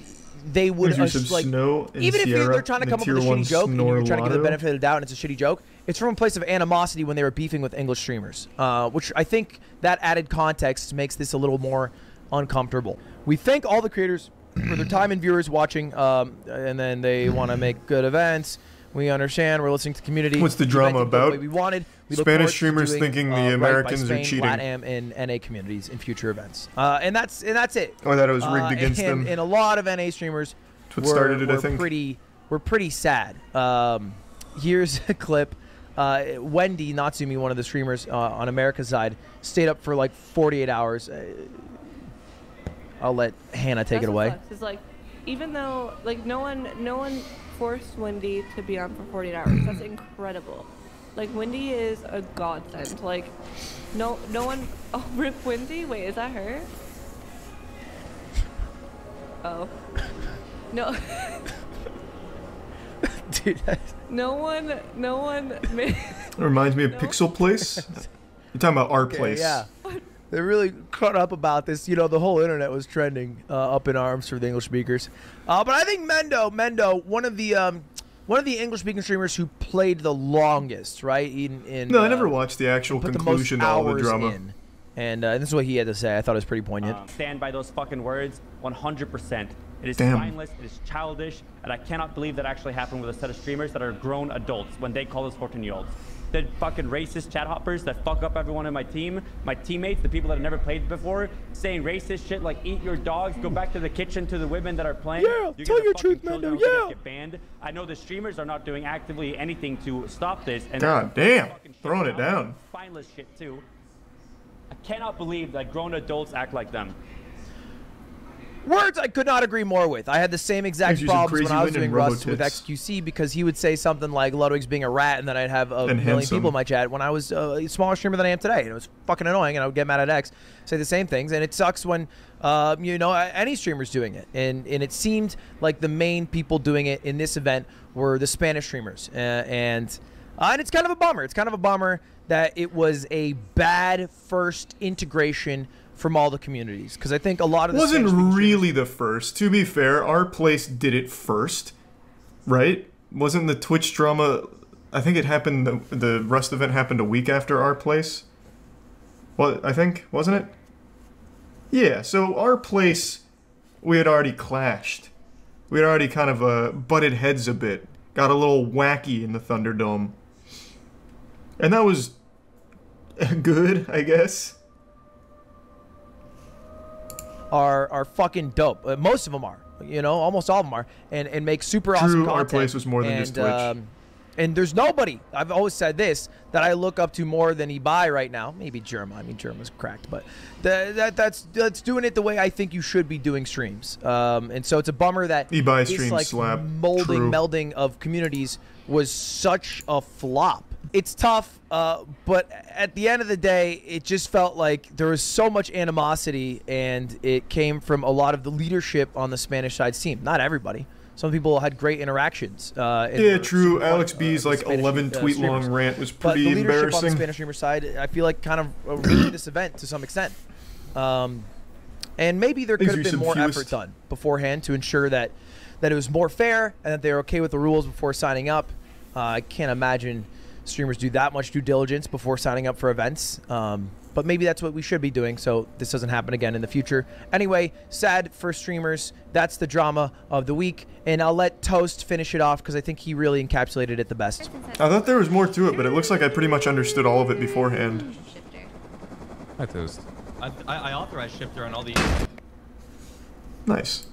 they would like, even if they're trying to come up with a shitty joke and you're trying to give the benefit of the doubt and it's a shitty joke, it's from a place of animosity when they were beefing with English streamers, which I think that added context makes this a little more uncomfortable. We thank all the creators for their time and viewers watching, and then they want to make good events. We understand. We're listening to the community. What's the drama about? The way we wanted. We Spanish streamers thinking the Americans Spain, are cheating. LATAM and NA communities in future events, and that's it. Oh, I thought it was rigged against them. And a lot of NA streamers were pretty sad. Here's a clip. Wendy Natsumi, one of the streamers on America's side, stayed up for like 48 hours. I'll let Hannah take it away. It's like, even though like no one forced Wendy to be on for 48 hours. That's incredible. Like, Wendy is a godsend. Like, no one. Oh, rip Wendy. Wait, is that her? Oh, no. Dude, no one. It reminds me of Pixel Place. You're talking about our place. Yeah. They're really caught up about this. You know, the whole internet was trending up in arms for the English speakers. But I think Mendo, one of the English-speaking streamers who played the longest, right? No, I never watched the actual conclusion to all the drama. And this is what he had to say. I thought it was pretty poignant. Stand by those fucking words 100%. It is spineless, it is childish, and I cannot believe that actually happened with a set of streamers that are grown adults when they call us 14-year-olds. The fucking racist chat hoppers that fuck up everyone in my team, my teammates, the people that have never played before, saying racist shit like eat your dogs, go back to the kitchen to the women that are playing. Yeah, tell your truth, Mendo, yeah. Get banned. I know the streamers are not doing actively anything to stop this. And God damn, throwing it down. Spineless shit too. I cannot believe that grown adults act like them. Words I could not agree more with. I had the same exact problems when I was doing Rust with XQC, because he would say something like Ludwig's being a rat, and then I'd have a million people in my chat when I was a smaller streamer than I am today. And it was fucking annoying, and I would get mad at X, say the same things, and it sucks when, you know, any streamer's doing it. And it seemed like the main people doing it in this event were the Spanish streamers. And it's kind of a bummer. It's kind of a bummer that it was a bad first integration from all the communities, because I think a lot of the wasn't really the first. To be fair, our place did it first, right? Wasn't the Twitch drama? I think it happened. The Rust event happened a week after our place. Well, I think, wasn't it? Yeah. So our place, we had already clashed. We had already kind of butted heads a bit. Got a little wacky in the Thunderdome, and that was good, I guess. Are fucking dope. Most of them are, you know, almost all of them are, and make super awesome content. Our place was more than just Twitch. And there's nobody, I've always said this, that I look up to more than Ibai right now. Maybe Germa. I mean, Germa's cracked, but that's doing it the way I think you should be doing streams. And so it's a bummer that Ibai this stream like slap. melding of communities was such a flop. It's tough, but at the end of the day, it just felt like there was so much animosity, and it came from a lot of the leadership on the Spanish side's team. Not everybody. Some people had great interactions. Yeah, true. Alex B's like 11 tweet long rant was pretty embarrassing. But the leadership on the Spanish streamer side, I feel like kind of ruined this event to some extent. And maybe there could have been more effort done beforehand to ensure that it was more fair and that they were okay with the rules before signing up. I can't imagine streamers do that much due diligence before signing up for events. But maybe that's what we should be doing, so this doesn't happen again in the future. Anyway, sad for streamers. That's the drama of the week, and I'll let Toast finish it off because I think he really encapsulated it the best. I thought there was more to it, but it looks like I pretty much understood all of it beforehand. Hi, Toast. I authorized shifter on all the... Nice.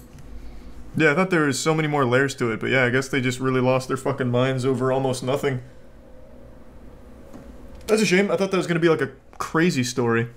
Yeah, I thought there was so many more layers to it, but yeah, I guess they just really lost their fucking minds over almost nothing. That's a shame. I thought that was going to be like a crazy story.